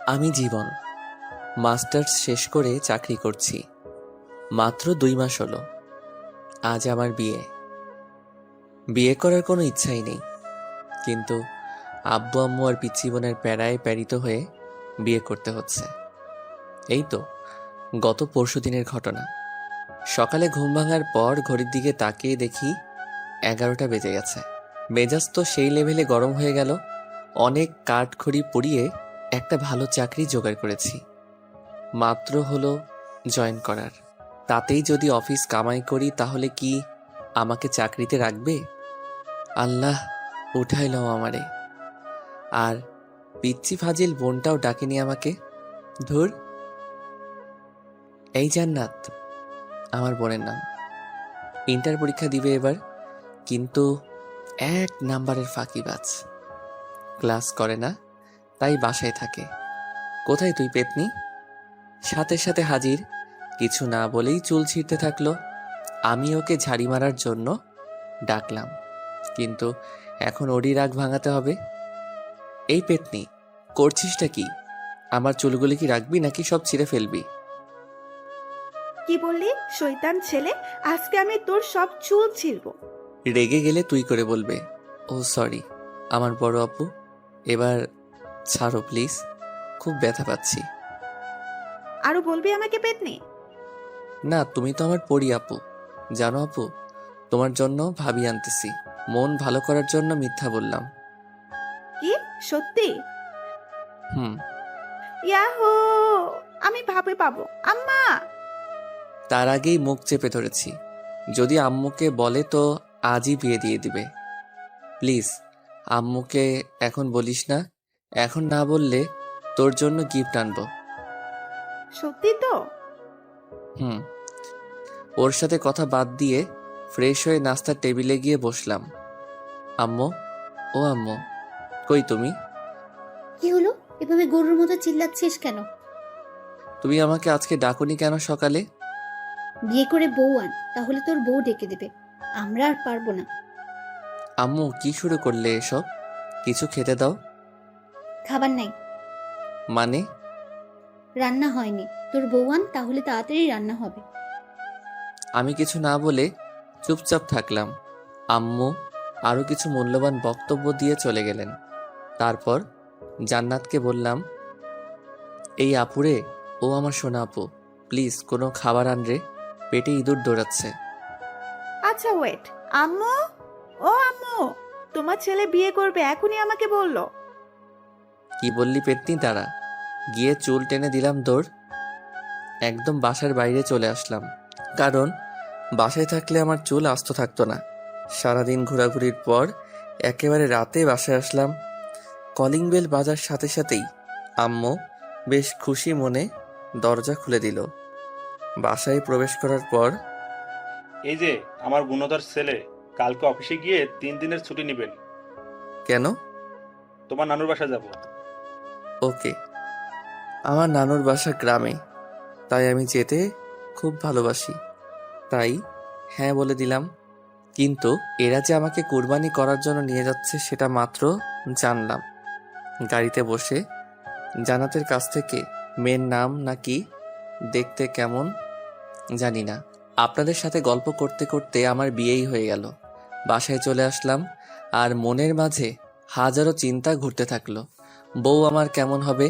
আমি জীবন মাস্টার্স শেষ করে চাকরি করছি। মাত্র 2 মাস হলো। আজ আমার বিয়ে। বিয়ে করার কোনো ইচ্ছাই নেই, কিন্তু আব্বু আম্মু আর পিচ্চি বোনের প্যারায় প্যারিত হয়ে বিয়ে করতে হচ্ছে। এই তো গত পরশুদিনের ঘটনা। সকালে ঘুম ভাঙার পর ঘড়ির দিকে তাকিয়ে দেখি 11টা বেজে গেছে। মেজাজ তো সেই লেভেলে গরম হয়ে গেল। অনেক কাঠখড়ি পুড়িয়ে একটা ভালো চাকরি জোগাড় করেছি। মাত্র হলো জয়েন করার। তাতেই যদি অফিস কামাই করি তাহলে কি আমাকে চাকরিতে রাখবে? আল্লাহ উঠাইল আমারে। আর পিচ্চি ফাজিল বোনটাও ডাকেনি আমাকে। ধুর। এই জান্নাত আমার বোনের নাম। ইন্টার পরীক্ষা দিবে এবার, কিন্তু 1 নাম্বারের ফাঁকিবাজ। ক্লাস করে না, তাই বাসায় থাকে। কোথায় তুই পেতনি? সাথে সাথে হাজির। কিছু না বলেই চুল ছিঁড়তে থাকলো। আমি ওকে ঝাড়ি মারার জন্য ডাকলাম, কিন্তু এখন ওরই রাগ ভাঙাতে হবে। এই পেতনি, করছিসটা কি? আমার চুলগুলি কি রাখবি নাকি সব ছিঁড়ে ফেলবি? কি বললি শয়তান ছেলে? আজকে আমি তোর সব চুল ছিঁড়বো। রেগে গেলে তুই করে বলবে। ও সরি আমার বড় আপু, এবার ছাড়ো প্লিজ, খুব ব্যথা পাচ্ছি। আরো বলবি আমাকে পেতনি? না, তুমি তো আমার পরি আপু। জানো আপু, তোমার জন্য ভাবি আনতেছি। মন ভালো করার জন্য মিথ্যা বললাম। কি সত্যি? হুম। ইয়াহু! আমি ভাবে পাবো আম্মা। তার আগেই মুখ চেপে ধরেছি। যদি আম্মুকে বলে তো আজই বিয়ে দিয়ে দিবে। প্লিজ আম্মুকে এখন বলিস না। এখন না বললে তোর জন্য গিফট আনবো। সত্যি তো? হুম। ওর সাথে কথা বাদ দিয়ে ফ্রেশ হয়ে নাস্তার টেবিলে গিয়ে বসলাম। আম্মু, ও আম্মু, কই তুমি? কি হলো? এভাবে গরুর মতো চিল্লাচ্ছিস কেন? তুমি আমাকে আজকে ডাকুনি কেন সকালে? বিয়ে করে বউ আন, তাহলে তোর বউ ডেকে দেবে। আমরা আর পারবো না। আম্মু কি শুরু করলে এসব? কিছু খেতে দাও। খাবার নাই। মানে? রান্না হয়নি। তোর বউ আন, তাহলে তাড়াতাড়ি রান্না হবে। আমি কিছু না বলে চুপচাপ থাকলাম। আম্মু আরো কিছু মূল্যবান বক্তব্য দিয়ে চলে গেলেন। তারপর জান্নাতকে বললাম, এই আপুরে, ও আমার সোনা আপু, প্লিজ কোনো খাবার আন রে, পেটে ইঁদুর দৌড়াচ্ছে। আচ্ছা ওয়েট। আম্মু, ও আম্মু, তোমার ছেলে বিয়ে করবে এখনই আমাকে বললো। কি বললি পেতনি? তারা গিয়ে চুল টেনে দিলাম দৌড়। একদম বাসার বাইরে চলে আসলাম, কারণ বাসায় থাকলে আমার চুল আস্ত থাকতো না। সারাদিন ঘোরাঘুরির পর একেবারে রাতে বাসায় আসলাম। কলিং বেল বাজার সাথে সাথেই আম্মু বেশ খুশি মনে দরজা খুলে দিল। বাসায় প্রবেশ করার পর, এই যে আমার গুণধর ছেলে, কালকে অফিসে গিয়ে 3 দিনের ছুটি নেবেন। কেন? তোমার নানুর বাসা যাব। ওকে। আমার নানুর বাসা গ্রামে, তাই আমি যেতে খুব ভালোবাসি। তাই হ্যাঁ বলে দিলাম। কিন্তু এরা যে আমাকে কুরবানি করার জন্য নিয়ে যাচ্ছে সেটা মাত্র জানলাম। গাড়িতে বসে জান্নাতের কাছ থেকে মেয়ের নাম নাকি দেখতে কেমন জানি না, আপনাদের সাথে গল্প করতে করতে আমার বিয়েই হয়ে গেল। বাসায় চলে আসলাম, আর মনের মাঝে হাজারো চিন্তা ঘুরতে থাকলো। বউ আমার কেমন হবে?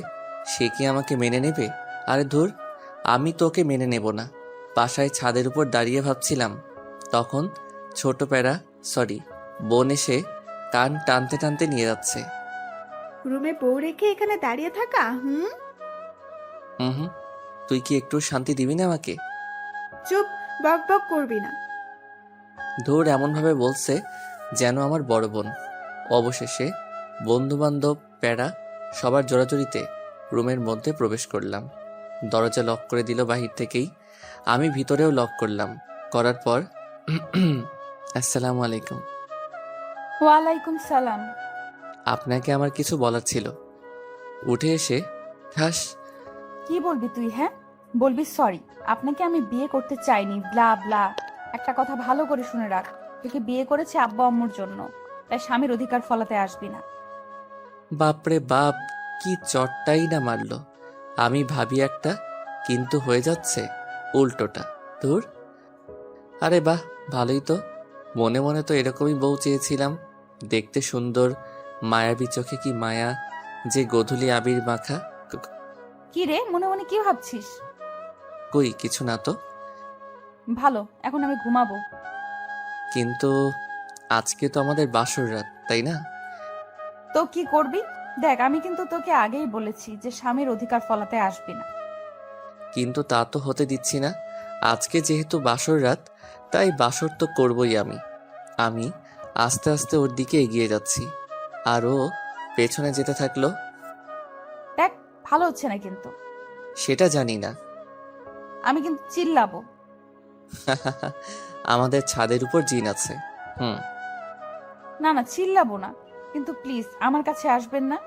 সে কি আমাকে মেনে নেবে? আরে ধুর, আমি তোকে মেনে নেব না। বাসায় ছাদের উপর দাঁড়িয়ে ভাবছিলাম, তখন ছোট প্যারা, সরি, বোন এসে কান টানতে টানতে নিয়ে যাচ্ছে। রুমে বউ রেখে এখানে দাঁড়িয়ে থাকা? হুম। হুম হুম। তুই কি একটু শান্তি দিবি না আমাকে? চুপ, বক বক করবি না। ধুর, এমনভাবে বলছে যেন আমার বড় বোন। অবশেষে বন্ধু বান্ধব প্যারা সবার জোরাজুরিতে রুমের মধ্যে প্রবেশ করলাম। দরজা লক করে দিল বাহির থেকেই। আমি ভিতরেও লক করলাম। করার পর আসসালামু আলাইকুম। ওয়ালাইকুম সালাম। আপনাকে আমার কিছু বলার ছিল। উঠে এসে ঠাস। কি বলবি তুই? হ্যাঁ বলবি সরি, আপনাকে আমি বিয়ে করতে চাইনি, ব্লা ব্লা। একটা কথা ভালো করে শুনে রাখ, তোকে বিয়ে করেছে আব্বা আম্মুর জন্য, তাই স্বামীর অধিকার ফলাতে আসবি না। বাপরে বাপ, কি চটটাই না মারলো। আমি ভাবি একটা, কিন্তু হয়ে যাচ্ছে উল্টোটা। ধুর। আরে বাহ, ভালোই তো। মনে মনে তো এরকমই বউ চেয়েছিলাম। দেখতে সুন্দর, মায়াবী চোখে কি মায়া, যে গোধূলি আবির মাখা। কি রে, মনে মনে কি ভাবছিস? কই কিছু না তো। ভালো, এখন আমি ঘুমাবো। কিন্তু আজকে তো আমাদের বাসর রাত, তাই না? তো কি করবি? দেখ, আমি কিন্তু তোকে আগেই বলেছি যে স্বামীর অধিকার ফলাতে আসবি না। কিন্তু তা তো হতে দিচ্ছি না। আজকে যেহেতু বাসর রাত, তাই বাসর তো করবই আমি। আমি আস্তে আস্তে ওর দিকে এগিয়ে যাচ্ছি, আর ও পেছনে যেতে থাকলো। দেখ, ভালো হচ্ছে না কিন্তু। সেটা জানি না। আমি কিন্তু চিল্লাবো। আমাদের ছাদের উপর জিন আছে। হুম। না না, চিল্লাবো না, কিন্তু প্লিজ আমার কাছে আসবেন না।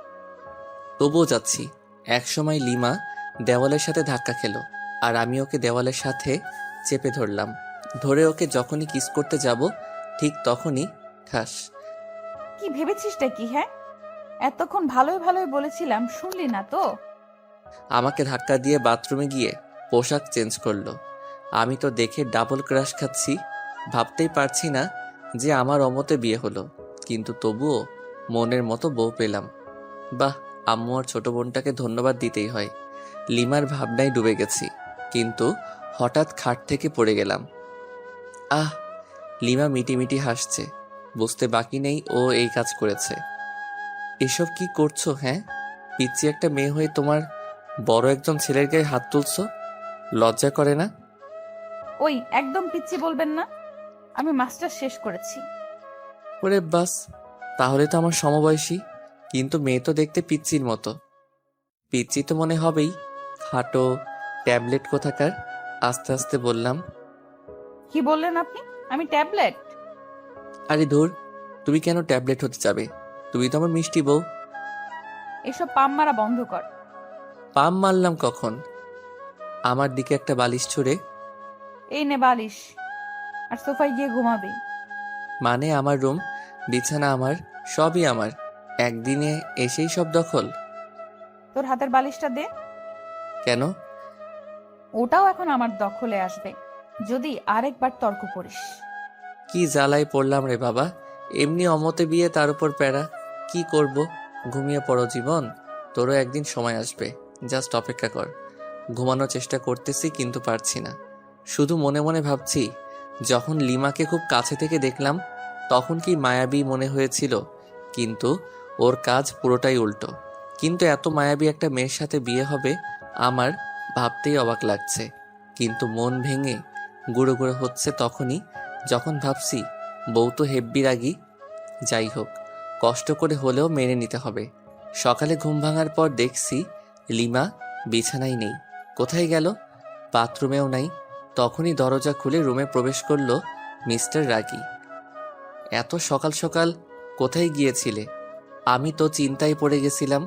তবুও যাচ্ছি। একসময় লিমা দেওয়ালের সাথে ধাক্কা খেলো, আর আমি ওকে দেওয়ালের সাথে চেপে ধরলাম। ধরে ওকে যখনই কিস করতে যাব, ঠিক তখনই ঠাস। কি ভেবেছিসটা কি? হ্যাঁ, এতক্ষণ ভালোই ভালোই বলেছিলাম, শুনলি না তো? আমাকে ধাক্কা দিয়ে বাথরুমে গিয়ে পোশাক চেঞ্জ করলো। আমি তো দেখে ডাবল ক্রাশ খাচ্ছি। ভাবতেই পারছি না যে আমার অমতে বিয়ে হলো, কিন্তু তবুও মনের মতো বউ পেলাম। বাহ, আম্মু আর ছোট বোনটাকে ধন্যবাদ দিতেই হয়। লিমার ভাবনায় ডুবে গেছি, কিন্তু হঠাৎ খাট থেকে পড়ে গেলাম। আহ! লিমা মিটিমিটি হাসছে। বুঝতে বাকি নেই ও এই কাজ করেছে। এসব কি করছো? হ্যাঁ, পিচ্ছি একটা মেয়ে হয়ে তোমার বড় একজন ছেলের গায়ে হাত তুলছো, লজ্জা করে না? ওই, একদম পিচ্ছি বলবেন না। আমি মাস্টার শেষ করেছি। ওরে বাস, তাহলে তো আমার সমবয়সী, কিন্তু মেয়ে তো দেখতে পিচ্চির মতো। পিচ্চি তো মনে হবেই, খাটো ট্যাবলেট কোথাকার। আস্তে আস্তে বললাম। কি বললেন আপনি? আমি ট্যাবলেট? আরে ধুর, তুমি কেন ট্যাবলেট হতে যাবে? তুমি তো আমার মিষ্টি বউ। এসব পাম মারা বন্ধ কর। পাম মারলাম কখন? আমার দিকে একটা বালিশ ছুঁড়ে। এই নে বালিশ, আর সোফায় গিয়ে ঘুমাবি। মানে আমার রুম, বিছানা আমার, সবই আমার। একদিনে এসেই সব দখল? তোর হাতের বালিশটা দে। কেন? ওটাও এখন আমার দখলে আসবে যদি আরেকবার তর্ক করিস। কি জ্বালায় পড়লাম রে বাবা। এমনি অমতে বিয়ে, তার উপর প্যারা। কি করব? ঘুমিয়ে পড়ো জীবন, তোরও একদিন সময় আসবে। জাস্ট অপেক্ষা কর। ঘুমানোর চেষ্টা করতেছি, কিন্তু পারছি না। শুধু মনে মনে ভাবছি, যখন লিমাকে খুব কাছে থেকে দেখলাম তখন কি মায়াবী মনে হয়েছিল, কিন্তু ওর কাজ পুরোটাই উল্টো। কিন্তু এত মায়াবী একটা মেয়ের সাথে বিয়ে হবে আমার, ভাবতেই অবাক লাগছে। কিন্তু মন ভেঙে গুঁড়ো গুঁড়ো হচ্ছে তখনই, যখন ভাবছি বউ তো হেব্বি রাগী। যাই হোক, কষ্ট করে হলেও মেনে নিতে হবে। সকালে ঘুম ভাঙার পর দেখছি লিমা বিছানায় নেই। কোথায় গেল? বাথরুমেও নাই। তখনই দরজা খুলে রুমে প্রবেশ করলো মিস্টার রাগী। এত সকাল সকাল কোথায় গিয়েছিলে? আমি তো চিন্তায় পড়ে গেছিলাম।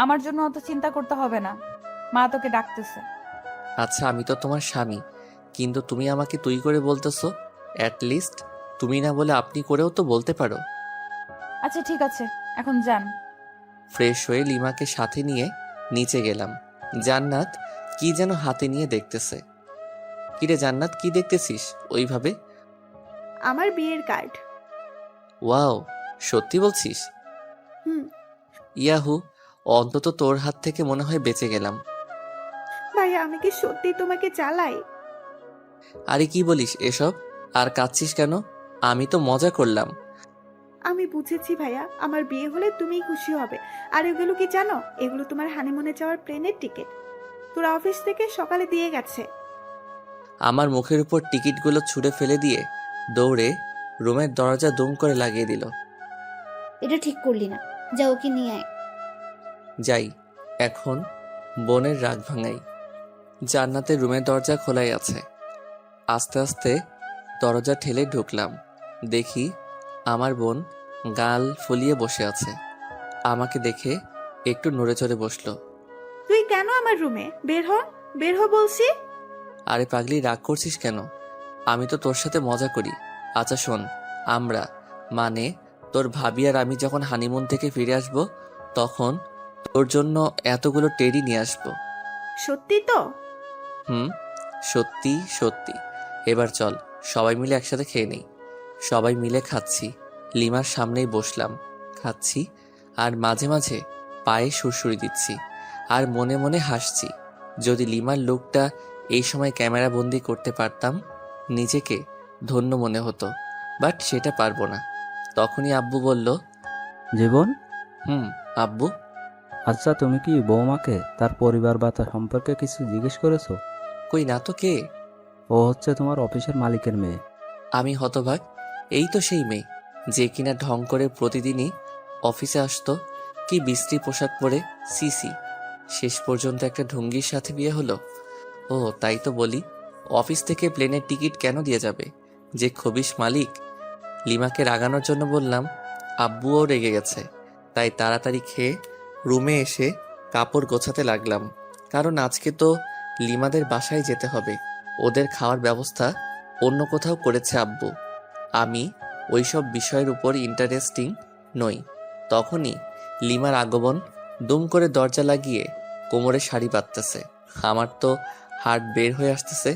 আমার জন্য অত চিন্তা করতে হবে না, মা তোকে ডাকতেছে। আচ্ছা, আমি তো তোমার স্বামী, কিন্তু তুমি আমাকে তুই করে বলতেছো। অ্যাটলিস্ট তুমি না বলে আপনি করেও তো বলতে পারো। আচ্ছা ঠিক আছে, এখন যান। ফ্রেশ হয়ে লিমাকে সাথে নিয়ে নিচে গেলাম। জান্নাত কি যেন হাতে নিয়ে দেখতেছে। কিরে জান্নাত, কি দেখতেছিস ওইভাবে? আমার বিয়ের কার্ড। ওয়াও, সত্যি বলছিস? হুম। ইয়াহু, অন্তত তোর হাত থেকে মনে হয় বেঁচে গেলাম। ভাইয়া, আমি কি সত্যি তোমাকে চালাই? আরে কি বলিস এসব? আর কাঁদছিস কেন? আমি তো মজা করলাম। আমি বুঝেছি ভাইয়া, আমার বিয়ে হলে তুমিই খুশি হবে। আর এগুলো কি জানো? এগুলো তোমার হানিমুনে যাওয়ার প্লেনের টিকিট। তোর অফিস থেকে সকালে দিয়ে গেছে। আমার মুখের উপর টিকিটগুলো ছুঁড়ে ফেলে দিয়ে দৌড়ে রুমের দরজা দুম করে লাগিয়ে দিল। এটা ঠিক করলি না, যা ওকে নিয়ে আয়। যাই, এখন বোনের রাগ ভাঙাই। জান্নাতের রুমের দরজা খোলাই আছে। আস্তে আস্তে দরজা ঠেলে ঢুকলাম। দেখি আমার বোন গাল ফুলিয়ে বসে আছে। আমাকে দেখে একটু নড়ে চড়ে বসলো। তুই কেন আমার রুমে? বের হ, বের হ বলছি। আরে পাগলি, রাগ করছিস কেন? আমি তো তোর সাথে মজা করি। আচ্ছা শোন, আমরা মানে তোর ভাবি আর আমি যখন হানিমুন থেকে ফিরে আসব, তখন তোর জন্য এতগুলো টেডি নিয়ে আসবো। সত্যি তো? হুম, সত্যি সত্যি। এবার চল সবাই মিলে একসাথে খেয়ে নেই। সবাই মিলে খাচ্ছি, লিমার সামনেই বসলাম, খাচ্ছি আর মাঝে মাঝে পায়ে সুরসুরি দিচ্ছি আর মনে মনে হাসছি। যদি লিমার লুকটা এই সময় ক্যামেরা বন্দি করতে পারতাম নিজেকে ধন্য মনে হতো, বাট সেটা পারবো না। তখনই আব্বু বলল, জীবন, হুম আব্বু। আচ্ছা তুমি কি বৌমাকে তার পরিবার বা তার সম্পর্কে কিছু জিজ্ঞেস করেছো? কই না তো, কে? ও হচ্ছে তোমার অফিসের মালিকের মেয়ে। আমি হতবাক। এই তো সেই মেয়ে যে কিনা ঢং করে প্রতিদিনই অফিসে আসতো। কি বিশ্রী পোশাক পরে, সিসি। শেষ পর্যন্ত একটা ঢুঙ্গির সাথে বিয়ে হলো। ও তাই তো বলি, অফিস থেকে প্লেনের টিকিট কেন দিয়ে যাবে যে খবিশ মালিক। লিমাকে রাগানোর জন্য বললাম, আব্বুও রেগে গেছে। তাই তাড়াতাড়ি খেয়ে রুমে এসে কাপড় গোছাতে লাগলাম, কারণ আজকে তো লিমাদের বাসায় যেতে হবে। ওদের খাওয়ার ব্যবস্থা অন্য কোথাও করেছে আব্বু। আমি ওইসব বিষয়ের উপর ইন্টারেস্টিং নই। তখনই লিমার আগমন। দুম করে দরজা লাগিয়ে কোমরে শাড়ি বাঁধতেছে। আমার তো হার্ট বের হয়ে আসতেছে।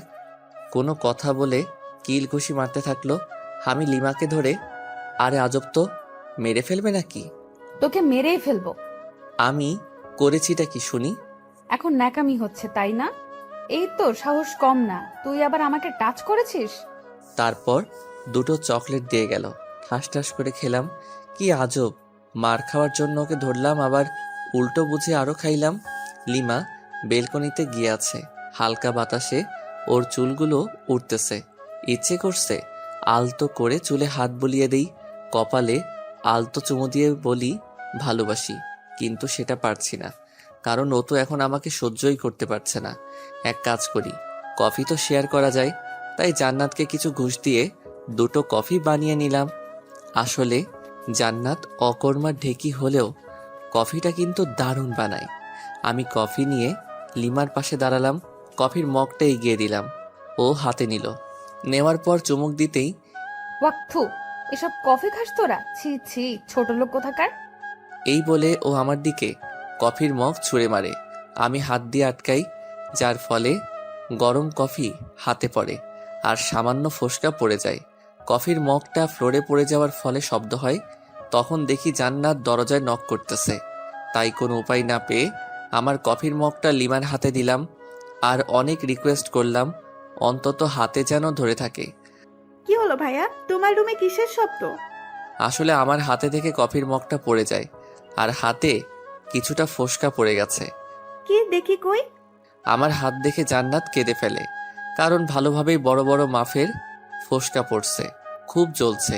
কোনো কথা বলে কিল ঘুষি মারতে থাকলো। আমি লিমাকে ধরে, আরে আজব তো, মেরে ফেলবে নাকি? তোকে মেরেই ফেলবো। আমি করেছিটা কি শুনি? এখন ন্যাকামি হচ্ছে তাই না? এই তো সাহস কম না, তুই আবার আমাকে টাচ করেছিস। তারপর দুটো চকলেট দিয়ে গেল, ঠাস ঠাস করে খেলাম। কি আজব, মার খাওয়ার জন্য ওকে ধরলাম, আবার উল্টো বুঝে আরো খাইলাম। লিমা বেলকনিতে গিয়ে আছে, হালকা বাতাসে ওর চুলগুলো উঠতেছে। ইচ্ছে করছে আলতো করে চুলে হাত বুলিয়ে দেই, কপালে আলতো চুমু দিয়ে বলি ভালোবাসি, কিন্তু সেটা পারছি না, কারণ ও তো এখন আমাকে সহ্যই করতে পারছে না। এক কাজ করি, কফি তো শেয়ার করা যায়। তাই জান্নাতকে কিছু ঘুষ দিয়ে দুটো কফি বানিয়ে নিলাম। আসলে জান্নাত অকর্মার ঢেকি হলেও কফিটা কিন্তু দারুণ বানায়। আমি কফি নিয়ে লিমার পাশে দাঁড়ালাম, কফির মগটা এগিয়ে দিলাম। ও হাতে নিল, নেওয়ার পর চুমুক দিতেই, ওয়াক্থু, এসব কফি খাস তোরা? ছি ছি, ছোট লোক কোথাকার। এই বলে ও আমার দিকে কফির মগ ছুঁড়ে মারে। আমি হাত দিয়ে আটকাই, যার ফলে গরম কফি হাতে পড়ে আর সামান্য ফোসকা পড়ে যায়। কফির মগটা ফ্লোরে পড়ে যাওয়ার ফলে শব্দ হয়। তখন দেখি জান্নাত দরজায় নক করতেছে। তাই কোনো উপায় না পেয়ে আমার কফির মগটা লিমার হাতে দিলাম আর অনেক রিকোয়েস্ট করলাম অন্তত হাতে যেন ধরে থাকে। কি হলো ভাইয়া, তোমার রুমে কিসের শব্দ? আসলে আমার হাতে থেকে কফির মগটা পড়ে যায় আর হাতে কিছুটা ফোসকা পড়ে গেছে। কি দেখি কই? আমার হাত দেখে জান্নাত কেঁদে ফেলে, কারণ ভালোভাবেই বড় বড় মাফের ফোসকা পড়ছে, খুব জ্বলছে।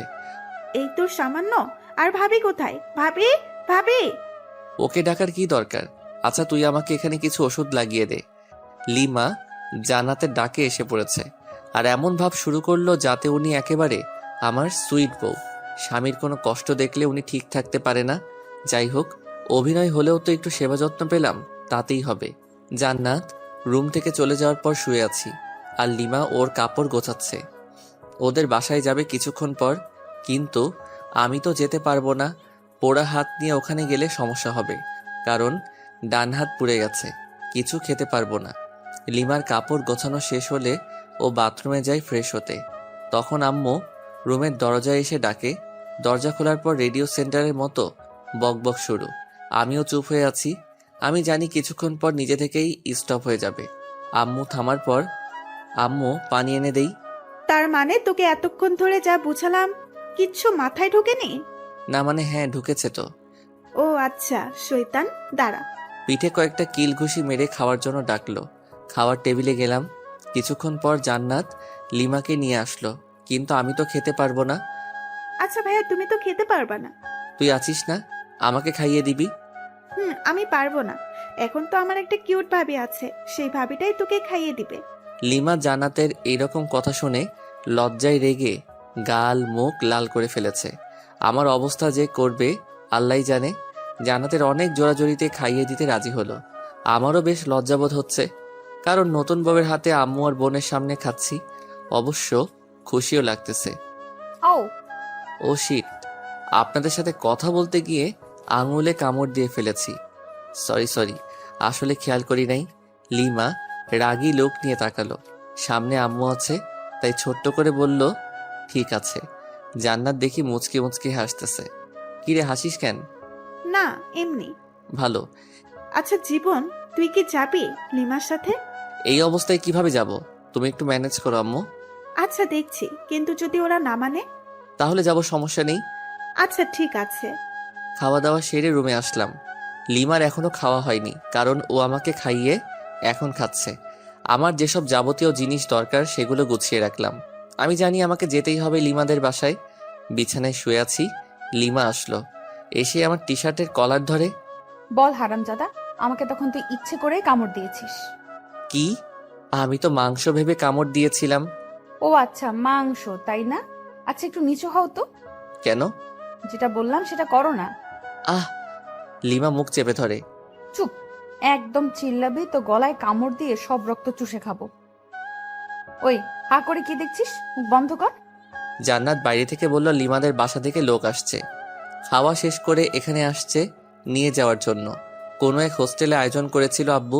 এই তো সামান্য। আর ভাবি কোথায়? ভাবি, ভাবি। ওকে ডাকার কি দরকার? আচ্ছা তুই আমাকে এখানে কিছু ওষুধ লাগিয়ে দে। লিমা জান্নাতের ডাকে এসে পড়েছে আর এমন ভাব শুরু করলো যাতে উনি একেবারে আমার সুইট বউ। স্বামীর কোনো কষ্ট দেখলে উনি ঠিক থাকতে পারে না। যাই হোক, অভিনয় হলেও তো একটু সেবা যত্ন পেলাম, তাতেই হবে। জান্নাত রুম থেকে চলে যাওয়ার পর শুয়ে আছি আর লিমা ওর কাপড় গোছাচ্ছে। ওদের বাসায় যাবে কিছুক্ষণ পর, কিন্তু আমি তো যেতে পারবো না। পোড়া হাত নিয়ে ওখানে গেলে সমস্যা হবে, কারণ ডান হাত পুড়ে গেছে, কিছু খেতে পারবো না। লিমার কাপড় গোছানো শেষ হলে ও বাথরুমে যায় ফ্রেশ হতে। তখন আম্মু রুমের দরজায় এসে ডাকে। দরজা খোলার পর রেডিও সেন্টারের মতো বকবক শুরু। আমিও চুপ হয়ে আছি। আমি জানি কিছুক্ষণ পর নিজে থেকেই স্টপ হয়ে যাবে। আম্মু থামার পর, আম্মু পানি এনে দেই। তার মানে তোকে এতক্ষণ ধরে যা বুঝালাম কিচ্ছু মাথায় ঢোকেনি? না মানে হ্যাঁ, ঢুকেছে তো। ও আচ্ছা, শয়তান, দাঁড়া। পিঠে কয়েকটা কিল ঘুষি মেরে খাওয়ার জন্য ডাকলো। খাওয়ার টেবিলে গেলাম। কিছুক্ষণ পর জান্নাত লিমাকে নিয়ে আসলো, কিন্তু আমি তো খেতে পারবো না। আচ্ছা ভাইয়া, তুমি তো খেতে পারবা না। তুই আছিস না, আমাকে খাইয়ে দিবি। আমি পারবো না। এখন তো আমার একটা কিউট ভাবি আছে, সেই ভাবিটাই তোকে খাইয়ে দিবে। লিমা জান্নাতের এইরকম কথা শুনে লজ্জায় রেগে গাল মুখ লাল করে ফেলেছে। আমার অবস্থা যে করবে আল্লাহই জানে। জান্নাতের অনেক জোরাজোরিতে খাইয়ে দিতে রাজি হলো। আমারও বেশ লজ্জাবোধ হচ্ছে, কারণ নতুন বউয়ের হাতে আম্মু আর বোনের সামনে খাচ্ছি। অবশ্য খুশিও লাগতেছে। ও ও শিট, আপনাদের সাথে কথা বলতে গিয়ে আঙুলে কামড় দিয়ে ফেলেছি। সরি সরি, আসলে খেয়াল করি নাই। লিমা রাগী লোক নিয়ে তাকালো। সামনে আম্মু আছে, তাই ছোট্ট করে বলল, ঠিক আছে। জান্নাত দেখি মুচকি মুচকি হাসতেছে। কিরে হাসিস কেন? না, এমনি। ভালো। আচ্ছা জীবন, তুই কি যাবি লিমার সাথে? এই অবস্থায় কিভাবে যাব? তুমি একটু ম্যানেজ করো আম্মু। আচ্ছা দেখছি, কিন্তু যদি ওরা না মানে? তাহলে যাব, সমস্যা নেই। আচ্ছা ঠিক আছে। খাওয়া দাওয়া সেরে রুমে আসলাম। লিমার এখনো খাওয়া হয়নি, কারণ ও আমাকে খাইয়ে এখন খাচ্ছে। আমার যেসব যাবতীয় জিনিস দরকার সেগুলো গুছিয়ে রাখলাম। আমি জানি আমাকে যেতেই হবে লিমাদের বাসায়। বিছানায় শুয়ে আছি, লিমা আসলো। এসে আমার টি শার্টের কলার ধরে। বল হারামজাদা, আমাকে তখন তুই ইচ্ছে করেই কামড় দিয়েছিস। কি? আমি তো মাংস ভেবে কামড় দিয়েছিলাম। ও আচ্ছা, মাংস তাই না? আচ্ছা একটু নিচু হও তো। কেন? যেটা বললাম সেটা করো না। আহ! লিমা মুখ চেপে ধরে। চুপ, একদম চিল্লাবি তো গলায় কামড় দিয়ে সব রক্ত চুষে খাবো। ওই, হা করে কি দেখছিস? মুখ বন্ধ কর। জান্নাত বাইরে থেকে বলল লিমাদের বাসা থেকে লোক আসছে, খাওয়া শেষ করে এখানে আসছে নিয়ে যাওয়ার জন্য। কোনো এক হোস্টেলে আয়োজন করেছিল আব্বু।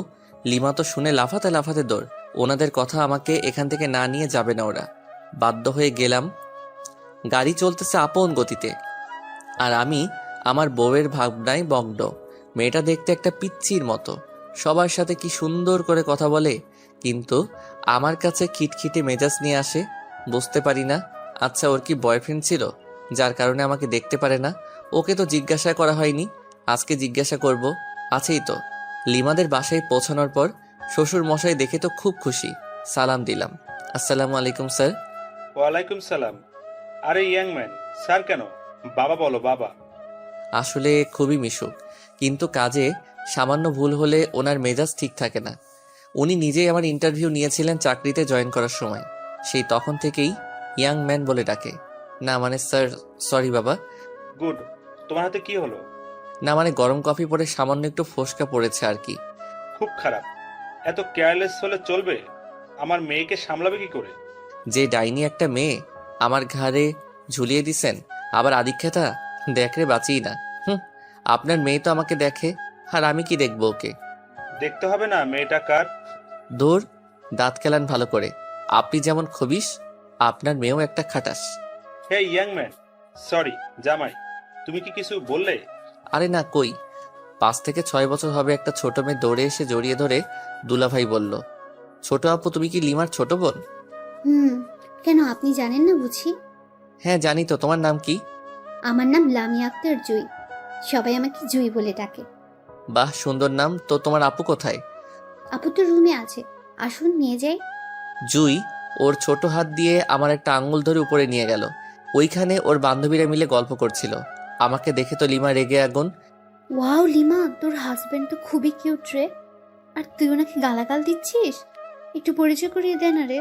লিমা তো শুনে লাফাতে লাফাতে দৌড়। ওনাদের কথা, আমাকে এখান থেকে না নিয়ে যাবে না ওরা। বাধ্য হয়ে গেলাম। গাড়ি চলতেছে আপন গতিতে, আর আমি আমার বউয়ের ভাবনায় মগ্ন। মেয়েটা দেখতে একটা পিচ্চির মতো, সবার সাথে কি সুন্দর করে কথা বলে, কিন্তু আমার কাছে খিটখিটে মেজাজ নিয়ে আসে। বুঝতে পারি না, আচ্ছা ওর কি বয়ফ্রেন্ড ছিল যার কারণে আমাকে দেখতে পারে না? ওকে তো জিজ্ঞাসা করা হয়নি, আজকে জিজ্ঞাসা করব। আছেই তো। লিমাদের বাসায় পৌঁছানোর পর শ্বশুর মশাই দেখে তো খুব খুশি। সালাম দিলাম। আসসালামু আলাইকুম স্যার। ওয়ালাইকুম সালাম। আরে ইয়াং ম্যান, স্যার কেন? বাবা বলো, বাবা। আসলে খুবই মিশুক, কিন্তু কাজে সামান্য ভুল হলে ওনার মেজাজ ঠিক থাকে না। উনি নিজেই আমার ইন্টারভিউ নিয়েছিলেন চাকরিতে জয়েন করার সময়। সেই তখন থেকেই ইয়াং ম্যান বলে ডাকে। না মানে স্যার, সরি বাবা। গুড। তোমার হাতে কি হলো? না মানে গরম কফি পরে সামান্য একটু ফোসকা পড়েছে আর কি। খুব খারাপ। এত কেয়ারলেস হলে চলবে? আমার মেয়েকে সামলাবে কি করে? যে ডাইনি একটা মেয়ে আমার ঘাড়ে ঝুলিয়ে দিছেন, আবার আদিক্ষেতা। দেখরে বাঁচিই না। আপনার মেয়ে তো আমাকে দেখে, আর আমি কি দেখবো ওকে? দেখতে হবে না মেয়েটা কার। দূর, দাঁত কেলান ভালো করে। আপনি যেমন খবিস, আপনার মেয়েও একটা খাটাস। হে ইয়াং ম্যান, সরি জামাই, তুমি কি কিছু বললে? আরে না কই, 5 থেকে 6 বছর হবে একটা ছোট মেয়ে দৌড়ে এসে জড়িয়ে ধরে দুলাভাই বলল, ছোট আপু তুমি কি লিমার ছোট বোন? কেন আপনি জানেন না বুঝি? হ্যাঁ জানি তো, তোমার নাম কি? আমার নাম লামিয়া আক্তার জুই। সবাই আমাকে জুই বলে ডাকে। বাহ সুন্দর নাম তো। তোমার আপু কোথায়? আপু তো রুমে আছে, আসুন নিয়ে যাই। জুই ওর ছোট হাত দিয়ে আমার একটা আঙ্গুল ধরে উপরে নিয়ে গেল। ওইখানে ওর বান্ধবীরা মিলে গল্প করছিল। আমাকে দেখে তো লিমা রেগে আগুন। ওয়াও লিমা, তোর হাজবেন্ড তো খুবই কিউট রে। আর তুই ওনাকে গালাগাল দিচ্ছিস? একটু পরিচয় করিয়ে দে না রে।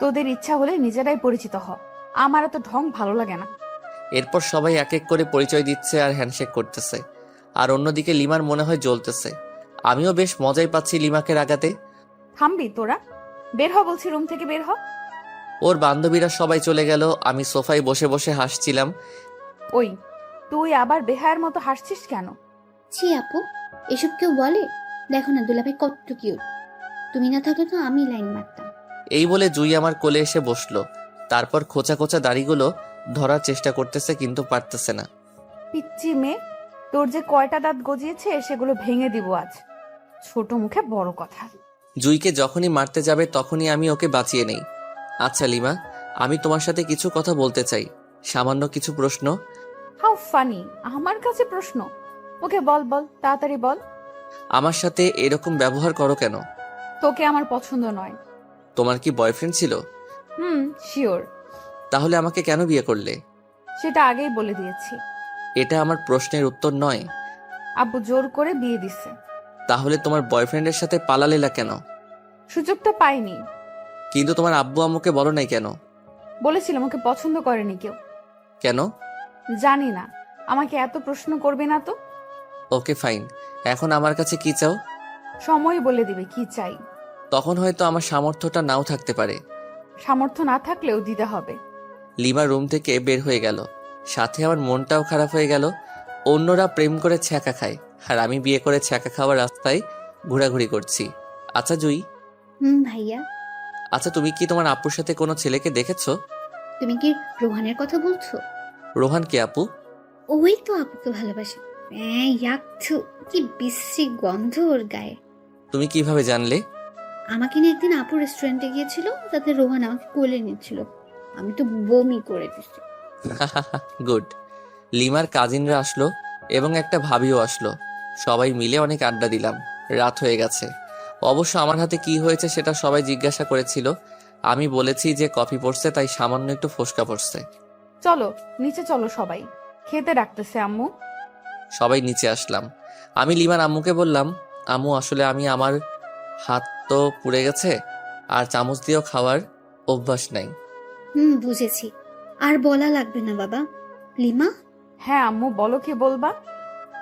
তোদের ইচ্ছা হলে নিজেরাই পরিচিত হ, আমার এত ঢং ভালো লাগে না। এরপর সবাই এক এক করে পরিচয় দিচ্ছে আর হ্যান্ডশেক করতেছে। আর অন্যদিকে লিমার মনে হয় জ্বলতেছে। আমিও বেশ মজাই পাচ্ছি লিমাকে রাগাতে। থামবি তোরা? বের হ বলছি, রুম থেকে বের হ। ওর বান্ধবীরা সবাই চলে গেল, আমি সোফায় বসে বসে হাসছিলাম। ওই, তুই আবার বেহায়ার মতো হাসছিস কেন? ছি আপু, এসব কেউ বলে? দেখো না দুলাভাই কত কিউট। তুমি না থাকলে তো আমি লাইন মারতাম। এই বলে জুই আমার কোলে এসে বসলো। তারপর খোঁচা খোঁচা দাড়িগুলো ধরার চেষ্টা করতেছে, কিন্তু পারতেছে না। পিচ্চি মেয়ে, তোর যে কয়টা দাঁত গজিয়েছে সেগুলো ভেঙে দিব আজ। ছোট মুখে বড় কথা। জুইকে যখনই মারতে যাবে তখনই আমি ওকে বাঁচিয়ে নেই। আচ্ছা লিমা, আমি তোমার সাথে কিছু কথা বলতে চাই। সামান্য কিছু প্রশ্ন। হাউ ফানি, আমার কাছে প্রশ্ন? ওকে বল বল, তাড়াতাড়ি বল। আমার সাথে এরকম ব্যবহার করো কেন? তোকে আমার পছন্দ নয়। তোমার কি বয়ফ্রেন্ড ছিল? শিওর। তাহলে আমাকে কেন বিয়ে করলে? সেটা আগেই বলে দিয়েছি। এটা আমার প্রশ্নের উত্তর নয়। আব্বু জোর করে বিয়ে দিচ্ছে। তাহলে তোমার বয়ফ্রেন্ডের সাথে পালালেলা কেন? সুযোগটা পাইনি। কিন্তু তোমার আব্বু আম্মুকে বলো নাই কেন? বলেছিলাম ওকে পছন্দ করেনি কেউ। কেন? জানি না, আমাকে এত প্রশ্ন করবে না তো। ওকে ফাইন, এখন আমার কাছে কি চাও? সময় বলে দিবে কি চাই। তখন হয়তো আমার সামর্থ্যটা নাও থাকতে পারে। সামর্থ্য না থাকলেও দিতে হবে। লিমা রুম থেকে বের হয়ে গেল, সাথে আমার মনটাও খারাপ হয়ে গেল। অন্যরা প্রেম করে ছ্যাঁকা খায়, আর আমি বিয়ে করে ছ্যাঁকা খাওয়ার রাস্তায় ঘোরাঘুরি করছি। আচ্ছা জুই, ভাইয়া। আচ্ছা তুমি কি তোমার আপুর সাথে কোনো ছেলেকে দেখেছো? তুমি কি রোহানের কথা বলছো? রোহান কে আপু? ওই তো আপুকে ভালোবাসে। ইয়াকছু, কি বিশ্রী গন্ধ ওর গায়ে। তুমি কিভাবে জানলে? আমাকে নিয়ে একদিন আপু রেস্টুরেন্টে গিয়েছিল, তাতে রোহান আমাকে কোলে নিচ্ছিল। আমি তো বমি করে দিচ্ছি। গুড। লিমার কাজিনরা আসলো এবং একটা ভাবিও আসলো। সবাই মিলে অনেক আড্ডা দিলাম। রাত হয়ে গেছে। অবশ্য আমার হাতে কি হয়েছে সেটা সবাই জিজ্ঞাসা করেছিল। আমি বলেছি যে কফি পড়ছে, তাই সামান্য একটু ফোসকা পড়ছে। চলো নিচে চলো, সবাই খেতে ডাকতেছে আম্মু। সবাই নিচে আসলাম। আমি লিমার আম্মুকে বললাম, আম্মু আসলে আমার হাত তো পুড়ে গেছে, আর চামচ দিয়েও খাওয়ার অভ্যাস নাই। বুঝেছি। আর বলা লাগবে না বাবা। লিমা, হ্যাঁ আম্মু, বলো কি বলবা?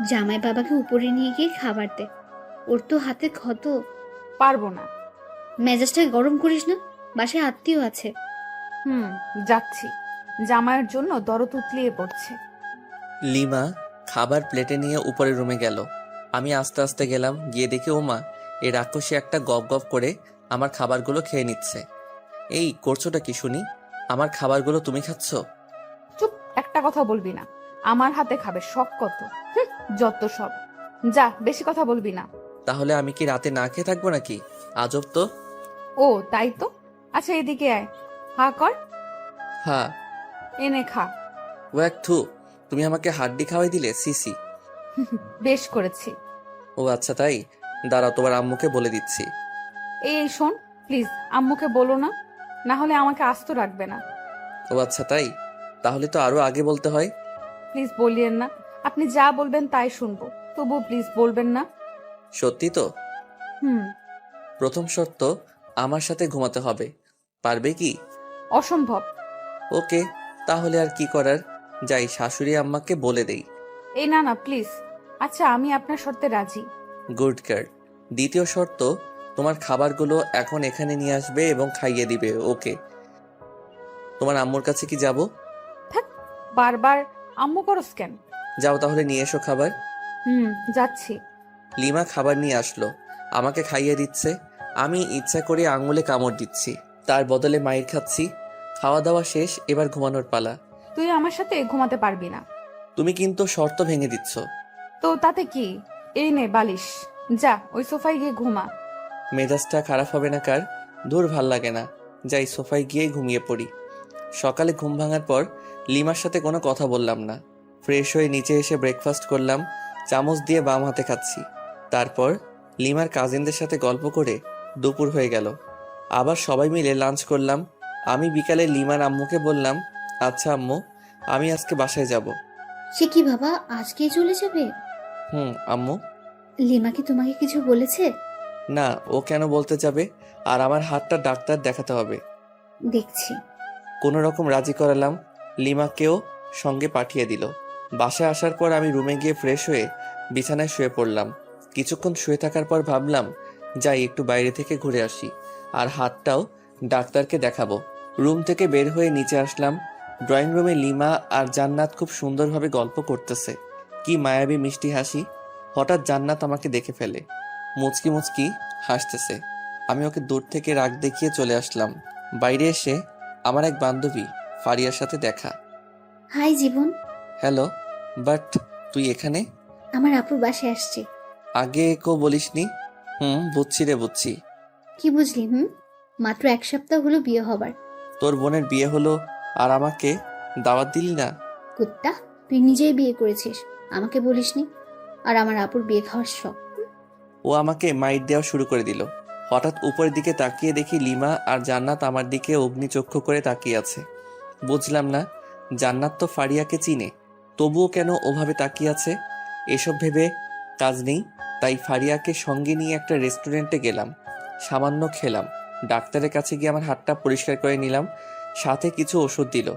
জামাই বাবাকে উপরে নিয়ে গিয়ে খাবার দে। ওর তো হাতে ক্ষত। পারবো না। মেজাজটাকে গরম করিস না, বাসায় আত্মীয় আছে। যাচ্ছি। জামাইয়ের জন্য দরদ উতলিয়ে পড়ছে। লিমা খাবার প্লেটে নিয়ে উপরের রুমে গেল। আমি আস্তে আস্তে গেলাম, গিয়ে দেখি ওমা, এই রাক্ষসী একটা গপ গপ করে আমার খাবারগুলো খেয়ে নিচ্ছে। এই করছোটা কি শুনি? আমার খাবারগুলো তুমি খাচ্ছ? চুপ, একটা কথা বলবি না। আমার হাতে খাবে, শখ কত। যত সব। যা, বেশি কথা বলবি না। তাহলে আমি কি রাতে না খেয়ে থাকবো নাকি? আজব তো। ও তাই তো। আচ্ছা এদিকে আয়, হা কর। হ্যাঁ। এনে খা। ওয়াক থু, তুমি আমাকে হাড্ডি খাওয়াই দিলে, সিসি। বেশ করেছি। ও আচ্ছা তাই, দাঁড়াও তোমার আম্মুকে বলে দিচ্ছি। এই শোন, প্লিজ আম্মুকে বলো না, না হলে আমাকে আস্ত রাখবে না। ও আচ্ছা তাই, তাহলে তো আরো আগে বলতে হয়। প্লিজ বলিয়েন না। আপনি যা বলবেন তাই শুনবো, তবু প্লিজ বলবেন না। সত্যি তো? হুম। প্রথম শর্ত, আমার সাথে ঘুমাতে হবে। পারবে কি? অসম্ভব। ওকে, তাহলে আর কি করার, যাই শাশুড়ি আম্মাকে বলে দেই। এই না না প্লিজ। আচ্ছা আমি আপনার শর্তে রাজি। Good girl. দ্বিতীয় শর্ত, তোমার খাবারগুলো এখন এখানে নিয়ে আসবে এবং খাইয়ে দিবে। ওকে। তোমার আম্মুর কাছে কি যাব? থাক, বারবার আম্মু করস কেন? যাও তাহলে নিয়ে এসো খাবার। যাচ্ছি। লিমা খাবার নিয়ে আসলো, আমাকে খাইয়ে দিচ্ছে। আমি ইচ্ছা করে আঙুলে কামড় দিচ্ছি, তার বদলে মাইর খাচ্ছি। খাওয়া দাওয়া শেষ, এবার ঘুমানোর পালা। তুই আমার সাথে ঘুমাতে পারবি না। তুমি কিন্তু শর্ত ভেঙে দিচ্ছ। তো তাতে কি? এই নে বালিশ, যা ওই সোফায় গিয়ে ঘুমা। মেজাজটা খারাপ হবে না কার? দূর ভাল লাগে না, যাই সোফায় গিয়ে ঘুমিয়ে পড়ি। সকালে ঘুম ভাঙার পর লিমার সাথে কোনো কথা বললাম না। ফ্রেশ হয়ে নিচে এসে ব্রেকফাস্ট করলাম, চামচ দিয়ে বাম হাতে খাচ্ছি। তারপর লিমার কাজিনদের সাথে গল্প করে দুপুর হয়ে গেল। আবার সবাই মিলে লাঞ্চ করলাম। আমি বিকালে লিমার আম্মুকে বললাম, আচ্ছা আম্মু, আমি আজকে বাসায় যাব। সে কি বাবা, আজকেই চলে যাবে? আম্মু। লিমা কি তোমাকে কিছু বলেছে? না, ও কেন বলতে যাবে? আর আমার হাতটা ডাক্তার দেখাতে হবে। দেখছি। কোনো রকম রাজি করালাম, লিমাকেও সঙ্গে পাঠিয়ে দিল। বাসায় আসার পর আমি রুমে গিয়ে ফ্রেশ হয়ে বিছানায় শুয়ে পড়লাম। কিছুক্ষণ শুয়ে থাকার পর ভাবলাম, যাই একটু বাইরে থেকে ঘুরে আসি, আর হাতটাও ডাক্তারকে দেখাবো। রুম থেকে বের হয়ে নিচে আসলাম। ড্রয়িং রুমে লিমা আর জান্নাত খুব সুন্দরভাবে গল্প করতেছে। কি মায়াবী মিষ্টি হাসি। হঠাৎ জান্নাত আমাকে দেখে ফেলে, মুচকি মুচকি হাসতেছে। আমি ওকে দূর থেকে রাগ দেখিয়ে চলে আসলাম। বাইরে এসে আমার এক বান্ধবী ফারিয়ার সাথে দেখা। High Jibon. হ্যালো, বাট তুই এখানে? আমার আপুর বাসায় আসছে। আগে কেউ বলিসনি। বুঝছি রে, বুঝছি। কি বুঝলি? মাত্র 1 সপ্তাহ হলো বিয়ে হবার। তোর বোনের বিয়ে হলো আর আমাকে দাওয়াত দিলি না? কুত্তা, তুই নিজেই বিয়ে করেছিস, আমাকে বলিসনি। আর আমার আপুর বিয়ে খাওয়ার শখ। ও আমাকে মাইট দেওয়া শুরু করে দিল। হঠাৎ উপরের দিকে তাকিয়ে দেখি লিমা আর জান্নাত আমার দিকে অগ্নিচক্ষু করে তাকিয়ে আছে। বুঝলাম না, জান্নাত তো ফারিয়াকে চিনে, তবুও কেন ওভাবে তাকিয়ে আছে। এসব ভেবে কাজ নেই, তাই ফারিয়াকে সঙ্গে নিয়ে একটা রেস্টুরেন্টে গেলাম। সামান্য খেলাম। ডাক্তারের কাছে গিয়ে আমার হাতটা পরিষ্কার করে নিলাম, সাথে কিছু ওষুধ দিল।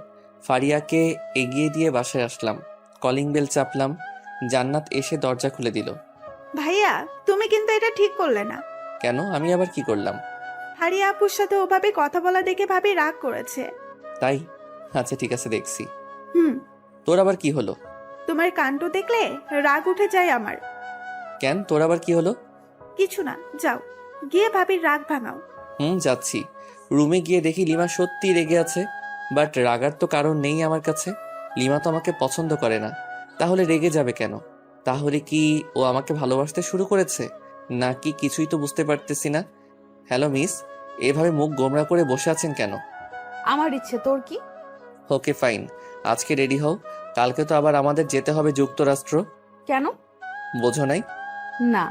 ফারিয়াকে এগিয়ে দিয়ে বাসায় আসলাম। Calling bell চাপলাম। জান্নাত এসে দরজা খুলে দিল। ভাইয়া, তুমি কিন্তু এটা ঠিক করলে না। কেন? আমি আবার কি করলাম? হারিয়া আপুর সাথে ওভাবে কথা বলা দেখে ভাবি রাগ করেছে। তাই? আচ্ছা ঠিক আছে, দেখছি। হুম। তোর আবার কি হলো? তোমার কাণ্ড দেখলে রাগ উঠে যায় আমার। কেন, তোর আবার কি হলো? কিছু না, যাও গিয়ে ভাবির রাগ ভাঙাও। যাচ্ছি। রুমে গিয়ে দেখি লিমা সত্যি রেগে আছে, বাট রাগার তো কারণ নেই আমার কাছে। লিমা তো আমাকে পছন্দ করে না, তাহলে রেগে যাবে কেন? তাহলে কি ও আমাকে ভালোবাসতে শুরু করেছে নাকি কিছুই তো বুঝতে পারতেছি না। হ্যালো মিস, এভাবে মুখ গোমরা করে বসে আছেন কেন? আমার ইচ্ছে, তোর কি? ওকে ফাইন, আজকে রেডি হও, কালকে তো আবার আমাদের যেতে হবে যুক্তরাষ্ট্র। কেন? বোঝো নাই? না।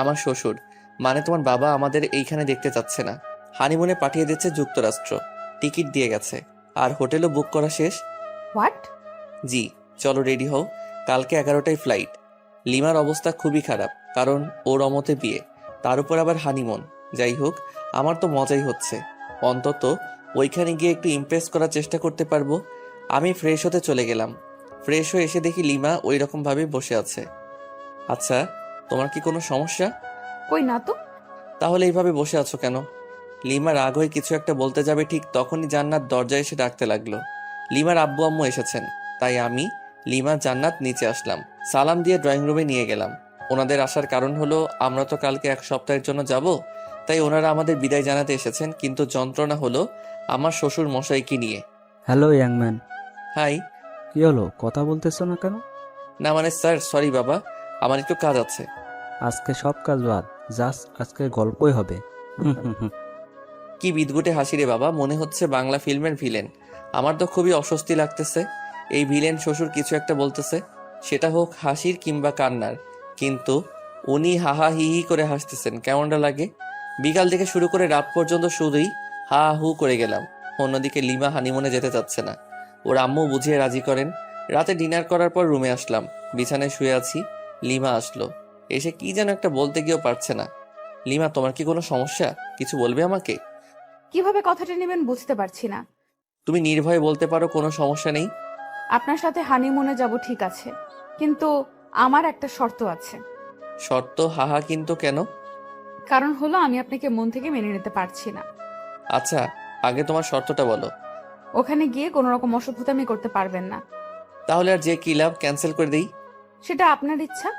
আমার শ্বশুর, মানে তোমার বাবা আমাদের এইখানে দেখতে চাচ্ছে না, হানিমুনে পাঠিয়ে দিচ্ছে যুক্তরাষ্ট্র। টিকিট দিয়ে গেছে, আর হোটেলও বুক করা শেষ। হোয়াট? জি, চলো রেডি হও, কালকে 11টায় ফ্লাইট। লিমার অবস্থা খুবই খারাপ, কারণ ওর অমতে বিয়ে, তার উপর আবার হানিমুন। যাই হোক, আমার তো মজাই হচ্ছে, অন্তত ওইখানে গিয়ে একটু ইমপ্রেস করার চেষ্টা করতে পারবো। আমি ফ্রেশ হতে চলে গেলাম। ফ্রেশ হয়ে এসে দেখি লিমা ওই রকম ভাবে বসে আছে। আচ্ছা, তোমার কি কোনো সমস্যা? কই না তো। তাহলে এইভাবে বসে আছো কেন? লিমা রাগ হয়ে কিছু একটা বলতে যাবে, ঠিক তখনই জান্নাত দরজায় এসে ডাকতে লাগলো। লিমার আব্বু আম্মু এসেছেন, তাই আমি, লিমা, জান্নাত নিচে আসলাম। সালাম দিয়ে ড্রয়িং রুমে নিয়ে গেলাম। ওনাদের আসার কারণ হলো আমরা তো কালকে 1 সপ্তাহের জন্য যাব, তাই ওনারা আমাদের বিদায় জানাতে এসেছেন, কিন্তু যন্ত্রণা হলো আমার শ্বশুর মশাইকে নিয়ে। হ্যালো ইয়াংম্যান। হাই। কি হলো, কথা বলতেছো না কেন? না মানে স্যার, সরি বাবা, আমার একটু কাজ আছে। আজকে সব কাজ বাদ, জাস্ট আজকে গল্পই হবে। হুম হুম হুম। কি বিদঘুটে হাসি রে বাবা, মনে হচ্ছে বাংলা ফিল্মের ভিলেন। আমার তো খুবই অস্বস্তি লাগতেছে। এই ভিলেন শ্বশুর কিছু একটা বলতেছে, সেটা হোক হাসির কিংবা কান্নার, কিন্তু উনি হাহা হি হি করে হাসতেছেন, কেমনটা লাগে? বিকাল থেকে শুরু করে রাত পর্যন্ত শুধুই হা হু করে গেলাম। অন্যদিকে লিমা হানিমুনে যেতে চাচ্ছে না, ওর আম্মু বুঝিয়ে রাজি করেন। রাতে ডিনার করার পর রুমে আসলাম, বিছানায় শুয়ে আছি। লিমা আসলো, এসে কি যেন একটা বলতে গিয়েও পারছে না। লিমা, তোমার কি কোনো সমস্যা? কিছু বলবে আমাকে? কিভাবে কথাটা নেবেন বুঝতে পারছি না। তুমি নির্ভয়ে বলতে পারো, কোনো সমস্যা নেই। আপনার সাথে হানিমুনে যাব ঠিক আছে, কিন্তু আমার একটা শর্ত আছে। শর্ত? হাহা, কিন্তু কেন? কারণ হলো আমি আপনাকে মন থেকে মেনে নিতে পারছি না। আচ্ছা, আগে তোমার শর্তটা বলো। ওখানে গিয়ে কোনো রকম অসভ্যতামি করতে পারবেন না। তাহলে আর যে কি লাভ, ক্যান্সেল করে দেই। সেটা আপনার ইচ্ছা।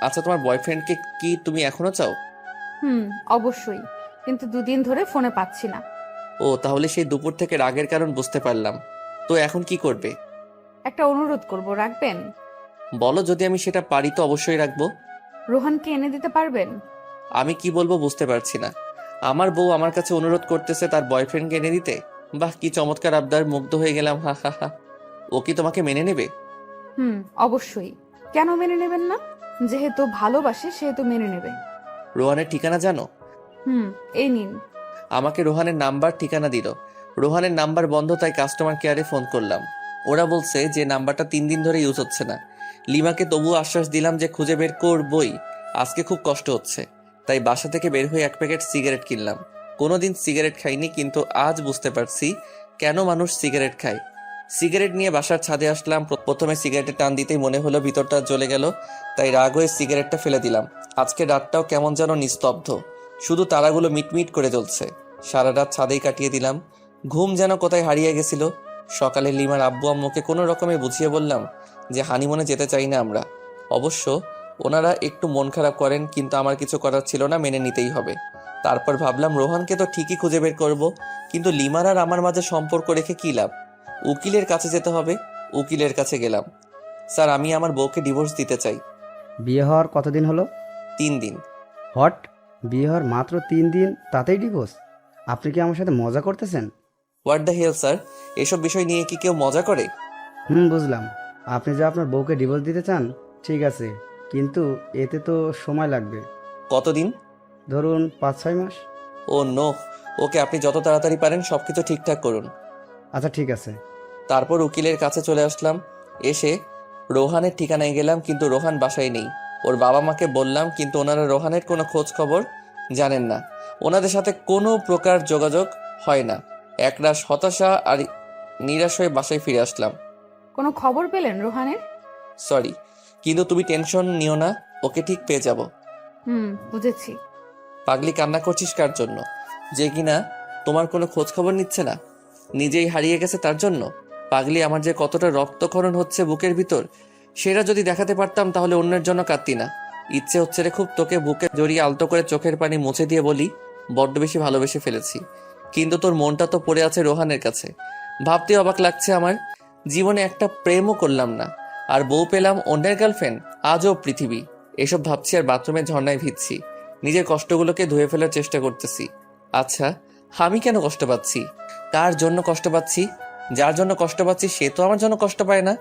আচ্ছা, তোমার বয়ফ্রেন্ডকে কি তুমি এখনো চাও? অবশ্যই, কিন্তু 2 দিন ধরে ফোনে পাচ্ছি না। ও, তাহলে সেই দুপুর থেকে রাগের কারণ বুঝতে পারলাম। তো এখন কি করবে? একটা অনুরোধ করব, রাখবেন? বলো, যদি আমি সেটা পারি তো অবশ্যই রাখবো। রোহানকে এনে দিতে পারবেন? আমি কি বলবো বুঝতে পারছি না। আমার বউ আমার কাছে অনুরোধ করতেছে তার বয়ফ্রেন্ডকে এনে দিতে। বাহ, কি চমৎকার আবদার, মুগ্ধ হয়ে গেলাম। হা হা হা। ও কি তোমাকে মেনে নেবে? অবশ্যই। কেন মেনে নেবেন না? যেহেতু ভালোবাসে সেহেতু মেনে নেবে। রোহানের ঠিকানা জানো? এই নিন। আমাকে রোহানের নাম্বার ঠিকানা দিল। রোহানের নাম্বার বন্ধ, তাই কাস্টমার কেয়ারে ফোন করলাম। ওরা বলছে যে নাম্বারটা 3 দিন ধরে ইউজ হচ্ছে না। লিমাকে তবুও আশ্বাস দিলাম যে খুঁজে বের করবই। আজকে খুব কষ্ট হচ্ছে, তাই বাসা থেকে বের হয়ে 1 প্যাকেট সিগারেট কিনলাম। কোনোদিন সিগারেট খাইনি, কিন্তু আজ বুঝতে পারছি কেন মানুষ সিগারেট খায়। সিগারেট নিয়ে বাসার ছাদে আসলাম। প্রথমে সিগারেটের টান দিতেই মনে হলো ভিতরটা জ্বলে গেল, তাই রাগ হয়ে সিগারেটটা ফেলে দিলাম। আজকে রাতটাও কেমন যেন নিস্তব্ধ, শুধু তারাগুলো মিটমিট করে জ্বলছে। সারা রাত ছাদেই কাটিয়ে দিলাম, ঘুম যেন কোথায় হারিয়ে গেছিল। সকালে লিমার আব্বু আম্মুকে কোনো রকমে বুঝিয়ে বললাম যে হানিমুনে যেতে চাই না আমরা। অবশ্য ওনারা একটু মন খারাপ করেন, কিন্তু আমার কিছু করার ছিল না, মেনে নিতেই হবে। তারপর ভাবলাম রোহানকে তো ঠিকই খুঁজে বের করব, কিন্তু লিমার আর আমার মাঝে সম্পর্ক রেখে কী লাভ? উকিলের কাছে যেতে হবে। উকিলের কাছে গেলাম। স্যার, আমি আমার বউকে ডিভোর্স দিতে চাই। বিয়ে হওয়ার কতদিন হলো? 3 দিন। হট, বিয়ে হওয়ার মাত্র 3 দিন তাতেই ডিভোর্স? আপনি কি আমার সাথে মজা করতেছেন? হোয়াট দ্য হেল স্যার, এসব বিষয় নিয়ে কি কেউ মজা করে? বুঝলাম। আপনি যে আপনার বউকে ডিভোর্স দিতে চান, ঠিক আছে, কিন্তু এতে তো সময় লাগবে। কতদিন? ধরুন 5-6 মাস। ও নো। ওকে, আপনি যত তাড়াতাড়ি পারেন সবকিছু ঠিকঠাক করুন। আচ্ছা ঠিক আছে। তারপর উকিলের কাছে চলে আসলাম। এসে রোহানের ঠিকানায় গেলাম, কিন্তু রোহান বাসায় নেই। ওর বাবা মাকে বললাম, কিন্তু ওনারা রোহানের কোনো খোঁজ খবর জানেন না। ওনাদের সাথে কোনো প্রকার যোগাযোগ হয় না। একরাশ হতাশা আর নিরাশ হয়ে বাসায় ফিরে আসলাম। কোনো খবর পেলেন রোহানের? সরি, কিন্তু তুমি টেনশন নিও না, ওকে ঠিক পেয়ে যাব। বুঝেছি। পাগলি, কান্না করছিস কার জন্য? যে কিনা তোমার কোনো খোঁজ খবর নিচ্ছে না, নিজেই হারিয়ে গেছে তার জন্য? পাগলি, আমার যে কতটা রক্তক্ষরণ হচ্ছে বুকের ভিতর, সেটা যদি দেখাতে পারতাম তাহলে অন্যের জন্য কাঁদতি না। ইচ্ছে হচ্ছে রে খুব তোকে বুকে জড়িয়ে আলতো করে চোখের পানি মুছে দিয়ে বলি, বড্ড বেশি ভালোবেসে ফেলেছি। কিন্তু তোর মনটা তো পড়ে আছে রোহানের কাছে। ভাবতে অবাক লাগছে আমার, জীবনে একটা প্রেমও করলাম না, আর বউ পেলাম অন্যের গার্লফ্রেন্ড। আজও পৃথিবী। এসব ভাবছি আর বাথরুমে ঝর্ণায় ভিজছি, নিজের কষ্টগুলোকে ধুয়ে ফেলার চেষ্টা করতেছি। আচ্ছা, আমি কেন কষ্ট পাচ্ছি? কার জন্য কষ্ট পাচ্ছি? যার জন্য কষ্ট পাচ্ছি সে তো আমার জন্য কষ্ট পায় না,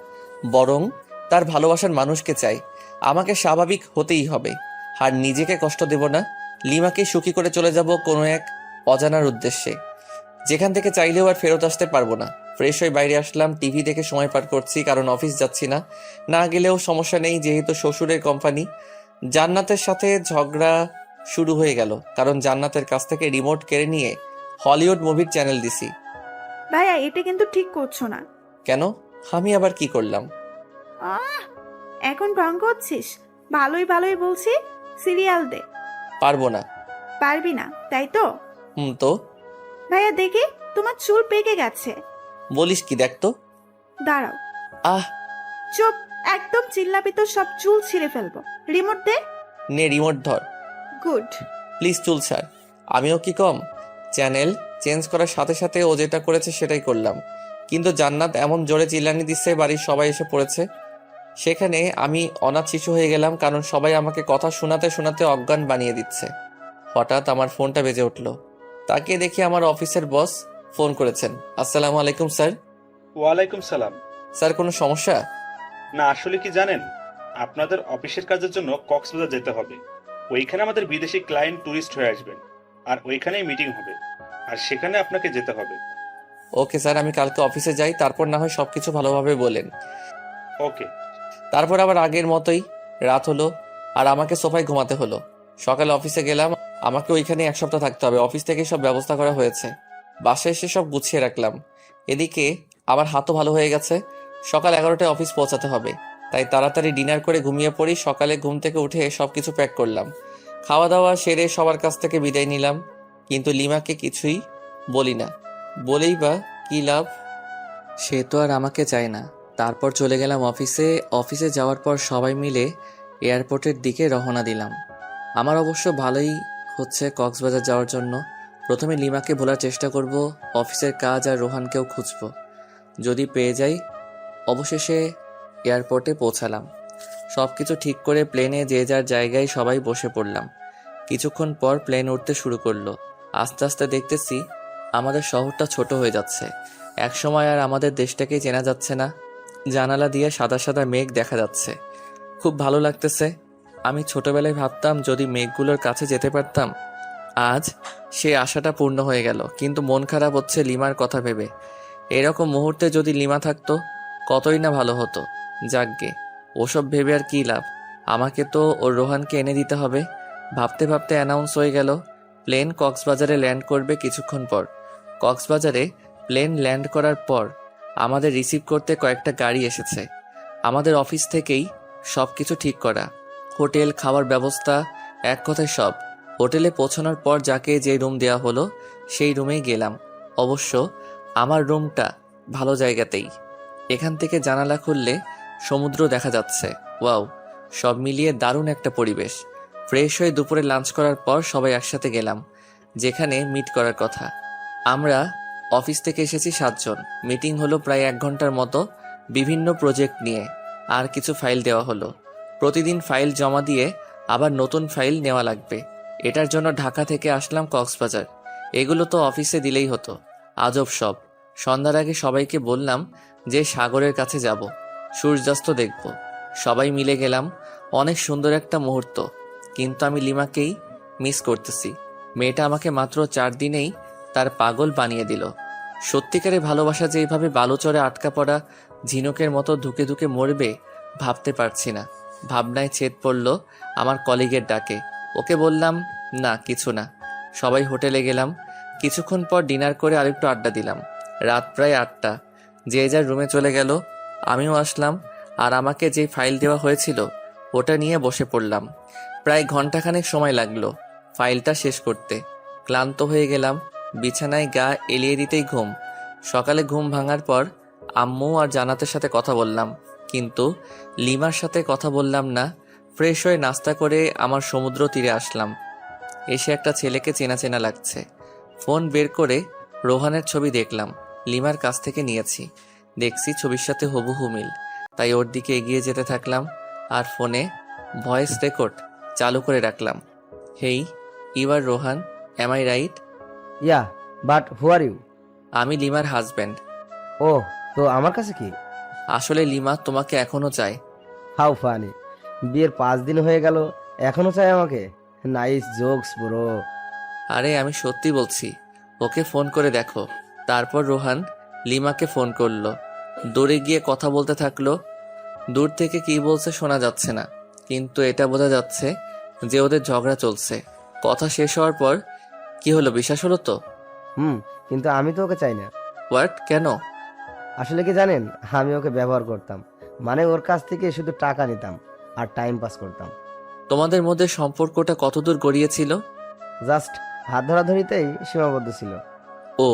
বরং তার ভালোবাসার মানুষকে চাই। আমাকে স্বাভাবিক হতেই হবে, আর নিজেকে কষ্ট দেব না। লিমাকে সুখী করে চলে যাব কোনো এক অজানার উদ্দেশ্যে, যেখান থেকে চাইলেও আর ফেরত আসতে পারবো না। ফ্রেশ হয়ে বাইরে আসলাম, টিভি দেখে সময় পার করছি, কারণ অফিস যাচ্ছি না। না গেলেও সমস্যা নেই, যেহেতু শ্বশুরের কোম্পানি। জান্নাতের সাথে ঝগড়া শুরু হয়ে গেল, কারণ জান্নাতের কাছ থেকে রিমোট কেড়ে নিয়ে হলিউড মুভির চ্যানেল দিছি। ভাইয়া এটা কিন্তু ঠিক করছো না। কেন? আমি আবার কি করলাম? আহ, এখন ঢং করছিস? ভালোই ভালোই বলছি, সিরিয়াল দে। পারবো না। পারবি না তাই তো? তো ভাইয়া দেখি, তোমার চুল পেকে গেছে। বলিস কি? দেখ তো। দাঁড়াও। আহ, চুপ, একদম চিল্লাবি তো সব চুল ছিঁড়ে ফেলবো। রিমোট দে। নে রিমোট ধর। গুড। প্লিজ চুল ছাড়। আমিও কি কম? চ্যানেল চেঞ্জ করার সাথে সাথে ও যেটা করেছে সেটাই করলাম, কিন্তু জান্নাত এমন জোরে চিল্লানি দিচ্ছে বাড়ির সবাই এসে পড়েছে। সেখানে আমি অনাথ শিশু হয়ে গেলাম, কারণ সবাই আমাকে কথা শোনাতে শোনাতে অজ্ঞান বানিয়ে দিচ্ছে। হঠাৎ আমার ফোনটা বেজে উঠলো, তাকিয়ে দেখি আমার অফিসের বস ফোন করেছেন। আসসালামু আলাইকুম স্যার। ওয়ালাইকুম সালাম। স্যার, কোনো সমস্যা? না, আসলে কি জানেন, আপনাদের অফিসের কাজের জন্য কক্সবাজার যেতে হবে। ওইখানে আমাদের বিদেশি ক্লায়েন্ট ট্যুরিস্ট হয়ে আসবেন, আর ওইখানেই মিটিং হবে, আর সেখানে আপনাকে যেতে হবে। ওকে স্যার, আমি কালকে অফিসে যাই, তারপর না হয় সবকিছু ভালোভাবে বলেন। ওকে। তারপর আবার আগের মতোই রাত হলো, আর আমাকে সোফায় ঘুমাতে হলো। সকালে অফিসে গেলাম, আমাকে ওইখানে 1 সপ্তাহ থাকতে হবে। অফিস থেকে সব ব্যবস্থা করা হয়েছে, বাসায় এসে সব গুছিয়ে রাখলাম। এদিকে আমার হাতও ভালো হয়ে গেছে। সকাল 11টায় অফিস পৌঁছাতে হবে, তাই তাড়াতাড়ি ডিনার করে ঘুমিয়ে পড়ি। সকালে ঘুম থেকে উঠে সবকিছু প্যাক করলাম, খাওয়া দাওয়া সেরে সবার কাছ থেকে বিদায় নিলাম। কিন্তু লিমাকে কিছুই বলি না, বলেই বা কি লাভ? সে তো আর আমাকে চায় না। তারপর চলে গেলাম অফিসে। অফিসে যাওয়ার পর সবাই মিলে এয়ারপোর্টের দিকে রওনা দিলাম। আমার অবশ্য ভালোই হচ্ছে কক্সবাজার যাওয়ার জন্য। প্রথমে লিমাকে ভোলার চেষ্টা করব, অফিসের কাজ আর রোহানকেও খুঁজব, যদি পেয়ে যাই। অবশেষে এয়ারপোর্টে পৌঁছালাম। সব কিছু ঠিক করে প্লেনে যে যার জায়গায় সবাই বসে পড়লাম। কিছুক্ষণ পর প্লেন উঠতে শুরু করলো। আস্তে আস্তে দেখতেছি আমাদের শহরটা ছোট হয়ে যাচ্ছে। একসময় আর আমাদের দেশটাকেই চেনা যাচ্ছে না। জানালা দিয়ে সাদা সাদা মেঘ দেখা যাচ্ছে, খুব ভালো লাগতেছে। আমি ছোটবেলায় ভাবতাম যদি মেঘগুলোর কাছে যেতে পারতাম। আজ সে আশাটা পূর্ণ হয়ে গেল, কিন্তু মন খারাপ হচ্ছে লিমার কথা ভেবে। এরকম মুহূর্তে যদি লিমা থাকতো কতই না ভালো হতো। যাকগে, ওসব ভেবে আর কী লাভ, আমাকে তো ওর রোহানকে এনে দিতে হবে। ভাবতে ভাবতে অ্যানাউন্স হয়ে গেল প্লেন কক্সবাজারে ল্যান্ড করবে কিছুক্ষণ পর। কক্সবাজারে প্লেন ল্যান্ড করার পর আমাদের রিসিভ করতে কয়েকটা গাড়ি এসেছে। আমাদের অফিস থেকেই সব কিছু ঠিক করা, হোটেল, খাওয়ার ব্যবস্থা, এক কথায় সব। হোটেলে পৌঁছানোর পর যাকে যে রুম দেওয়া হলো সেই রুমেই গেলাম। অবশ্য আমার রুমটা ভালো জায়গাতেই, এখান থেকে জানালা খুললে সমুদ্র দেখা যাচ্ছে। ওয়াও, সব মিলিয়ে দারুণ একটা পরিবেশ। ফ্রেশ হয়ে দুপুরে লাঞ্চ করার পর সবাই একসাথে গেলাম যেখানে মিট করার কথা। আমরা অফিস থেকে এসেছি 7 জন। মিটিং হলো প্রায় 1 ঘন্টার মতো, বিভিন্ন প্রজেক্ট নিয়ে। আর কিছু ফাইল দেওয়া হলো, প্রতিদিন ফাইল জমা দিয়ে আবার নতুন ফাইল নেওয়া লাগবে। এটার জন্য ঢাকা থেকে আসলাম কক্সবাজার। এগুলো তো অফিসে দিলেই হতো, আজব সব। সন্ধ্যার আগে সবাইকে বললাম যে সাগরের কাছে যাব, সূর্যাস্ত দেখব। সবাই মিলে গেলাম, অনেক সুন্দর একটা মুহূর্ত। কিন্তু আমি লিমাকেই মিস করতেছি। মেয়েটা আমাকে মাত্র 4 দিনেই তার পাগল বানিয়ে দিল। সত্যিকারে ভালোবাসা যে এইভাবে বালুচরে আটকা পড়া ঝিনুকের মতো ধুকে ধুকে মরবে ভাবতে পারছি না। ভাবনায় ছেদ পড়ল আমার কলিগের ডাকে। ওকে বললাম না, কিছু না। সবাই হোটেলে গেলাম। কিছুক্ষণ পর ডিনার করে আরেকটু আড্ডা দিলাম। রাত প্রায় 8টা। যে যার রুমে চলে গেল, আমিও আসলাম। আর আমাকে যে ফাইল দেওয়া হয়েছিল ওটা নিয়ে বসে পড়লাম। প্রায় ঘন্টাখানেক সময় লাগলো ফাইলটা শেষ করতে। ক্লান্ত হয়ে গেলাম, বিছানায় গা এলিয়ে দিতেই ঘুম। সকালে ঘুম ভাঙার পর আম্মু আর জান্নাতের সাথে কথা বললাম, কিন্তু লিমার সাথে কথা বললাম না। ফ্রেশ হয়ে নাস্তা করে আমার সমুদ্র তীরে আসলাম। এসে একটা ছেলেকে চেনা চেনা লাগছে। ফোন বের করে রোহানের ছবি দেখলাম, লিমার কাছ থেকে নিয়েছি। দেখছি ছবির সাথে হুবহু মিল, তাই ওর দিকে এগিয়ে যেতে থাকলাম আর ফোনে ভয়েস রেকর্ড চালু করে রাখলাম। Hey, you are Rohan, am I right? Yeah, but who are you? আমি লিমার হাজব্যান্ড। ও, তো আমার কাছে কি? আসলে লিমা তোমাকে এখনো চায়। How funny! বিয়ের 5 দিন হয়ে গেল, এখনো চাই আমাকে? Nice jokes bro. আরে আমি সত্যি বলছি, ওকে ফোন করে দেখো। তারপর রোহান লিমাকে ফোন করলো। দূরে গিয়ে কথা বলতে থাকলো। দূর থেকে কি বলছে শোনা যাচ্ছে না, কিন্তু এটা বোঝা যাচ্ছে যে ওদের ঝগড়া চলছে। কথা শেষ হওয়ার পর, কি হলো, বিশ্বাস হলো তো? কিন্তু আমি তো ওকে চাই না। হোয়াট? কেন? আসলে কি জানেন, আমি ওকে ব্যবহার করতাম, মানে ওর কাছ থেকে শুধু টাকা নিতাম আর টাইম পাস করতাম। তোমাদের মধ্যে সম্পর্কটা কতদূর গড়িয়েছিল? জাস্ট হাত ধরাধরিতেই সীমাবদ্ধ ছিল। ও,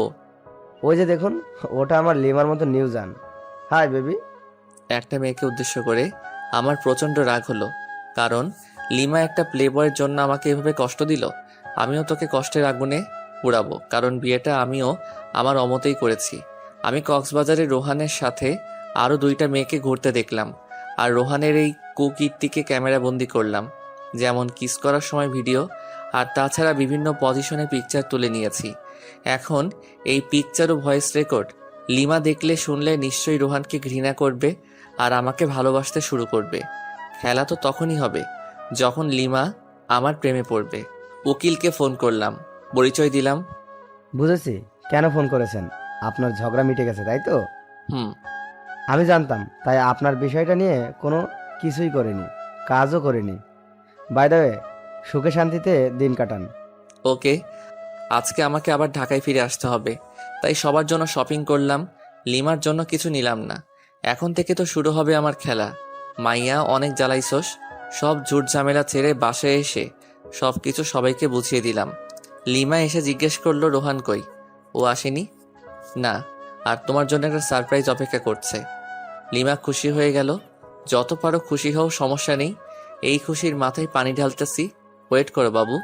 ওই যে দেখুন, ওটা আমার লিমার মতো নিউজান। Hi baby. একটা মেয়েকে উদ্দেশ্য করে আমার প্রচন্ড রাগ হলো, কারণ লিমা একটা প্লে বয়ের জন্য আমাকে এভাবে কষ্ট দিল। আমিও তোকে কষ্টের আগুনে পুড়াবো, কারণ বিয়েটা আমিও আমার অমতেই করেছি। আমি কক্সবাজারে রোহানের সাথে আরও 2টা মেয়েকে ঘুরতে দেখলাম, আর রোহানের এই কুকীর্তিকে ক্যামেরা বন্দি করলাম, যেমন কিস করার সময় ভিডিও, আর তাছাড়া বিভিন্ন পজিশনে পিকচার তুলে নিয়েছি। এখন এই পিকচার ও ভয়েস রেকর্ড লিমা দেখলে শুনলে নিশ্চয়ই রোহানকে ঘৃণা করবে আর আমাকে ভালোবাসতে শুরু করবে। খেলা তো তখনই হবে যখন লিমা আমার প্রেমে পড়বে। উকিলকে ফোন করলাম, পরিচয় দিলাম। বুঝেছি কেন ফোন করেছেন, আপনার ঝগড়া মিটে গেছে তাই তো? হুম। আমি জানতাম, তাই আপনার বিষয়টা নিয়ে কোনো কিছুই করিনি, কাজও করিনি। বাই দ্য ওয়ে, সুখে শান্তিতে দিন কাটান। ওকে, আজকে আমাকে আবার ঢাকায় ফিরে আসতে হবে, তাই সবার জন্য শপিং করলাম, লিমার জন্য কিছু নিলাম না। এখন থেকে তো শুরু হবে আমার খেলা। মাইয়া, অনেক জ্বালাইছস, সব ঝুট ঝামেলা ছেড়ে বাসায় এসে সব কিছু সবাইকে বুঝিয়ে দিলাম। লিমা এসে জিজ্ঞেস করলো রোহান কই, ও আসেনি? না, আর তোমার জন্য একটা সারপ্রাইজ অপেক্ষা করছে। লিমা খুশি হয়ে গেল। যত পারো খুশি হও, সমস্যা নেই। এই খুশির মাথায় পানি ঢালতেছি। ওয়েট করো বাবু,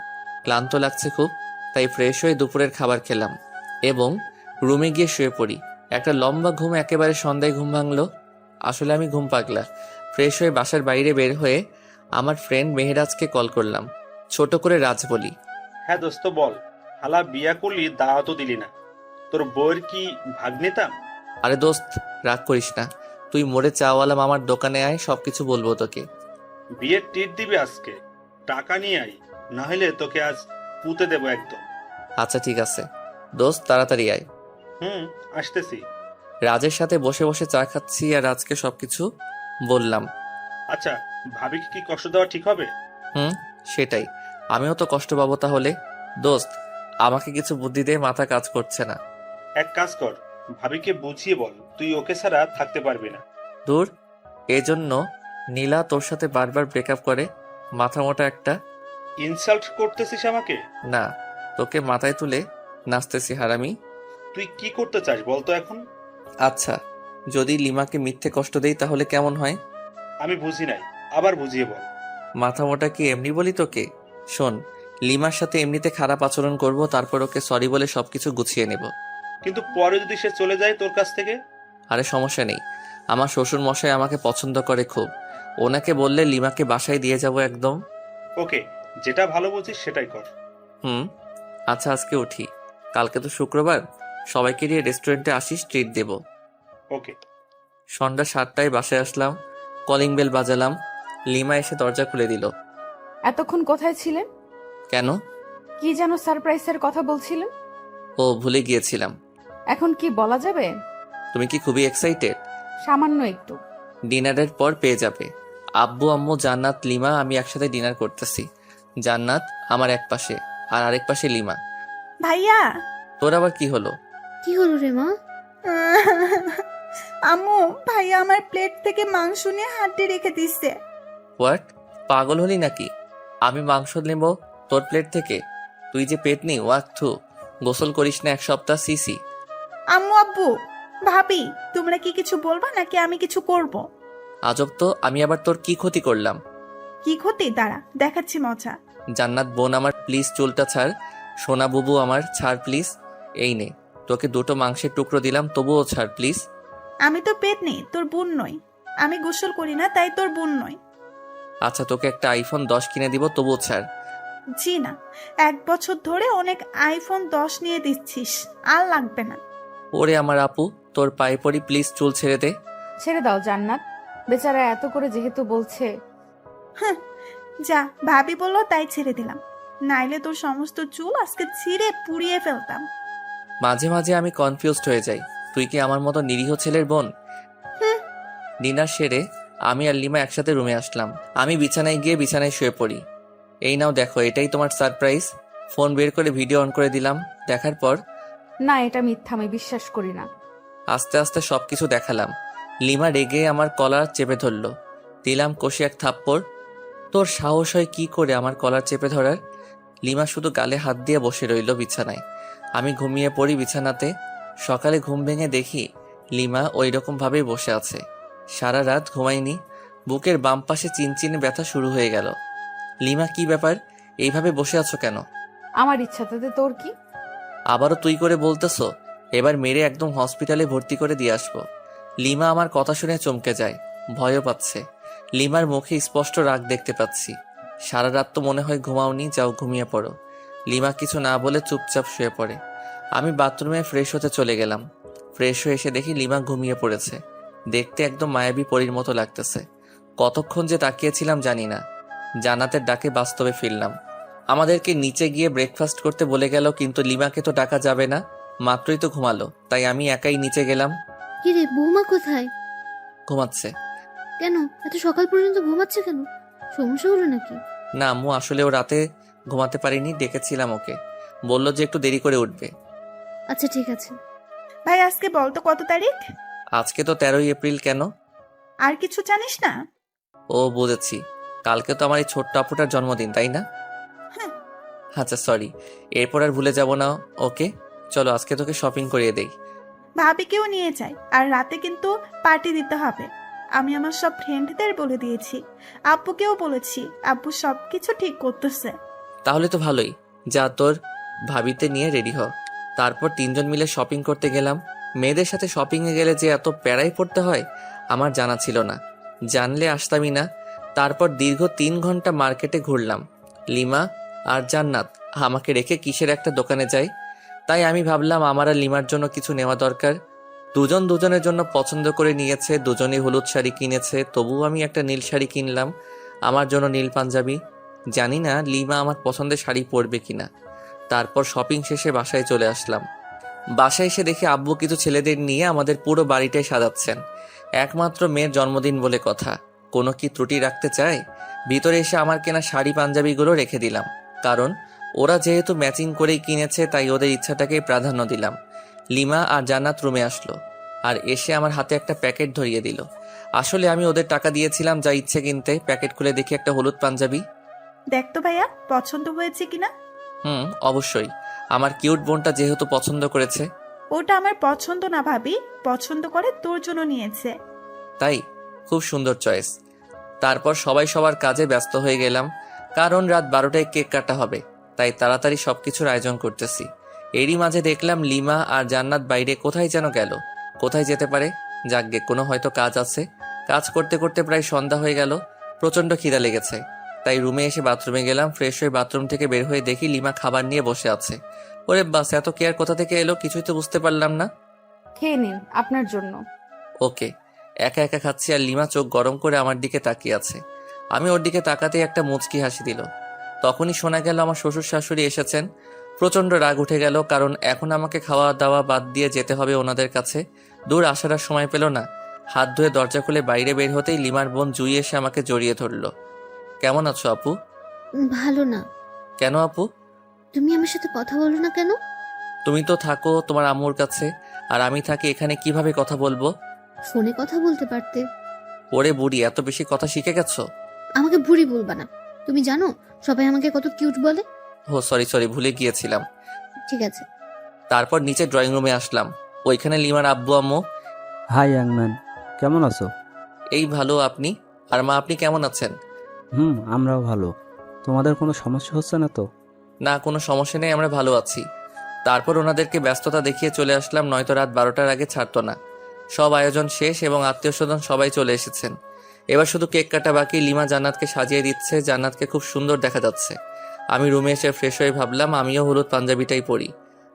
ক্লান্ত লাগছে খুব, তাই ফ্রেশ হয়ে দুপুরের খাবার খেলাম এবং রুমে গিয়ে শুয়ে পড়ি। একটা লম্বা ঘুম, একেবারে সন্ধ্যায় ঘুম ভাঙলো। আসলে আমি ঘুম পাগলা। ফ্রেশ হয়ে বাসার বাইরে বের হয়ে আমার ফ্রেন্ড মেহেরাজকে কল করলাম। ছোট করে রাজ বলি, হ্যাঁ দোস্ত বল, হালা বিয়া করলি দাওয়াতও দিলি না, তোর বউয়ের কি ভাগ নিতাম? আরে দোস্ত, রাগ করিস না, তুই মোড়ে চাওয়ালা মামার দোকানে আয়, সবকিছু বলবো তোকে। বিয়ের টিট দিবি আজকে, টাকা নিয়ে আই, না হলে তোকে আজ পুঁতে দেবো একদম। আচ্ছা ঠিক আছে দোস্ত, তাড়াতাড়ি আয়। আসতেছি। রাজের সাথে বসে বসে চা খাচ্ছি আর রাজকে সবকিছু বললাম। আচ্ছা, ভাবিকে কি কষ্ট দেওয়া ঠিক হবে? সেটাই, আমিও তো কষ্ট পাবো তাহলে। দোস্ত, আমাকে কিছু বুদ্ধি দে, মাথা কাজ করছে না। এক কাজ কর, ভাবিকে বুঝিয়ে বল তুই ওকে ছাড়া থাকতে পারবি না। দূর, এজন্য নীলা তোর সাথে বারবার ব্রেকআপ করে? মাথা মোটা একটা। ইনসাল্ট করতেছিস আমাকে? না, তোকে মাথায় তুলে নাচতেছি হারামি। তুই কি করতে চাস বলতো এখন? আচ্ছা, যদি লিমাকে মিথ্যে কষ্ট দেই তাহলে কেমন হয়? আমি বুঝি নাই, আবার বুঝিয়ে বল। মাথা মোটা কি এমনি বলি তোকে? শোন, লিমার সাথে এমনিতে খারাপ আচরণ করব, তারপর ওকে সরি বলে সবকিছু গুছিয়ে নেব। কিন্তু পরে যদি সে চলে যায় তোর কাছ থেকে? আরে সমস্যা নেই, আমার শ্বশুর মশাই আমাকে পছন্দ করে খুব, ওনাকে বললে লিমাকে বাসায় দিয়ে যাব একদম। ওকে, যেটা ভালো বুঝিস সেটাই কর। আচ্ছা আজকে উঠি, কালকে তো শুক্রবার, সবাইকে নিয়ে রেস্টুরেন্টে আসিস, ট্রিট দেব। ওকে। সন্ধ্যা 7টায় বাসায় আসলাম, কলিং বেল বাজালাম। লিমা এসে দরজা খুলে দিল। এতক্ষণ কোথায় ছিলেন? কেন? কি যেন সারপ্রাইজের কথা বলছিলেন? ও, ভুলে গিয়েছিলাম। এখন কি বলা যাবে? তুমি কি খুবই এক্সাইটেড? সামান্য একটু। ডিনারের পর পেয়ে যাবে। আব্বু, আম্মু, জান্নাত, লিমা, আমি একসাথে ডিনার করতেছি। জান্নাত আমার এক পাশে আর আরেক পাশে লিমা। ভাইয়া। তোর আবার কি হলো? কি হলো রে মা? আম্মু, ভাইয়া আমার প্লেট থেকে মাংস নিয়ে হাঁটে রেখে দিচ্ছে। হোয়াট? পাগল হলি নাকি? আমি মাংস নেব তোর প্লেট থেকে? তুই যে পেটনি, ওয়াক থু। গোসল করিস না 1 সপ্তাহ, সিসি। আম্মু, আব্বু, ভাবি, তোমরা কি কিছু বলবা নাকি আমি কিছু করব? আজব তো, আমি আবার তোর কি ক্ষতি করলাম? কি ক্ষতি? দাঁড়া, দেখাচ্ছি মজা। জান্নাত বোন আমার, প্লিজ চুলটা ছাড়। সোনা বুবু আমার, ছাড় প্লিজ। এই নে, তোকে দুটো মাংসের টুকরো দিলাম, তবুও ছাড় প্লিজ। আমি তো পেতনি, তোর বোন নই। আমি গোসল করি না, তাই তোর বোন নই। আচ্ছা, তোকে একটা আইফোন 10 কিনে দিব, তবুও ছাড়। জি না, 1 বছর ধরে অনেক আইফোন 10 নিয়ে দিচ্ছিস, আর লাগবে না। ওরে আমার আপু, তোর পায়ে পড়ি, প্লিজ চুল ছেড়ে দে। ছেড়ে দাও জান্নাত, বেচারা এত করে যেহেতু বলছে। হ্যাঁ, যা, ভাবি বললো তাই ছেড়ে দিলাম, নাইলে তোর সমস্ত চুল আজকে ছিঁড়ে পুড়িয়ে ফেলতাম। মাঝে মাঝে আমি কনফিউজড হয়ে যাই, তুই কি আমার মতো নিরীহ ছেলের বোন? হুম। ডিনার সেরে আমি আর লিমা একসাথে রুমে আসলাম। আমি বিছানায় গিয়ে বিছানায় শুয়ে পড়ি। এই নাও দেখো, এটাই তোমার সারপ্রাইজ। ফোন বের করে ভিডিও অন করে দিলাম। দেখার পর না, এটা মিথ্যা, আমি বিশ্বাস করি না। আস্তে আস্তে সবকিছু দেখালাম। লিমা রেগে আমার কলার চেপে ধরলো। দিলাম কষে এক থাপ্পড়। তোর সাহস হয় কি করে আমার কলার চেপে ধরার? লিমা শুধু গালে হাত দিয়ে বসে রইল বিছানায়। আমি ঘুমিয়ে পড়ি বিছানাতে। সকালে ঘুম ভেঙে দেখি লিমা ওই রকম ভাবেই বসে আছে। সারা রাত ঘুমাইনি। বুকের বাম পাশে চিনচিনে ব্যথা শুরু হয়ে গেল। লিমা, কি ব্যাপার? এইভাবে বসে আছো কেন? আমার ইচ্ছা, তাতে তোর কি? আবারও তুই করে বলতেছো? এবার মেরে একদম হসপিটালে ভর্তি করে দিয়ে আসবো। লিমা আমার কথা শুনে চমকে যায়, ভয়ও পাচ্ছে। লিমার মুখে স্পষ্ট রাগ দেখতে পাচ্ছি। সারা রাত তো মনে হয় ঘুমাওনি, যাও ঘুমিয়ে পড়ো। লিমা কিছু না বলে চুপচাপ শুয়ে পড়ে। আমি বাথরুমে ফ্রেশ হতে চলে গেলাম। ফ্রেশ হয়ে এসে দেখি লিমা ঘুমিয়ে পড়েছে। দেখতে একদম মায়াবী পরীর মতো লাগতেছে। কতক্ষণ যে তাকিয়েছিলাম জানি না। জান্নাতের ডাকে বাস্তবে ফিরলাম। আমাদেরকে নিচে গিয়ে ব্রেকফাস্ট করতে বলে গেল, কিন্তু লিমাকে তো ডাকা যাবে না, মাত্রই তো ঘুমালো। তাই আমি একাই নিচে গেলাম। কিরে, বৌমা কোথায়? ঘুমাচ্ছে। কেন এত সকাল পর্যন্ত ঘুমাচ্ছে কেন? সমস্যা হলো নাকি? না আম্মু, আসলে ও রাতে ঘুমাতে পারিনি, ডেকেছিলাম ওকে। বললো যে একটু দেরি করে উঠবে। আচ্ছা ঠিক আছে। ভাই, আজকে বল তো কত তারিখ? আজকে তো 13ই এপ্রিল। কেন? আর কিছু জানিস না? ও বুঝেছি, কালকে তো আমার এই ছোট্ট আপুটার জন্মদিন, তাই না? হ্যাঁ। আচ্ছা সরি, এরপর আর ভুলে যাব না। ওকে চলো, আজকে তোকে শপিং করিয়ে দেই। ভাবিকেও নিয়ে যাই, আর রাতে কিন্তু পার্টি দিতে হবে। আমি আমার সব ফ্রেন্ডদের বলে দিয়েছি, আব্বুকেও বলেছি। আব্বু সবকিছু ঠিক করতেছে। তাহলে তো ভালোই। যা, তোর ভাবিতে নিয়ে রেডি হ। তারপর তিনজন মিলে শপিং করতে গেলাম। মেয়েদের সাথে শপিংয়ে গেলে যে এত প্যারাই পড়তে হয় আমার জানা ছিল না, জানলে আসতামই না। তারপর দীর্ঘ 3 ঘন্টা মার্কেটে ঘুরলাম। লিমা আর জান্নাত আমাকে রেখে কিসের একটা দোকানে যায়। তাই আমি ভাবলাম আমার আর লিমার জন্য কিছু নেওয়া দরকার। দুজন দুজনের জন্য পছন্দ করে নিয়েছে, দুজনেই হলুদ শাড়ি কিনেছে, তবুও আমি একটা নীল শাড়ি কিনলাম, আমার জন্য নীল পাঞ্জাবি। জানি না লিমা আমার পছন্দের শাড়ি পরবে কিনা। তারপর শপিং শেষে বাসায় চলে আসলাম। বাসায় এসে দেখি আব্বু কিছু ছেলেদের নিয়ে আমাদের পুরো বাড়িটাই সাজাচ্ছেন। একমাত্র মেয়ের জন্মদিন বলে কথা, কোনো কি ত্রুটি রাখতে চায়? ভিতরে এসে আমার কেনা শাড়ি পাঞ্জাবিগুলো রেখে দিলাম, কারণ ওরা যেহেতু ম্যাচিং করেই কিনেছে তাই ওদের ইচ্ছাটাকেই প্রাধান্য দিলাম। লিমা আর জান্নাত রুমে আসলো, আর এসে আমার হাতে একটা প্যাকেট ধরিয়ে দিল। আসলে আমি ওদের টাকা দিয়েছিলাম যা ইচ্ছে কিনতে। প্যাকেট খুলে দেখি একটা হলুদ পাঞ্জাবি। দেখ তো ভাইয়া, পছন্দ হয়েছে কিনা? অবশ্যই, আমার কিউট বোনটা যেহেতু পছন্দ করেছে। ওটা আমার পছন্দ না ভাবি, পছন্দ করে তোর জন্য নিয়েছে। তাই? খুব সুন্দর চয়েস। তারপর সবাই সবার কাজে ব্যস্ত হয়ে গেলাম, কারণ রাত 12টায় কেক কাটা হবে, তাই তাড়াতাড়ি সবকিছুর আয়োজন করতেছি। এরই মাঝে দেখলাম লিমা আর জান্নাত বাইরে কোথায় যেন গেল। কোথায় যেতে পারে? যাকগে, কোনো হয়তো কাজ আছে। কাজ করতে করতে প্রায় সন্ধ্যা হয়ে গেল। প্রচন্ড খিদা লেগেছে, তাই রুমে এসে বাথরুমে গেলাম। ফ্রেশ হয়ে বাথরুম থেকে বের হয়ে দেখি লিমা খাবার নিয়ে বসে আছে। ওরে বাস, এত কেয়ার কোথা থেকে এলো কিছুই তো বুঝতে পারলাম না। খেয়ে নিন, আপনার জন্য। ওকে। একা একা খাচ্ছি আর লিমা চোখ গরম করে আমার দিকে তাকিয়ে আছে। আমি ওর দিকে তাকাতেই একটা মুচকি হাসি দিল। তখনই শোনা গেল আমার শ্বশুর শাশুড়ি এসেছেন। প্রচন্ড রাগ উঠে গেল, কারণ এখন আমাকে খাওয়া দাওয়া বাদ দিয়ে যেতে হবে ওনাদের কাছে। দূর আসার আর সময় পেল না। হাত ধুয়ে দরজা খুলে বাইরে বের হতেই লিমার বোন জুই এসে আমাকে জড়িয়ে ধরলো। কেমন আছো আপু? ভালো না। কেন আপু? তুমি আমার সাথে কথা বলো না কেন? তুমি তো থাকো তোমার আম্মুর কাছে, আর আমি থাকি এখানে, কিভাবে কথা বলবো? ফোনে কথা বলতে পারতে। ওরে বুড়ি, এত বেশি কথা শিখে গেছো? আমাকে বুড়ি বলবা না। তুমি জানো সবাই আমাকে কত কিউট বলে? ও সরি, ভুলে গিয়েছিলাম। ঠিক আছে। তারপর নিচে ড্রয়িং রুমে আসলাম। ওইখানে লিমার আব্বু আম্মু। হাই ইয়াংম্যান, কেমন আছো? এই ভালো, আপনি? আর মা, আপনি কেমন আছেন? আমরাও ভালো। তোমাদের কোনো সমস্যা হচ্ছে না তো? না, কোনো সমস্যা নেই, আমরা ভালো আছি। তারপর ওনাদেরকে ব্যস্ততা দেখিয়ে চলে আসলাম, নয়তো রাত 12টার আগে ছাড়তো না। সব আয়োজন শেষ এবং আত্মীয় স্বজন সবাই চলে এসেছেন। এবার শুধু কেক কাটা বাকি। লিমা জান্নাতকে সাজিয়ে দিচ্ছে, জান্নাতকে খুব সুন্দর দেখা যাচ্ছে। আমি রুমে এসে ফ্রেশ হয়ে ভাবলাম আমিও হলুদ পাঞ্জাবিটাই পরি,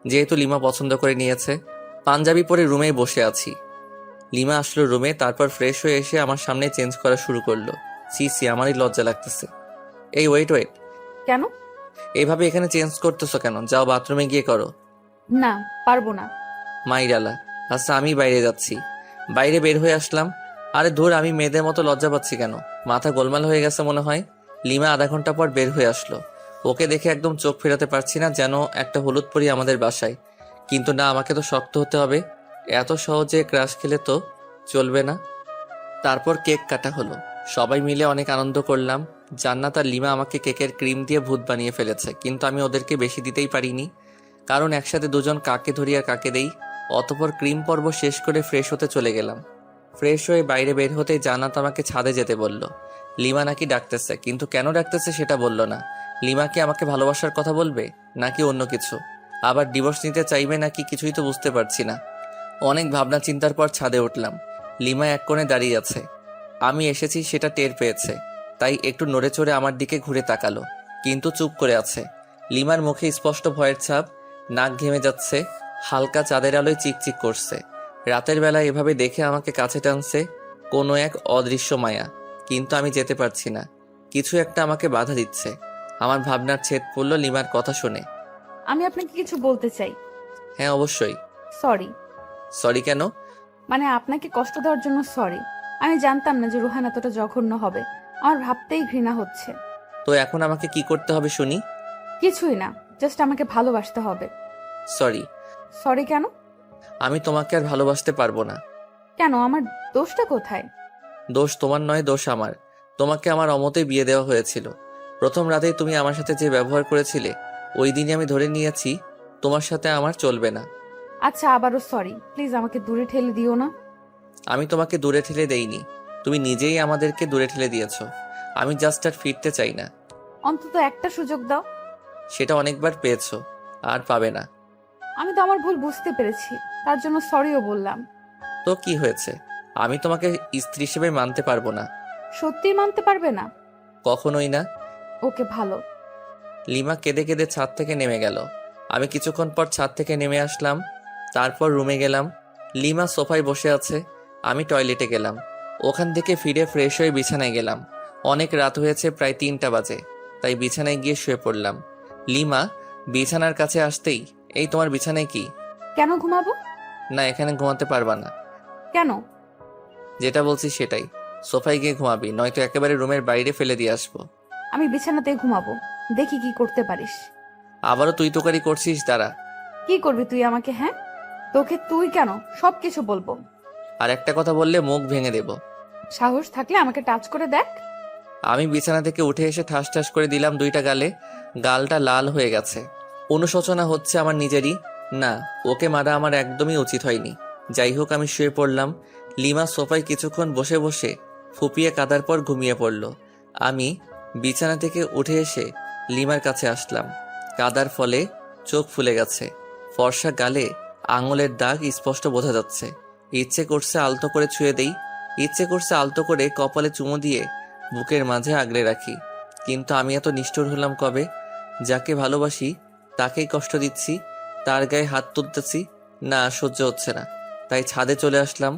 যেহেতু লিমা পছন্দ করে নিয়েছে। পাঞ্জাবি পরে রুমেই বসে আছি। লিমা আসলো রুমে, তারপর ফ্রেশ হয়ে এসে আমার সামনে চেঞ্জ করা শুরু করলো। সি, আমারই লজ্জা লাগতেছে। এই ওয়েট। কেন? এইভাবে এখানে চেঞ্জ করতেছো কেন? যাও বাথরুমে গিয়ে করো। না, পারবো না। মাইরালা, আচ্ছা আমি বাইরে যাচ্ছি। বাইরে বের হয়ে আসলাম। আরে ধুর, আমি মেয়েদের মতো লজ্জা পাচ্ছি কেন? মাথা গোলমাল হয়ে গেছে মনে হয়। লিমা আধা ঘন্টা পর বের হয়ে আসলো। ওকে দেখে একদম চোখ ফেরাতে পারছি না, যেন একটা হলুদ পরি আমাদের বাসায়। কিন্তু না, আমাকে তো শক্ত হতে হবে। এত সহজে ক্রাশ খেলে তো চলবে না। তারপর কেক কাটা হলো, সবাই মিলে অনেক আনন্দ করলাম। জান্নাত আর লিমা আমাকে কেকের ক্রিম দিয়ে ভূত বানিয়ে ফেলেছে, কিন্তু আমি ওদেরকে বেশি দিতেই পারিনি, কারণ একসাথে দুজন কাকে ধরি আর কাকে দেই। অতপর ক্রিম পর্ব শেষ করে ফ্রেশ হতে চলে গেলাম। ফ্রেশ হয়ে বাইরে বের হতেই জান্নাত আমাকে ছাদে যেতে বলল। লিমা নাকি ডাকতেছে, কিন্তু কেন ডাকতেছে সেটা বলল না। লিমা কি আমাকে ভালোবাসার কথা বলবে, নাকি অন্য কিছু? আবার ডিভোর্স নিতে চাইবে নাকি, কিছুই তো বুঝতে পারছি না। অনেক ভাবনা চিন্তার পর ছাদে উঠলাম। লিমা এক কোণে দাঁড়িয়ে আছে। আমি এসেছি সেটা টের পেয়েছে, তাই একটু নড়ে চড়ে আমার দিকে ঘুরে তাকালো, কিন্তু চুপ করে আছে। লিমার মুখে স্পষ্ট ভয়ের ছাপ, নাক ঘেমে যাচ্ছে, হালকা চাঁদের আলোয় চিকচিক করছে। রাতের বেলা এভাবে দেখে আমাকে কাছে টানছে কোনো এক অদৃশ্য মায়া, কিন্তু আমি যেতে পারছি না। কিছু একটা আমাকে বাধা দিচ্ছে। আমার ভাবনার ছেদ পড়ল লিমার কথা শুনে। আমি আপনাকে কিছু বলতে চাই। হ্যাঁ অবশ্যই। সরি। সরি কেন? মানে আপনাকে কষ্ট দেওয়ার জন্য সরি। আমি জানতাম না যে রুহান এতটা জঘন্য হবে। আমার ভাবতেই ঘৃণা হচ্ছে। তো এখন আমাকে কি করতে হবে শুনি? কিছুই না, জাস্ট আমাকে ভালোবাসতে হবে। সরি। সরি কেন? আমি তোমাকে আর ভালোবাসতে পারবো না। কেন? আমার দোষটা কোথায়? দোষ তোমার নয়, দোষ আমার। তোমাকে আমার অমতেই বিয়ে দেওয়া হয়েছিল। প্রথম রাতেই তুমি আমার সাথে যে ব্যবহার করেছিলে, ওই দিনই আমি ধরে নিয়েছি তোমার সাথে আমার চলবে না। আচ্ছা, আবারও সরি। প্লিজ আমাকে দূরে ঠেলে দিও না। আমি তোমাকে দূরে ঠেলে দেইনি, তুমি নিজেই আমাদেরকে দূরে ঠেলে দিয়েছো। আমি জাস্ট আর ফিরতে চাই না। অন্তত একটা সুযোগ দাও। সেটা অনেকবার পেয়েছো, আর পাবে না। আমি তো আমার ভুল বুঝতে পেরেছি, তার জন্য সরিও বললাম। তো কি হয়েছে? আমি তোমাকে স্ত্রী হিসেবে মানতে পারবো না। সত্যিই মানতে পারবে না? কখনোই না। ওকে, ভালো। লিমা কেঁদে কেঁদে ছাদ থেকে নেমে গেল। আমি কিছুক্ষণ পর ছাদ থেকে নেমে আসলাম। তারপর রুমে গেলাম। লিমা সোফায় বসে আছে, আমি টয়লেটে গেলাম। ওখান থেকে ফিরে ফ্রেশ হয়ে বিছানায় গেলাম। অনেক রাত হয়েছে, প্রায় 3টা বাজে, তাই বিছানায় গিয়ে শুয়ে পড়লাম। লিমা বিছানার কাছে আসতেই, এই তোমার বিছানায় কি? কেন ঘুমাবো? না, এখানে ঘুমাতে পারবা না। কেন? যেটা বলছি সেটাই, সোফায় গিয়ে ঘুমাবি, নয়তো একেবারে রুমের বাইরে ফেলে দিয়ে আসবো। আমি বিছানাতেই ঘুমাবো, দেখি কি করতে পারিস। আবারও তুই তোকারি করছিস, দাঁড়া। কি করবি তুই আমাকে? হ্যাঁ, তোকে তুই কেন, সবকিছু বলবো। আর একটা কথা বললে মুখ ভেঙে দেব। সাহস থাকলে আমাকে টাচ করে দেখ। আমি বিছানা থেকে উঠে এসে ঠাস ঠাস করে দিলাম 2টা গালে। গালটা লাল হয়ে গেছে। অনুশোচনা হচ্ছে আমার নিজেরই। না, ওকে মারা আমার একদমই উচিত হয়নি। যাই হোক, আমি শুয়ে পড়লাম। লিমা সোফায় কিছুক্ষণ বসে বসে ফুপিয়ে কাঁদার পর ঘুমিয়ে পড়ল। আমি বিছানা থেকে উঠে এসে লিমার কাছে আসলাম। কাদার ফলে চোখ ফুলে গেছে, ফর্সা গালে আঙুলের দাগ স্পষ্ট বোঝা যাচ্ছে। ইচ্ছে করছে আলতো করে ছুঁয়ে দেই, ইচ্ছে করছে আলতো করে কপালে চুমু দিয়ে বুকের মাঝে আগলে রাখি। কিন্তু আমি এত নিষ্ঠুর হলাম কবে? যাকে ভালোবাসি তাকেই কষ্ট দিচ্ছি, তার গায়ে হাত তুলতেছি। না, সহ্য হচ্ছে না, তাই ছাদে চলে আসলাম।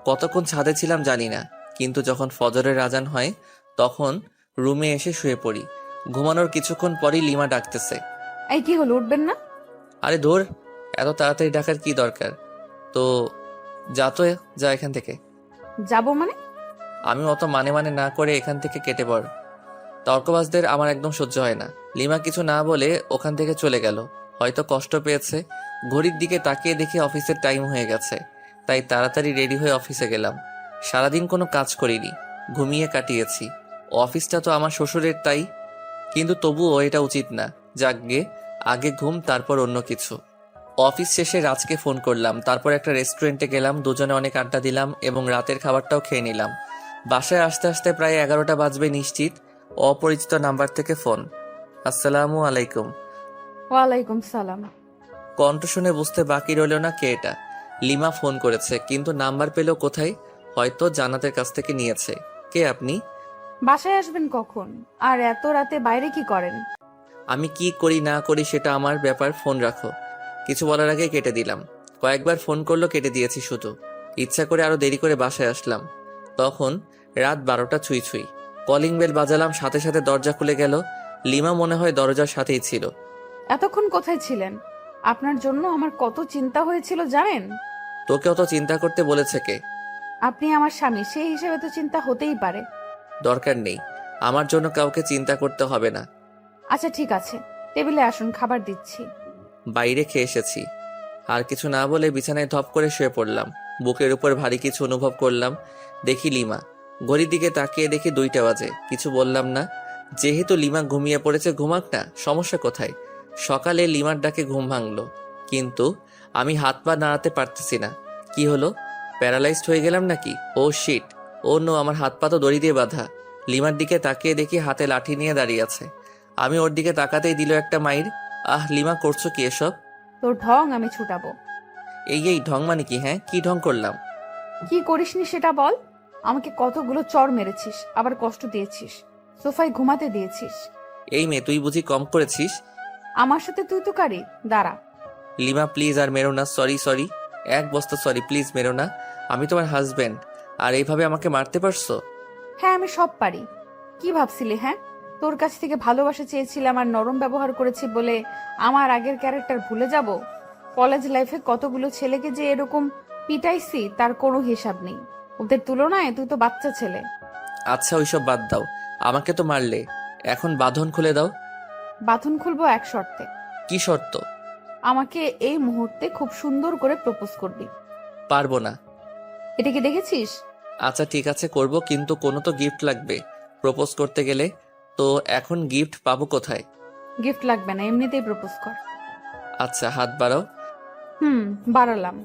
কতক্ষণ ছাদে ছিলাম জানি না, কিন্তু যখন ফজরের আজান হয় তখন রুমে এসে শুয়ে পড়ি। ঘুমানোর কিছুক্ষণ পরই লিমা ডাকতেছে। এই কি হলো, উঠবেন না? আরে ধুর, এত তাড়াতাড়ি ডাকার কি দরকার? তো যা এখান থেকে। যাবো মানে? আমি অত মানে না করে এখান থেকে কেটে পড়। তর্কবাজদের আমার একদম সহ্য হয় না। লিমা কিছু না বলে ওখান থেকে চলে গেল, হয়তো কষ্ট পেয়েছে। ঘড়ির দিকে তাকিয়ে দেখে অফিসের টাইম হয়ে গেছে, তাই তাড়াতাড়ি রেডি হয়ে অফিসে গেলাম। সারাদিন কোনো কাজ করিনি, ঘুমিয়ে কাটিয়েছি। অফিসটা তো আমার শ্বশুরের, তাই। কিন্তু তবুও এটা উচিত না। যাকগে, আগে ঘুম, তারপর অন্য কিছু। অফিস শেষে রাজকে ফোন করলাম, তারপর একটা রেস্টুরেন্টে গেলাম, দুজনে অনেক আড্ডা দিলাম এবং রাতের খাবারটাও খেয়ে নিলাম। বাসায় আসতে আসতে প্রায় 11টা বাজবে নিশ্চিত। অপরিচিত নাম্বার থেকে ফোন। আসসালামু আলাইকুম। ওয়ালাইকুম সালাম। কণ্ঠ শুনে বুঝতে বাকি রইল না কে এটা। লিমা ফোন করেছে, কিন্তু নাম্বার পেল কোথায়? হয়তো জান্নাতের কাছ থেকে নিয়েছে। কে আপনি? বাসায় আসবেন কখন? আর এত রাতে বাইরে কি করেন? আমি কি করি না করি সেটা আমার ব্যাপার, ফোন রাখো। কিছু বলার আগে কেটে দিলাম। কয়েকবার ফোন করলো, কেটে দিয়েছি শুধু। ইচ্ছা করে আরো দেরি করে বাসায় আসলাম। তখন রাত 12টা ছুঁই ছুঁই। কলিং বেল বাজালাম, সাথে সাথে দরজা খুলে গেল। লিমা মনে হয় দরজার সাথেই ছিল। এতক্ষণ কোথায় ছিলেন? আপনার জন্য আমার কত চিন্তা হয়েছিল জানেন? তোকে অত চিন্তা করতে বলেছে কে? আপনি আমার স্বামী, সেই হিসেবে তো চিন্তা হতেই পারে। দরকার নেই, আমার জন্য কাউকে চিন্তা করতে হবে না। আচ্ছা ঠিক আছে, টেবিলে আসুন, খাবার দিচ্ছি। বাইরে খেয়ে এসেছি। আর কিছু না বলে বিছানায় ধপ করে শুয়ে পড়লাম। বুকের উপর ভারী কিছু অনুভব করলাম। দেখি লিমা। ঘড়ির দিকে তাকিয়ে দেখি 2টা বাজে। কিছু বললাম না। যেহেতু লিমা ঘুমিয়ে পড়েছে, ঘুমাক না, সমস্যা কোথায়? সকালে লিমার ডাকে ঘুম ভাঙলো, কিন্তু আমি হাত পা নাড়াতে পারতেছি না। কি হলো? প্যারালাইজড হয়ে গেলাম নাকি? ও শিট, ও নো, আমার হাত পা তো দড়ি দিয়ে বাঁধা। লিমার দিকে তাকিয়ে দেখি হাতে লাঠি নিয়ে দাঁড়িয়ে আছে। আমি ওর দিকে তাকাতেই দিল একটা মাইর। আহ লিমা, করছো কি এসব? তোর ঢং আমি ছুটাবো। এই ঢং মানে কি? হ্যাঁ, কি ঢং করলাম? কি করিসনি সেটা বল। আমাকে কতগুলো চড় মেরেছিস, আবার কষ্ট দিয়েছিস, সোফায় ঘুমাতে দিয়েছিস। এই মেয়ে, তুই বুঝি কম করেছিস? আমার সাথে তুই তো কারি। দাঁড়া। লিমা প্লিজ আর মেরো না, সরি সরি, এক বস্তা সরি, প্লিজ মেরো না। আমি তোমার হাজবেন্ড, আর এইভাবে আমাকে মারতে পারছো? হ্যাঁ আমি সব পারি। কি ভাবছিলি? হ্যাঁ, তোর কাছ থেকে ভালোবাসা চেয়েছিলাম আর নরম ব্যবহার করেছি বলে আমার আগের ক্যারেক্টার ভুলে যাব? কলেজ লাইফে কতগুলো ছেলেকে যে এরকম পিটাইছি তার কোনো হিসাব নেই। ওদের তুলনায় তুই তো বাচ্চা ছেলে। আচ্ছা ওইসব বাদ দাও, আমাকে তো মারলে, এখন বাঁধন খুলে দাও। বাঁধন খুলবো এক শর্তে। কি শর্ত? আমাকে এই মুহূর্তে খুব সুন্দর করে প্রপোজ করবি। পারবো না। এটা কি দেখেছিস? আচ্ছা ঠিক আছে করব, কিন্তু কোনো তো গিফট লাগবে প্রপোজ করতে গেলে। তো এখন গিফট পাবো কোথায়? গিফট লাগবে না, এমনিতেই প্রপোজ কর। আচ্ছা হাত বাড়াও। বাড়ালাম।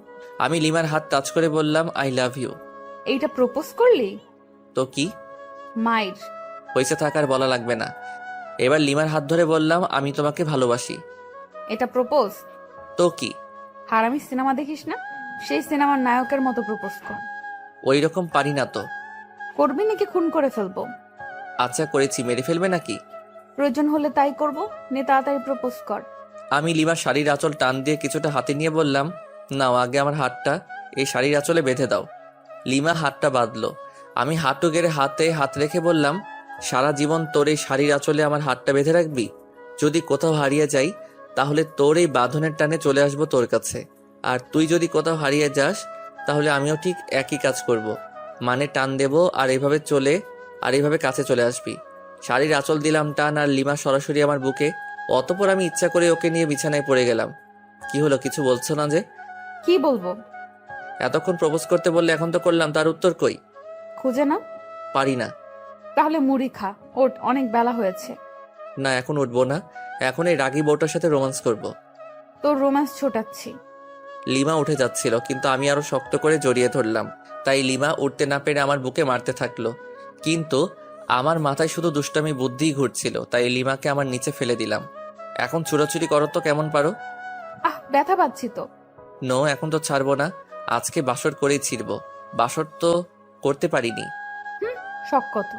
আমি লিমার হাত টাচ করে বললাম আই লাভ ইউ। এইটা প্রপোজ করলি? তো কি মাইর। হয়েছে, থাকার বলা লাগবে না। এবার লিমার হাত ধরে বললাম আমি তোমাকে ভালোবাসি। এটা প্রপোজ? তো কি? হারামি সিনেমা দেখিস না? সেই সিনেমার নায়কের মতো প্রপোজ কর। ওই রকম পারি না তো। করবি নাকি খুন করে ফেলবো? আচ্ছা করেছি, মেরে ফেলবে নাকি? প্রয়োজন হলে তাই করব। নে তাড়াতাড়ি প্রপোজ কর। আমি লিমার শাড়ির আঁচল টান দিয়ে কিছুটা হাতে নিয়ে বললাম নাও, আগে আমার হাতটা এই শাড়ির আঁচলে বেঁধে দাও। লিমা হাতটা বাঁধলো। আমি হাঁটু গেড়ে হাতে হাত রেখে বললাম সারা জীবন তোর এই শাড়ির আঁচলে আমার হাতটা বেঁধে রাখবি? যদি কোথাও হারিয়ে যাই তাহলে তোর এই বাঁধনের টানে চলে আসবো তোর কাছে, আর তুই যদি কোথাও হারিয়ে যাস তাহলে আমিও ঠিক একই কাজ করব। মানে টান দেব আর এইভাবে কাছে চলে আসবি। শাড়ির আঁচল দিলাম টান, আর লিমা সরাসরি আমার বুকে। অতপর আমি ইচ্ছা করে ওকে নিয়ে বিছানায় পড়ে গেলাম। কি হলো, কিছু বলছো না যে? কি বলবো? এতক্ষণ প্রপোজ করতে বললে, এখন তো করলাম, তার উত্তর কই? খুঁজে না? পারি না। তাহলে মুড়ি খা, ওঠ, অনেক বেলা হয়েছে। না এখন উঠবো না, এখন এই রাগী বউটার সাথে রোমান্স করব। তোর রোম্যান্স ছোটাচ্ছি। লিমা উঠে যাচ্ছিল, কিন্তু আমি আরো শক্ত করে জড়িয়ে ধরলাম। তাই লিমা উঠতে না পেরে আমার বুকে মারতে থাকলো, কিন্তু আমার মাথায় শুধু দুষ্টামি বুদ্ধিই ঘুরছিল। তাই লিমাকে আমার নিচে ফেলে দিলাম। এখন ছুড়াছুড়ি করো তো কেমন পারো। ব্যথা পাচ্ছি তো। নো, এখন তো ছাড়বো না, আজকে বাসর করেই ছিড়বো। বাসর তো করতে পারিনি। শখ কত,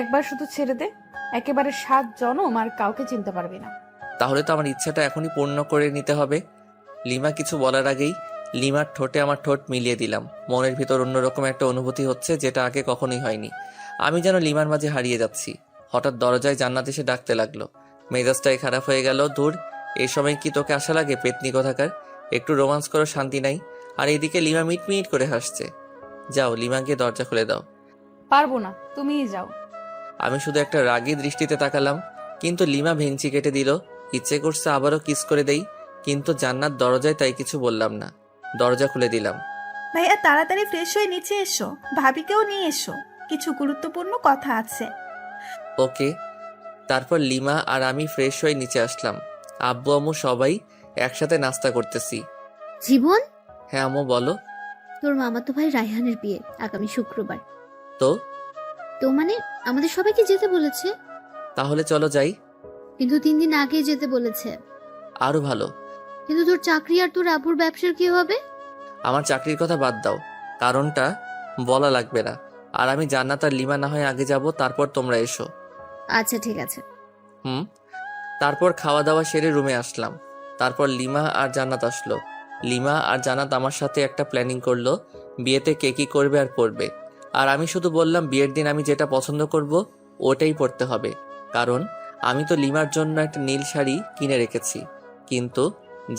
একবার শুধু ছেড়ে দে, একেবারে 7 জনম আর কাউকে চিনতে পারবি না। তাহলে তো আমার ইচ্ছাটা এখনই পূর্ণ করে নিতে হবে। লিমা কিছু বলার আগেই লিমার ঠোঁটে আমার ঠোঁট মিলিয়ে দিলাম। মনের ভিতর অন্যরকম একটা অনুভূতি হচ্ছে, যেটা আগে কখনোই হয়নি। আমি যেন লিমার মাঝে হারিয়ে যাচ্ছি। হঠাৎ দরজায় জান্নাত এসে ডাকতে লাগলো। মেজাজটাই খারাপ হয়ে গেল। দূর, এই সময় কি তোকে আশা লাগে, পেতনি কোথাকার? একটু রোমান্স করো, শান্তি নাই। আর এইদিকে লিমা মিটমিট করে হাসছে। যাও, লিমা গিয়ে দরজা খুলে দাও। পারবো না, তুমিই যাও। আমি শুধু একটা রাগী দৃষ্টিতে তাকালাম, কিন্তু লিমা ভেঙচি কেটে দিল। ইচ্ছে করছে আবারও কিস করে দেই, কিন্তু জান্নাত দরজায়, তাই কিছু বললাম না। দরজা খুলে দিলাম। ভাইয়া তাড়াতাড়ি ফ্রেশ হয়ে নিচে এসো, ভাবিকেও নিয়ে এসো, কিছু গুরুত্বপূর্ণ কথা আছে। ওকে। তারপর লিমা আর আমি ফ্রেশ হয়ে নিচে আসলাম। আব্বু আম্মু সবাই একসাথে নাস্তা করতেছি। জীবন, হ্যাঁ আম্মু বলো। তোর মামাতো ভাই রায়হানের বিয়ে আগামী শুক্রবার। তো তো মানে আমাদের সবাইকে যেতে বলেছে, তাহলে চলো যাই। কিন্তু 3 দিন আগে যেতে বলেছে। আরো ভালো। কিন্তু তোর চাকরি আর তোর আব্বুর ব্যবসার কি হবে? আমার চাকরির কথা বাদ দাও, কারণটা বলা লাগবে না। আর আমি জান্নাত আর লিমা না হয় আগে যাব, তারপর তোমরা এসো। আচ্ছা ঠিক আছে। হুম। তারপর খাওয়া দাওয়া সেরে রুমে আসলাম। তারপর লিমা আর জান্নাত আসলো। লিমা আর জান্নাত আমার সাথে একটা প্ল্যানিং করলো, বিয়েতে কে কি করবে আর পরবে। আর আমি শুধু বললাম বিয়ের দিন আমি যেটা পছন্দ করব ওটাই পরতে হবে, কারণ আমি তো লিমার জন্য একটা নীল শাড়ি কিনে রেখেছি। কিন্তু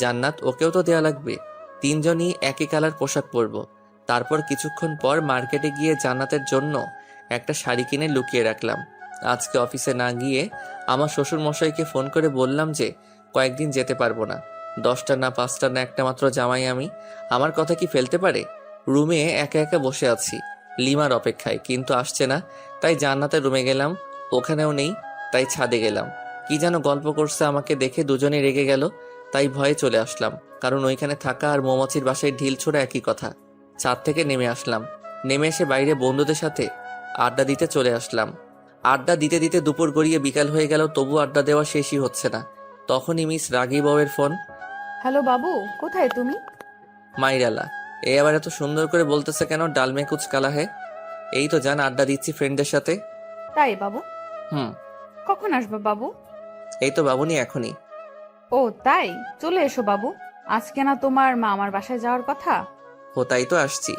জান্নাত, ওকেও তো দেয়া লাগবে। তিনজনই একই কালার পোশাক পরবো। তারপর কিছুক্ষণ পর মার্কেটে গিয়ে জান্নাতের জন্য একটা শাড়ি কিনে লুকিয়ে রাখলাম। আজকে অফিসে না গিয়ে আমার শ্বশুর মশাইকে ফোন করে বললাম যে কয়েকদিন যেতে পারবো না। 10টা না 5টা না একটা মাত্র জামাই আমি, আমার কথা কি ফেলতে পারে? রুমে একা একা বসে আছি লিমার অপেক্ষায়, কিন্তু আসছে না। তাই জান্নাতের রুমে গেলাম, ওখানেও নেই। তাই ছাদে গেলাম, কি যেন গল্প করছে। আমাকে দেখে দুজনে রেগে গেল, তাই ভয়ে চলে আসলাম, কারণ ওইখানে থাকা আর মৌমাছির বাসায় ঢিল ছোড়া একই কথা। ছাদ থেকে নেমে আসলাম, নেমে এসে বাইরে বন্ধুদের সাথে আড্ডা দিতে চলে আসলাম। আড্ডা দিতে দিতে দুপুর গড়িয়ে বিকাল হয়ে গেল, তবু আড্ডা দেওয়া শেষই হচ্ছে না। তখনই মিস রাগী বউয়ের ফোন। হ্যালো বাবু, কোথায় তুমি? মাইরালা, এ আবার এত সুন্দর করে বলতেছে কেন? ডাল মে কুচ কালা হে। এই তো জান, আড্ডা দিচ্ছি ফ্রেন্ডদের সাথে। তাই বাবু? হুম। কখন আসবে বাবু? এই তো বাবুনি, এখনই। ও তাই, চলে এসো বাবু। আজকে না তোমার মা আমার বাসায় যাওয়ার কথা? ও তাই তো আসছি।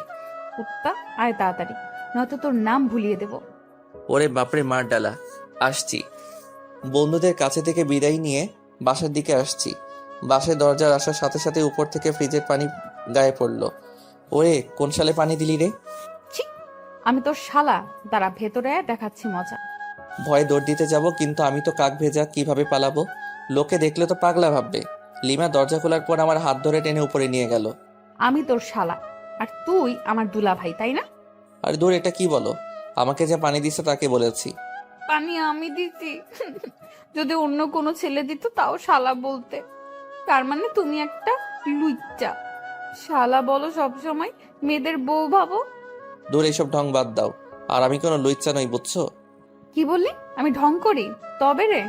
কুত্তা, আয় তাড়াতাড়ি, নয়তো তোর নাম ভুলিয়ে দেব। ওরে বাপরে, মার ডালা। আসছি। বন্ধুদের কাছে থেকে বিদায় নিয়ে বাসার দিকে আসছি। বাসায় দরজার আসার সাথে সাথে উপর থেকে ফ্রিজের পানি গায়ে পড়লো। ওরে, কোন সালে পানি দিলি রে? ছি, আমি তোর শালা, দাঁড়া ভেতরে আয়, দেখাচ্ছি মজা। ভয়ে দৌড় দিতে যাব, কিন্তু আমি তো কাক ভেজা, কিভাবে পালাবো? লোকে দেখলে তো পাগলা ভাববে। লিমা দরজা খোলার পর আমার হাত ধরে টেনে উপরে নিয়ে গেল। আমি তোর শালা, আর তুই আমার দুলা ভাই, তাই না? আর দূর, এটা কি বলো? আমাকে যে পানি দিছে তাকে বলেছি। পানি আমি দিতি? যদি অন্য কোনো ছেলে দিত তাও শালা বলতে। তার মানে তুমি একটা লুচ্চা। শালা বলো সবসময়, মেয়েদের বউ ভাবো। দূর, এসব ঢং বাদ দাও। আর আমি কোনো লুচ্চা নই, বুঝছো? কি বললি? আমি ঢং করি? তবে রে।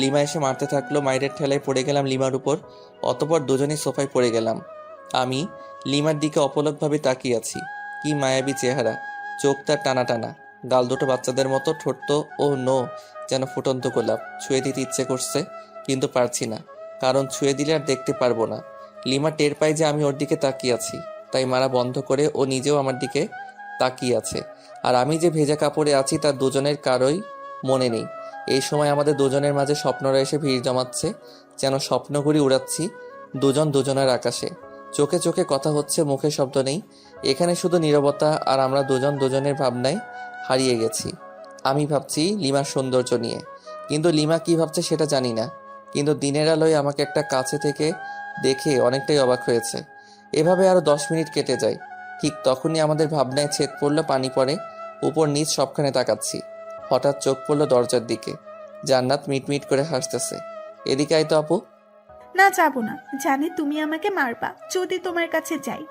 লিমা এসে মারতে থাকলো, মায়ের ঠেলায় পড়ে গেলাম লিমার উপর। অতপর দুজনেই সোফায় পড়ে গেলাম। আমি লিমার দিকে অপলকভাবে তাকিয়ে আছি। কি মায়াবী চেহারা, চোখ তার টানা টানা, গাল দুটো বাচ্চাদের মতো, ঠোঁট ও নো যেন ফুটন্ত গোলাপ। ছুঁয়ে দিতে ইচ্ছে করছে, কিন্তু পারছি না, কারণ ছুঁয়ে দিলে আর দেখতে পারবো না। লিমা টের পায় যে আমি ওর দিকে তাকিয়ে আছি, তাই মারা বন্ধ করে ও নিজেও আমার দিকে তাকিয়ে আছে। আর আমি যে ভেজা কাপড়ে আছি তার দুজনের কারোই মনে নেই। এই সময় আমাদের দুজনের মাঝে স্বপ্নরা এসে ভিড় জমাচ্ছে, যেন স্বপ্নঘুড়ি উড়াচ্ছি দুজন দুজনের আকাশে। চোখে চোখে কথা হচ্ছে, মুখে শব্দ নেই। এখানে শুধু নীরবতা, আর আমরা দুজন দুজনের ভাবনায় হারিয়ে গেছি। আমি ভাবছি লিমার সৌন্দর্য নিয়ে, কিন্তু লিমা কি ভাবছে সেটা জানি না। কিন্তু দিনের আলোয় আমাকে একটা কাছে থেকে দেখে অনেকটাই অবাক হয়েছে। এভাবে আরো 10 মিনিট কেটে যায়। ঠিক তখনই আমাদের ভাবনায় ছেদ পড়লো, পানি পড়ে উপর নিচ সবখানে তাকাচ্ছি। হঠাৎ চোখ পড়লো দরজার দিকে। জান্নাত মিটমিট করে হাসতেছে। এদিকে আয় তো আপু। না, যাবো না, জানি তুমি আমাকে মারবা যদি তোমার কাছে যাই।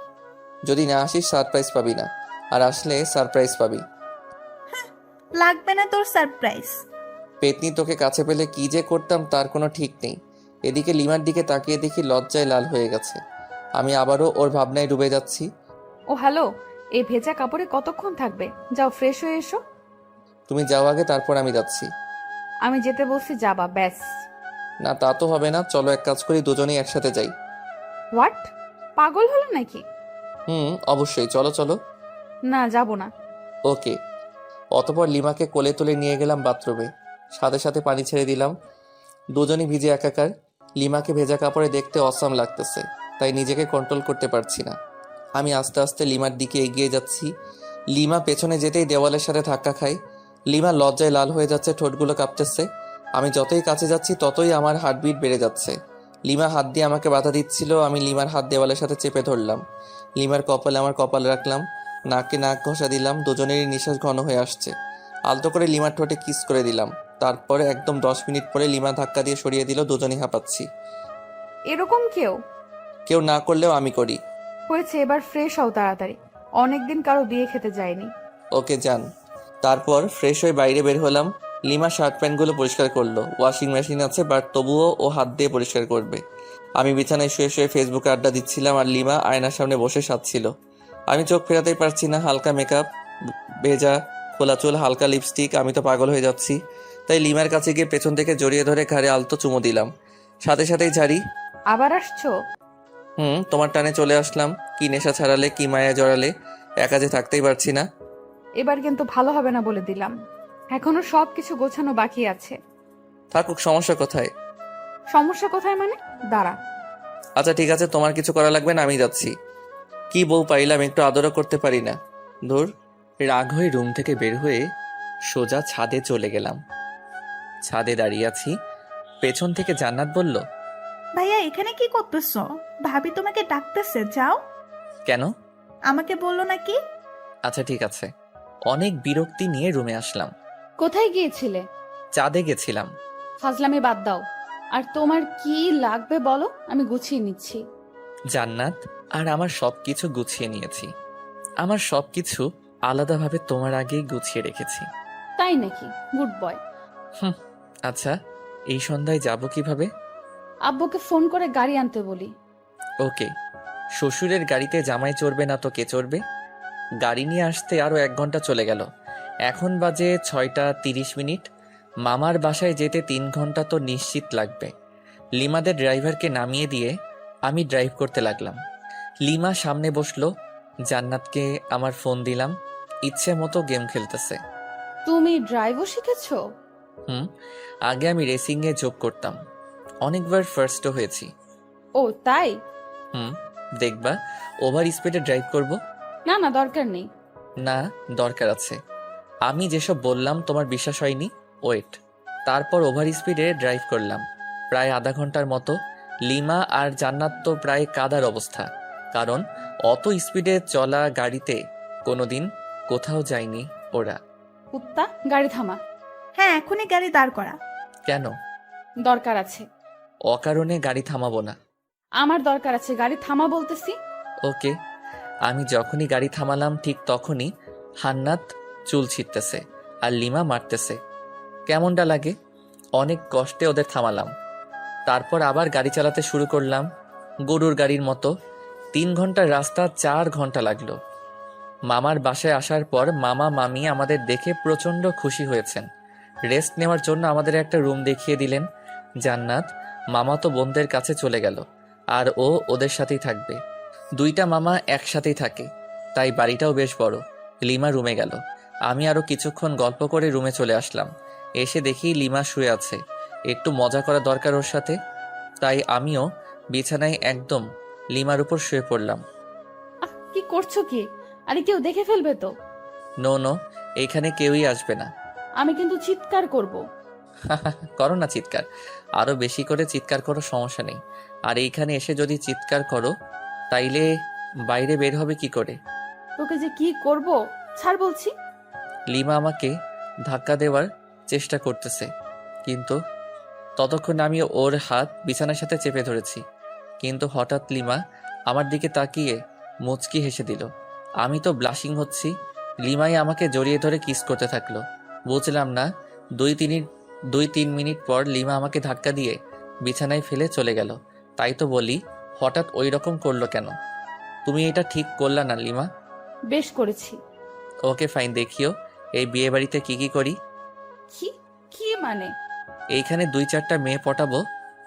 যদি না আসিস সারপ্রাইজ পাবি না, আর আসলে সারপ্রাইজ পাবি। লাগবে না তোর সারপ্রাইজ। পেতনি, তোকে কাছে পেলে কি যে করতাম তার কোনো ঠিক নেই। এদিকে লিমার দিকে তাকিয়ে দেখি লজ্জায় লাল হয়ে গেছে। আমি আবারও ওর ভাবনায় ডুবে যাচ্ছি। ও হ্যালো, এই ভেজা কাপড়ে কতক্ষণ থাকবে? যাও ফ্রেশ হয়ে এসো। তুমি যাও আগে, তারপর আমি যাচ্ছি। আমি যেতে বলছি যাবা, ব্যাস। না, তা তো হবে না। চলো এক কাজ করি, দুজনেই একসাথে যাই। হোয়াট? পাগল হলো নাকি? অবশ্যই, চলো চলো। না, যাব না। ওকে। অতপর লিমাকে কোলে তুলে নিয়ে গেলাম বাথরুমে, সাথে সাথে পানি ছেড়ে দিলাম। দুজনই ভিজে একাকার। লিমাকে ভেজা কাপড়ে দেখতে অসাম লাগতেছে, তাই নিজেকে কন্ট্রোল করতে পারছি না। আমি আস্তে আস্তে লিমার দিকে এগিয়ে যাচ্ছি। লিমা পেছনে যেতেই দেওয়ালের সাথে ধাক্কা খায়। লিমা লজ্জায় লাল হয়ে যাচ্ছে, ঠোঁটগুলো কাঁপতেছে। আমি যতই কাছে যাচ্ছি ততই আমার হার্টবিট বেড়ে যাচ্ছে। লিমা হাত দিয়ে আমাকে বাধা দিচ্ছিল, আমি লিমার হাত দেওয়ালের সাথে চেপে ধরলাম। লিমার কপালে আমার কপাল রাখলাম, নাকে নাক ঘষা দিলাম। দুজনেরই নিঃশ্বাস ঘন হয়ে আসছে। আলতো করে লিমার ঠোঁটে কিস করে দিলাম। তারপরে একদম 10 মিনিট পরে লিমা ধাক্কা দিয়ে সরিয়ে দিল, দুজনেই হাঁপাচ্ছি। এরকম কেউ? কেউ না করলেও আমি করি। হয়েছে, এবার ফ্রেশ হও তাড়াতাড়ি। অনেকদিন কারো বিয়ে খেতে যায়নি। ওকে যান। তারপর ফ্রেশ হয়ে বাইরে বের হলাম। লিমা শার্ট প্যান্টগুলো পরিষ্কার করলো। ওয়াশিং মেশিন আছে, বাট তবুও ও হাত দিয়ে পরিষ্কার করবে। আমি বিছানায় শুয়ে শুয়ে ফেসবুকে আড্ডা দিচ্ছিলাম, আর লিমা আয়নার সামনে বসে সাজছিল। আমি চোখ ফেরাতেই পারছি না। হালকা মেকআপ, ভেজা খোলা চুল, হালকা লিপস্টিক, আমি তো পাগল হয়ে যাচ্ছি। তাই লিমার কাছে গিয়ে পেছন থেকে জড়িয়ে ধরে ঘাড়ে আলতো চুমু দিলাম। সাথে সাথেই ঝাড়ি। আবার আসছো? তোমার টানে চলে আসলাম। কি নেশা ছাড়ালে, কি মায়া জড়ালে, একা যে থাকতেই পারছি না। এবার কিন্তু ভালো হবে না বলে দিলাম। এখনো সবকিছু গোছানো বাকি আছে। থাকুক, সমস্যা কোথায়? সমস্যা কোথায় মানে? দাঁড়া। আচ্ছা ঠিক আছে, তোমার কিছু করা লাগবে না, আমি যাচ্ছি। কি বউ পাইলাম, একটু আদরও করতে পারি না। ধুর। রাগ হয়ে রুম থেকে বের হয়ে সোজা ছাদে চলে গেলাম। ছাদে দাঁড়িয়ে আছি, পেছন থেকে জান্নাত বলল, ভাইয়া এখানে কি করতেছো? ভাবি তোমাকে ডাকতেছে, যাও। কেন? আমাকে বললো নাকি? আচ্ছা ঠিক আছে। অনেক বিরক্তি নিয়ে রুমে আসলাম। কোথায় গিয়েছিলে? চাঁদে গেছিলাম। ফাজলামি বাদ দাও। আর তোমার কি লাগবে বলো, আমি গুছিয়ে নিচ্ছি। জান্নাত, আর আমার সবকিছু গুছিয়ে নিয়েছি। আমার সবকিছু আলাদাভাবে তোমার আগেই গুছিয়ে রেখেছি। তাই নাকি? Good boy. আচ্ছা, এই সন্ধ্যায় যাব কিভাবে? আব্বুকে ফোন করে গাড়ি আনতে বলি। ওকে। শ্বশুরের গাড়িতে জামাই চড়বে না তো কে চড়বে? গাড়ি নিয়ে আসতে আরো 1 ঘন্টা চলে গেল। এখন বাজে 6টা 30 মিনিট। মামার বাসায় যেতে 3 ঘন্টা তো নিশ্চিত লাগবে। লিমাদের ড্রাইভারকে নামিয়ে দিয়ে আমি ড্রাইভ করতে লাগলাম। লিমা সামনে বসলো। জান্নাতকে আমার ফোন দিলাম। ইচ্ছে মতো গেম খেলতেছে। তুমি ড্রাইভও শিখেছো? আগে আমি রেসিংয়ে যোগ করতাম, অনেকবার ফার্স্টও হয়েছি। ও তাই? দেখবা, ওভার স্পিডে ড্রাইভ করব। না না, দরকার নেই। না, দরকার আছে। আমি যেসব বললাম তোমার বিশ্বাস হয়নি। ওয়েট। তারপর ওভার স্পিডে ড্রাইভ করলাম প্রায় আধা ঘন্টার মতো। লিমা আর জান্নাত তো প্রায় কাদার অবস্থা, কারণ অত স্পিডে চলা গাড়িতে কোনোদিন কোথাও যায়নি ওরা। কুত্তা, গাড়ি থামা। হ্যাঁ, এখনই গাড়ি দাঁড় করা। কেন? দরকার আছে। অকারণে গাড়ি থামাবো না। আমার দরকার আছে, গাড়ি থামা বলতেছি। ওকে। আমি যখনই গাড়ি থামালাম ঠিক তখনই হান্নাত চুল ছিটতেছে আর লিমা মারতেছে। কেমনটা লাগে? অনেক কষ্টে ওদের থামালাম। তারপর আবার গাড়ি চালাতে শুরু করলাম গরুর গাড়ির মতো। 3 ঘন্টার রাস্তা 4 ঘন্টা লাগলো। মামার বাসায় আসার পর মামা মামি আমাদের দেখে প্রচন্ড খুশি হয়েছেন। রেস্ট নেওয়ার জন্য আমাদের একটা রুম দেখিয়ে দিলেন। জান্নাত মামাতো বোনদের কাছে চলে গেল, আর ও ওদের সাথেই থাকবে। 2টা মামা একসাথেই থাকে, তাই বাড়িটাও বেশ বড়। লিমা রুমে গেল। আমি আরো কিছুক্ষণ গল্প করে রুমে চলে আসলাম। এসে দেখি লিমা শুয়ে আছে। একটু মজা করা দরকার ওর সাথে, তাই আমিও বিছানায় একদম লিমার উপর শুয়ে পড়লাম। কি করছো কি? আরে কেউ দেখে ফেলবে তো। নো নো, এইখানে কেউই আসবে না। আমি কিন্তু চিৎকার করব। করো না চিৎকার, আরো বেশি করে চিৎকার করো, সমস্যা নেই। আর এইখানে এসে যদি চিৎকার করো তাইলে বাইরে বের হবে কি করে? তোকে যে কি করব, ছাড় বলছি। লিমা আমাকে ধাক্কা দেওয়ার চেষ্টা করতেছে, কিন্তু ততক্ষণ আমি ওর হাত বিছানার সাথে চেপে ধরেছি। কিন্তু হঠাৎ লিমা আমার দিকে তাকিয়ে মুচকি হেসে দিল। আমি তো ব্লাশিং হচ্ছি। লিমাই আমাকে জড়িয়ে ধরে কিস করতে থাকলো। বুঝলাম না, 2-3 মিনিট পর লিমা আমাকে ধাক্কা দিয়ে বিছানায় ফেলে চলে গেল। তাই তো বলি, হঠাৎ ওই রকম করলো কেন? তুমি এটা ঠিক করলা না লিমা। বেশ করেছি। ওকে ফাইন, দেখিও এই বিয়ে বাড়িতে কি কি করি। কি কি মানে? এইখানে 2-4টা মেয়ে পটাবো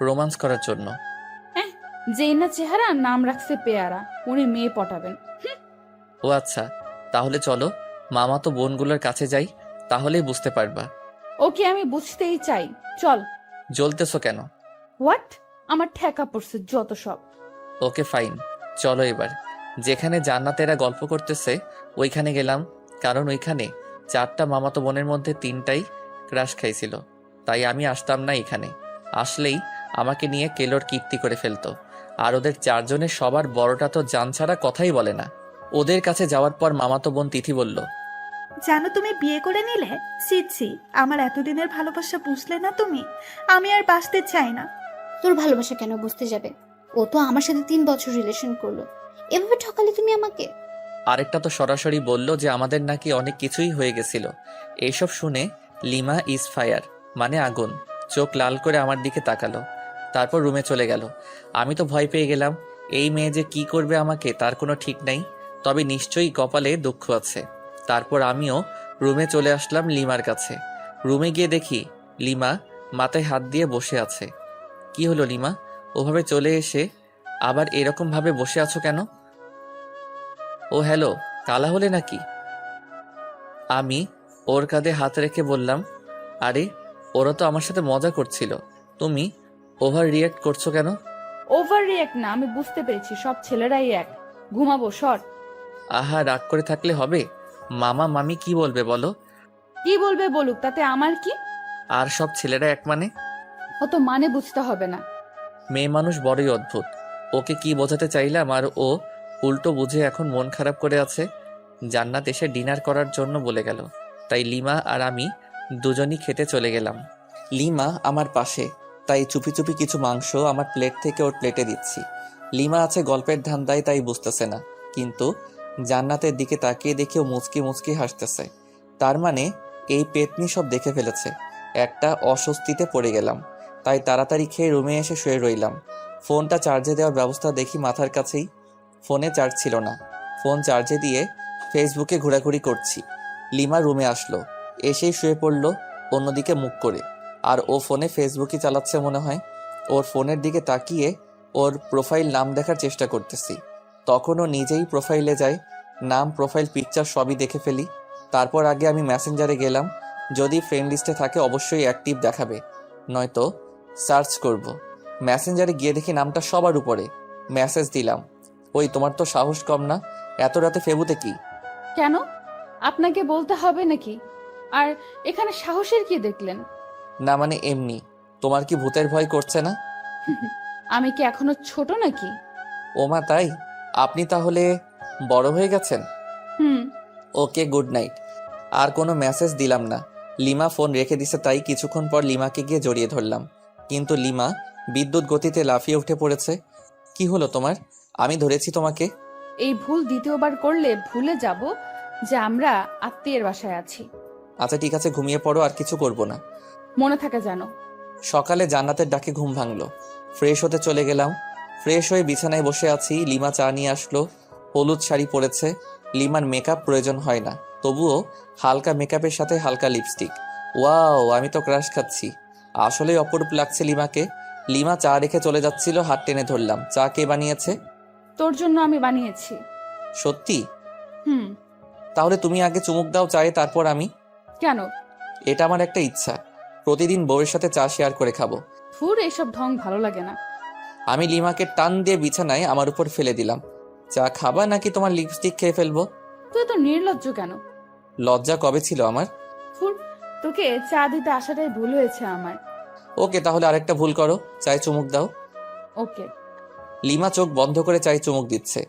রোমান্স করার জন্য। যেই না চেহারা, নাম রাখছে পেয়ারা, উনি মেয়ে পটাবেন। ও আচ্ছা, তাহলে চলো মামা তো বোনগুলোর কাছে যাই, তাহলেই বুঝতে পারবা। ওকে, আমি বুঝতেই চাই, চল। জ্বলতেছো কেন? হোয়াট? আমার ঠেকা পড়ছে যত সব। ওকে ফাইন, চলো এবার। যেখানে জান্নাতেরা গল্প করতেছে ওইখানে গেলাম, কারণ ওইখানে 4টা মামাতো বোনের মধ্যে 3টাই ক্রাশ খাইছিল। তাই আমি আসতাম না এখানে। আসলেই আমাকে নিয়ে কেলোর কীর্তি করে ফেলতো। আর ওদের 4 জনের সবার বড়টা তো জান ছাড়া কথাই বলে না। ওদের কাছে যাওয়ার পর মামাতো বোন তিথি বলল, জানো তুমি বিয়ে করে নিলে? ছি, আমার এতদিনের ভালোবাসা বুঝলে না তুমি? আমি আর বাঁচতে চাই না। তোর ভালোবাসা কেন বুঝতে যাবে? ও তো আমার সাথে 3 বছর রিলেশন করলো, এভাবে ঠকালে তুমি আমাকে? আরেকটা তো সরাসরি বলল যে আমাদের নাকি অনেক কিছুই হয়ে গেছিল। এইসব শুনে লিমা ইজ ফায়ার মানে আগুন, চোখ লাল করে আমার দিকে তাকালো, তারপর রুমে চলে গেল। আমি তো ভয় পেয়ে গেলাম, এই মেয়ে যে কি করবে আমাকে তার কোনো ঠিক নাই, তবে নিশ্চয়ই কপালে দুঃখ আছে। তারপর আমিও রুমে চলে আসলাম লিমার কাছে। রুমে গিয়ে দেখি লিমা মাথায় হাত দিয়ে বসে আছে। কি হলো লিমা, ওভাবে চলে এসে আবার এরকম ভাবে বসে আছো কেন? ও হ্যালো, কালা হলে নাকি? আমি ওর কাঁধে হাত রেখে বললাম, আরে ওরা তো আমার সাথে মজা করছিল, তুমি ওভার রিয়েক্ট করছো কেন? ওভার রিয়াক্ট না, আমি বুঝতে পেরেছি সব ছেলেরাই এক। ঘুমাবো, সর। আহা, রাগ করে থাকলে হবে? মামা মামি কি বলবে বলো? কি বলবে বলুক, তাতে আমার কি? আর সব ছেলেরা এক মানে? অত মানে বুঝতে হবে না। মেয়ে মানুষ বড়ই অদ্ভুত, ওকে কি বোঝাতে চাইলাম আর ও উল্টো বুঝে এখন মন খারাপ করে আছে। জান্নাত এসে ডিনার করার জন্য বলে গেল, তাই লিমা আর আমি দুজনই খেতে চলে গেলাম। লিমা আমার পাশে, তাই চুপি চুপি কিছু মাংস আমার প্লেট থেকে ওর প্লেটে দিচ্ছি। লিমা আছে গল্পের ধান্দায়, তাই বুঝতেছে না, কিন্তু জান্নাতের দিকে তাকিয়ে দেখে ও মুচকি মুচকি হাসতেছে। তার মানে এই পেতনি সব দেখে ফেলেছে। একটা অস্বস্তিতে পড়ে গেলাম, তাই তাড়াতাড়ি খেয়ে রুমে এসে শুয়ে রইলাম। ফোনটা চার্জে দেওয়ার ব্যবস্থা দেখি মাথার কাছেই, ফোনে চার্জ ছিল না। ফোন চার্জে দিয়ে ফেসবুকে ঘোরাঘুরি করছি। লিমা রুমে আসলো, এসেই শুয়ে পড়ল অন্যদিকে মুখ করে, আর ও ফোনে ফেসবুকই চালাচ্ছে মনে হয়। ওর ফোনের দিকে তাকিয়ে ওর প্রোফাইল নাম দেখার চেষ্টা করতেছি, তখন ও নিজেই প্রোফাইলে যায়। নাম, প্রোফাইল পিকচার সবই দেখে ফেলি। তারপর আগে আমি মেসেঞ্জারে গেলাম, যদি ফ্রেন্ড লিস্টে থাকে অবশ্যই অ্যাক্টিভ দেখাবে, নয়তো সার্চ করব। মেসেঞ্জারে গিয়ে দেখি নামটা সবার উপরে। মেসেজ দিলাম, ওই তোমার তো সাহস কম না, এত রাতে ফেবুতে কি? কেন? আপনাকে বলতে হবে নাকি? আর এখানে সাহসের কি দেখলেন? না মানে এমনি, তোমার কি ভূতের ভয় করছে না? আমি কি এখনো ছোট নাকি? ওমা তাই? আপনি তাহলে বড় হয়ে গেছেন। হুম। ওকে, গুড নাইট। আর কোনো মেসেজ দিলাম না। লিমা ফোন রেখে দিছে, তাই কিছুক্ষণ পর লিমাকে গিয়ে জড়িয়ে ধরলাম, কিন্তু লিমা বিদ্যুৎ গতিতে লাফিয়ে উঠে পড়েছে। কি হলো তোমার? আমি ধরেছি তোমাকে। এই ভুল দ্বিতীয়বার করলে ভুলে যাব যে আমরা আত্মীয়ের বাসায় আছি। আচ্ছা ঠিক আছে, ঘুমিয়ে পড়ো, আর কিছু করব না। মনে থাকে জানো। সকালে জান্নাতের ডাকে ঘুম ভাঙলো, ফ্রেশ হতে চলে গেলাম। ফ্রেশ হয়ে বিছানায় বসে আছি, লিমা চা নিয়ে আসলো। হলুদ শাড়ি পরেছে। লিমার মেকআপ প্রয়োজন হয় না, তবুও হালকা মেকআপের সাথে হালকা লিপস্টিক। ওয়াও, আমি তো ক্রাশ খাচ্ছি। আসলেই অপরূপ লাগছে লিমাকে। লিমা চা রেখে চলে যাচ্ছিল, হাত টেনে ধরলাম। চা কে বানিয়েছে? তোর জন্য আমি বানিয়েছি। সত্যি? হুম। তাহলে তুমি আগে চুমুক দাও চায়ে, তারপর আমি। কেন? এটা আমার একটা ইচ্ছা, প্রতিদিন বউয়ের সাথে চা শেয়ার করে খাবো। ফুর, এসব ঢং ভালো লাগে না। আমি লিমাকে টান দিয়ে বিছানায় আমার উপর ফেলে দিলাম। চা খাবা নাকি তোমার লিপস্টিক খেয়ে ফেলবো? তুই তো নির্লজ্জ কেন? লজ্জা কবে ছিল আমার? ফুর, তোকে চা দিতে আসাটাই ভুল হয়েছে আমার। ওকে, তাহলে আরেকটা ভুল করো, চায়ে চুমুক দাও। ওকে। লিমা চোখ বন্ধ করে চায়ে চুমুক দিচ্ছে।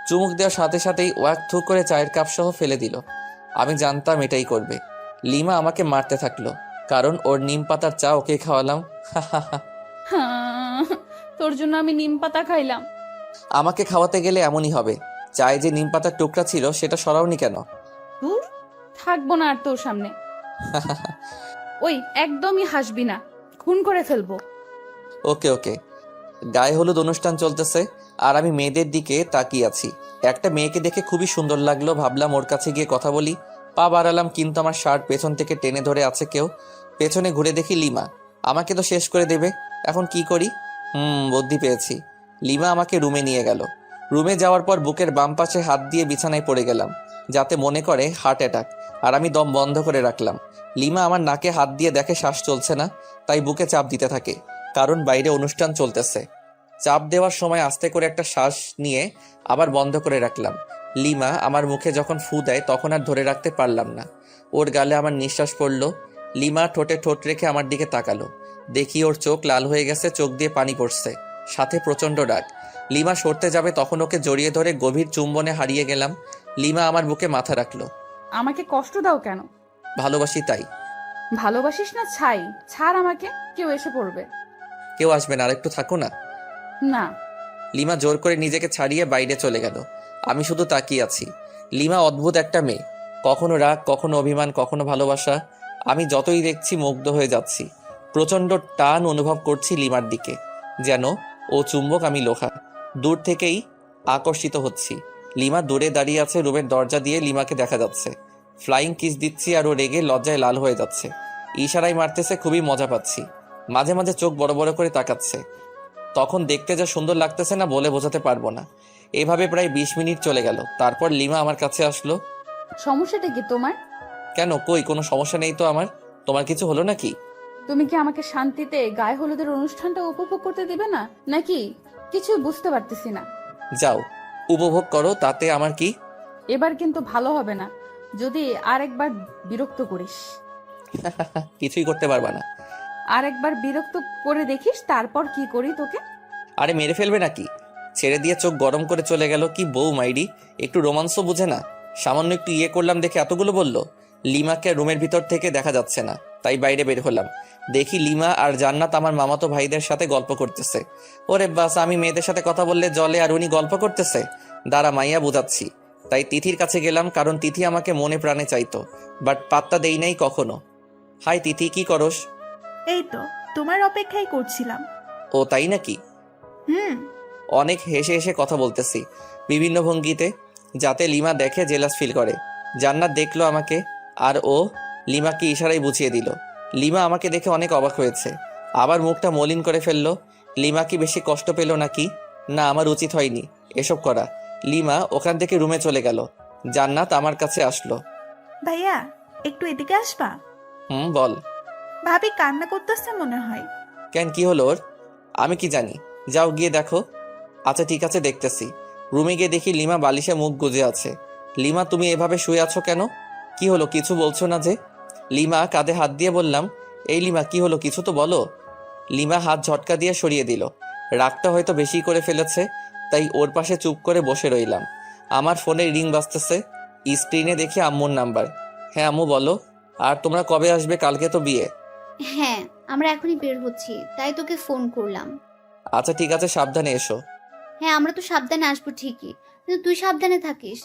চুমুক দেওয়ার সাথে সাথেই ওয়াক থু করে চায়ের কাপ সহ ফেলে দিল। আমি জানতাম এটাই করবে। লিমা আমাকে মারতে থাকলো, কারণ ওর নিম পাতার চা ওকে খাওয়ালাম। হ্যাঁ, তোর জন্য আমি নিম পাতা খাইলাম। আমাকে খাওয়াতে গেলে এমনই হবে। চায়ে যে নিম পাতার টুকরা ছিল সেটা সরাওনি কেন? দূর, থাকবো না আর তোর সামনে। ওই, একদমই হাসবি না, খুন করে ফেলবো। ওকে ওকে। গায়ে হলুদ অনুষ্ঠান চলতেছে, আর আমি মেয়েদের দিকে তাকিয়ে আছি। একটা মেয়েকে দেখে খুবই সুন্দর লাগলো, ভাবলাম ওর কাছে গিয়ে কথা বলি। পা বাড়ালাম, কিন্তু আমার শার্ট পেছন থেকে টেনে ধরে আছে কেউ। পেছনে ঘুরে দেখি লিমা। আমাকে তো শেষ করে দেবে, এখন কি করি? বুদ্ধি পেয়েছি। লিমা আমাকে রুমে নিয়ে গেল। রুমে যাওয়ার পর বুকের বাম পাশে হাত দিয়ে বিছানায় পড়ে গেলাম, যাতে মনে করে হার্ট অ্যাটাক, আর আমি দম বন্ধ করে রাখলাম। লিমা আমার নাকে হাত দিয়ে দেখে শ্বাস চলছে না, তাই বুকে চাপ দিতে থাকে, কারণ বাইরে অনুষ্ঠান চলতেছে। চাপ দেওয়ার সময় আস্তে করে একটা শ্বাস নিয়ে আবার বন্ধ করে রাখলাম। লিমা আমার মুখে যখন ফু দেয় তখন আর ধরে রাখতে পারলাম না, ওর গালে আমার নিঃশ্বাস পড়ল। লিমা ঠোঁটে ঠোঁট রেখে আমার দিকে তাকালো, দেখি ওর চোখ লাল হয়ে গেছে, চোখ দিয়ে পানি পড়ছে, সাথে প্রচণ্ড রাগ। লিমা সরতে যাবে, তখন ওকে জড়িয়ে ধরে গভীর চুম্বনে হারিয়ে গেলাম। লিমা আমার বুকে মাথা রাখলো। আমাকে কষ্ট দাও কেন? ভালোবাসি তাই। ভালোবাসিস না ছাই? ছাড় আমাকে, কেউ এসে পড়বে। কেউ আসবে না, আর একটু থাকো না। না। লিমা জোর করে নিজেকে ছাড়িয়ে বাইরে চলে গেল। আমি শুধু তাকিয়ে আছি। লিমা অদ্ভুত একটা মেয়ে, কখনো রাগ, কখনো অভিমান, কখনো ভালোবাসা। আমি যতই দেখছি মুগ্ধ হয়ে যাচ্ছি। প্রচণ্ড টান অনুভব করছি লিমার দিকে, যেন ও চুম্বক, আমি লোহা। দূর থেকেই আকর্ষিত হচ্ছি। লিমা দূরে দাঁড়িয়ে আছে, রুমের দরজা দিয়ে লিমাকে দেখা যাচ্ছে। ফ্লাইং কিস দিচ্ছি আর ও রেগে লজ্জায় লাল হয়ে যাচ্ছে। ইশারায় মারতেছে, খুবই মজা পাচ্ছি। মাঝে মাঝে চোখ বড় বড় করে তাকাচ্ছে। তখন দেখতে যা সুন্দর লাগতেছে না, বলে বোঝাতে পারবো না। এভাবে প্রায় 20 মিনিট চলে গেল। তারপর লিমা আমার কাছে আসলো। সমস্যাটা কি তোমার? কেন, কই কোনো সমস্যা নেই তো আমার। তোমার কিছু হলো নাকি? তুমি কি আমাকে শান্তিতে গায়ে হলুদের অনুষ্ঠানটা উপভোগ করতে দিবে না, নাকি? কিছুই বুঝতে পারতেছি না। যাও, উপভোগ করো, তাতে আমার কি। এবার কিন্তু ভালো হবে না যদি আরেকবার বিরক্ত করিস। কিছুই করতে পারবা না। আরেকবার বিরক্ত করে দেখিস, তারপর কি করি তোকে। আরে মেরে ফেলবে নাকি? ছেড়ে দিয়ে চোখ গরম করে চলে গেল। কি বউ মাইরি, একটু রোমান্সও বুঝে না। সামান্য একটু ইয়ে করলাম দেখে এতগুলো বলল। লিমাকে রুমের ভিতর থেকে দেখা যাচ্ছে না, তাই বাইরে বের হলাম। দেখি লিমা আর জান্নাত আমার মামাতো ভাইদের সাথে গল্প করতেছে। ওরে বাস, আমি মেয়েদের সাথে কথা বললে জলে, আর উনি গল্প করতেছে। দাঁড়া, মাইয়া বুঝাচ্ছি। তাই তিথির কাছে গেলাম, কারণ তিথি আমাকে মনে প্রাণে চাইতো, বাট পাত্তা দেই নাই কখনো। হাই তিথি, কি করস? এই তো তোমার অপেক্ষাই করছিলাম। ও তাই নাকি? হুম। অনেক হেসে হেসে কথা বলতেছি বিভিন্ন ভঙ্গিতে, যাতে লিমা দেখে জেলাস ফিল করে। জান্নাত দেখলো আমাকে, আর ও লিমাকে ইশারায় বুঝিয়ে দিল। লিমা আমাকে দেখে অনেক অবাক হয়েছে, আবার মুখটা মলিন করে ফেললো। লিমা কি বেশি কষ্ট পেল নাকি? না, আমার উচিত হয়নি এসব করা। লিমা ওখান থেকে রুমে চলে গেল। জান্নাত আমার কাছে আসলো। ভাইয়া, একটু এদিকে আসবা? বল। ভাবি কান্না করতেছে মনে হয়। কেন, কি হলো ওর? আমি কি জানি, যাও গিয়ে দেখো। আচ্ছা ঠিক আছে, দেখতেছি। রুমে গিয়ে দেখি লিমা বালিশে মুখ গুজে আছে। লিমা, তুমি এভাবে শুয়ে আছো কেন? কি হলো, কিছু বলছো না যে? লিমা কাঁধে হাত দিয়ে বললাম, এই লিমা কি হলো, কিছু তো বলো। লিমা হাত ঝটকা দিয়ে সরিয়ে দিল। রাগটা হয়তো বেশি করে ফেলেছে, তাই ওর পাশে চুপ করে বসে রইলাম। আমার ফোনে রিং বাজতেছে। স্ক্রিনে দেখি আম্মুর নাম্বার। হ্যাঁ আম্মু বলো। আর তোমরা কবে আসবে? কালকে তো বিয়ে। হ্যাঁ, আমরা এখনই বের হচ্ছি, তাই তোকে ফোন করলাম। আচ্ছা ঠিক আছে, সাবধানে এসো। হ্যাঁ, আমরা তো সাবধানে আসবো ঠিকই, কিন্তু তুই সাবধানে থাকিস।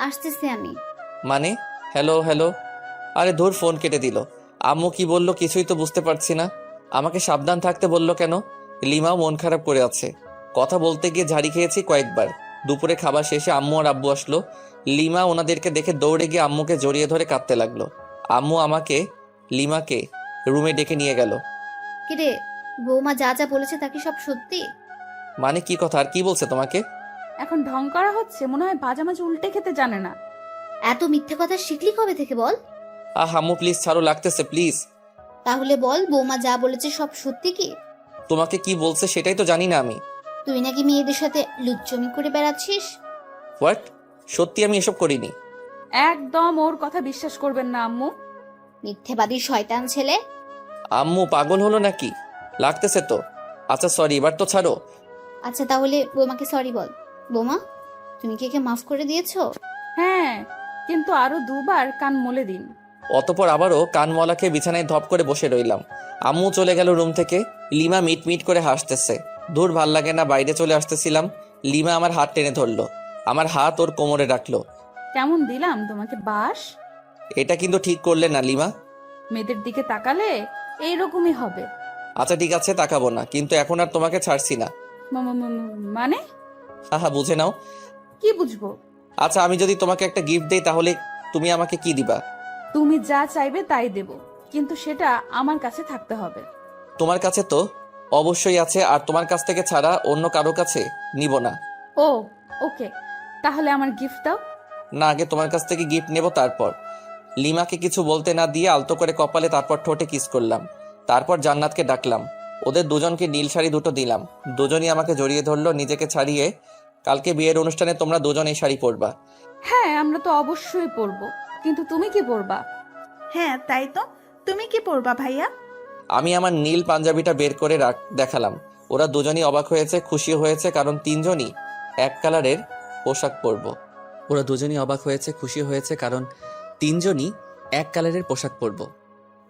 আসতেছি আমি। মানে? Hello hello. আরে ধুর, ফোন কেটে দিল। আম্মু কি বললো কিছুই তো বুঝতে পারছি না। আমাকে সাবধান থাকতে বললো কেন? লিমাও মন খারাপ করে আছে। কথা বলতে গিয়ে ঝাড়ি খেয়েছি কয়েকবার। দুপুরে খাবার শেষে আম্মু আর আব্বু আসলো। লিমা ওনাদেরকে দেখে দৌড়ে গিয়ে আম্মুকে জড়িয়ে ধরে কাঁদতে লাগলো। আম্মু আমাকে লিমাকে রুমে ডেকে নিয়ে গেল। কিরে, বৌমা যা যা বলেছে তা কি সব সত্যি? মানে কি কথা, আর কি বলছে তোমাকে? এখন ঢং করা হচ্ছে, মনে হয় ভাজা মাছ উল্টে খেতে জানে না। এত মিথ্যে কথা শিখলি কবে থেকে বল? আম্মু প্লিজ ছাড়ো, লাগতেছে প্লিজ। তাহলে বল, বৌমা যা বলেছে সব সত্যি কি? তোমাকে কি বলছে সেটাই তো জানি না আমি। তুই নাকি মেয়েদের সাথে লুচ্চমি করে বেড়াচ্ছিস? হোয়াট? সত্যি আমি এসব করিনি। একদম ওর কথা বিশ্বাস করবেন না আম্মু। মিথ্যেবাদী শয়তান ছেলে। আম্মু পাগল হলো নাকি? লাগতেছে তো। আচ্ছা সরি, এবার তো ছাড়ো। আচ্ছা তাহলে বৌমাকে সরি বল। বৌমা, তুমি কি একে মাফ করে দিয়েছো? হ্যাঁ, কিন্তু আরো দুবার কান মলে দিন। অতপর আবারও কানমলা খেয়ে বিছানায় ধপ করে বসে রইলাম। আম্মু চলে গেল রুম থেকে। লিমা মিট মিট করে হাসতেছে। দূর, ভাল লাগে না, বাইরে চলে আসতেছিলাম। লিমা আমার হাত টেনে ধরলো, আমার হাত ওর কোমরে রাখলো। কেমন দিলাম তোমাকে বাস? এটা কিন্তু ঠিক করলে না লিমা। মেয়েদের দিকে তাকালে এইরকমই হবে। আচ্ছা ঠিক আছে, তাকাবো না, কিন্তু এখন আর তোমাকে ছাড়ছি না। মানে? হ্যাঁ বুঝে নাও। কি বুঝবো? আচ্ছা আমি যদি তোমাকে একটা গিফট দেই, তাহলে তুমি আমাকে কি দিবা? তুমি যা চাইবে তাই দেব, কিন্তু সেটা আমার কাছে থাকতে হবে। তোমার কাছে তো অবশ্যই আছে, আর তোমার কাছ থেকে ছাড়া অন্য কারো কাছে নিব না। ও ওকে, তাহলে আমার গিফট দাও। না, আগে তোমার কাছ থেকে গিফট নেব তারপর। লিমাকে কিছু বলতে না দিয়ে আলতো করে কপালে, তারপর ঠোঁটে কিস করলাম। তারপর জান্নাতকে ডাকলাম। ওদের দুজনকে নীল শাড়ি দুটো দিলাম। দুজনই আমাকে জড়িয়ে ধরলো নিজেকে ছাড়িয়ে। কালকে বিয়ের অনুষ্ঠানে তোমরা দুজন এই শাড়ি পরবা। হ্যাঁ, আমরা তো অবশ্যই পরবো, কিন্তু তুমি কি পরবা? হ্যাঁ তাই তো, তুমি কি পরবা ভাইয়া? আমি আমার নীল পাঞ্জাবিটা বের করে দেখালাম। ওরা দুজনই অবাক হয়েছে, খুশি হয়েছে, কারণ তিনজনই এক কালারের পোশাক পরবো। ওরা দুজনই অবাক হয়েছে, খুশি হয়েছে, কারণ তিনজনই এক কালারের পোশাক পরবো।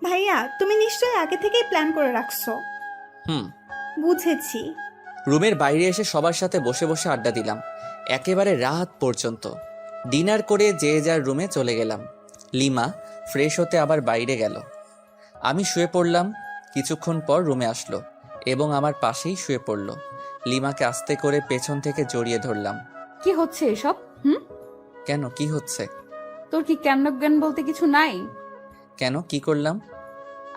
ভাইয়া তুমি নিশ্চয়ই আগে থেকেই প্ল্যান করে রাখছো। হুম। বুঝেছি। রুমের বাইরে এসে সবার সাথে বসে বসে আড্ডা দিলাম একেবারে রাত পর্যন্ত। ডিনার করে যে যার রুমে চলে গেলাম। লিমা ফ্রেশ হতে আবার বাইরে গেল। আমি শুয়ে পড়লাম। কিছুক্ষণ পর রুমে আসলো এবং আমার পাশেই শুয়ে পড়ল। লিমাকে আস্তে করে পেছন থেকে জড়িয়ে ধরলাম। কি হচ্ছে এসব? কেন, কি হচ্ছে? তোর কি জ্ঞান বলতে কিছু নাই? কেন, কি করলাম?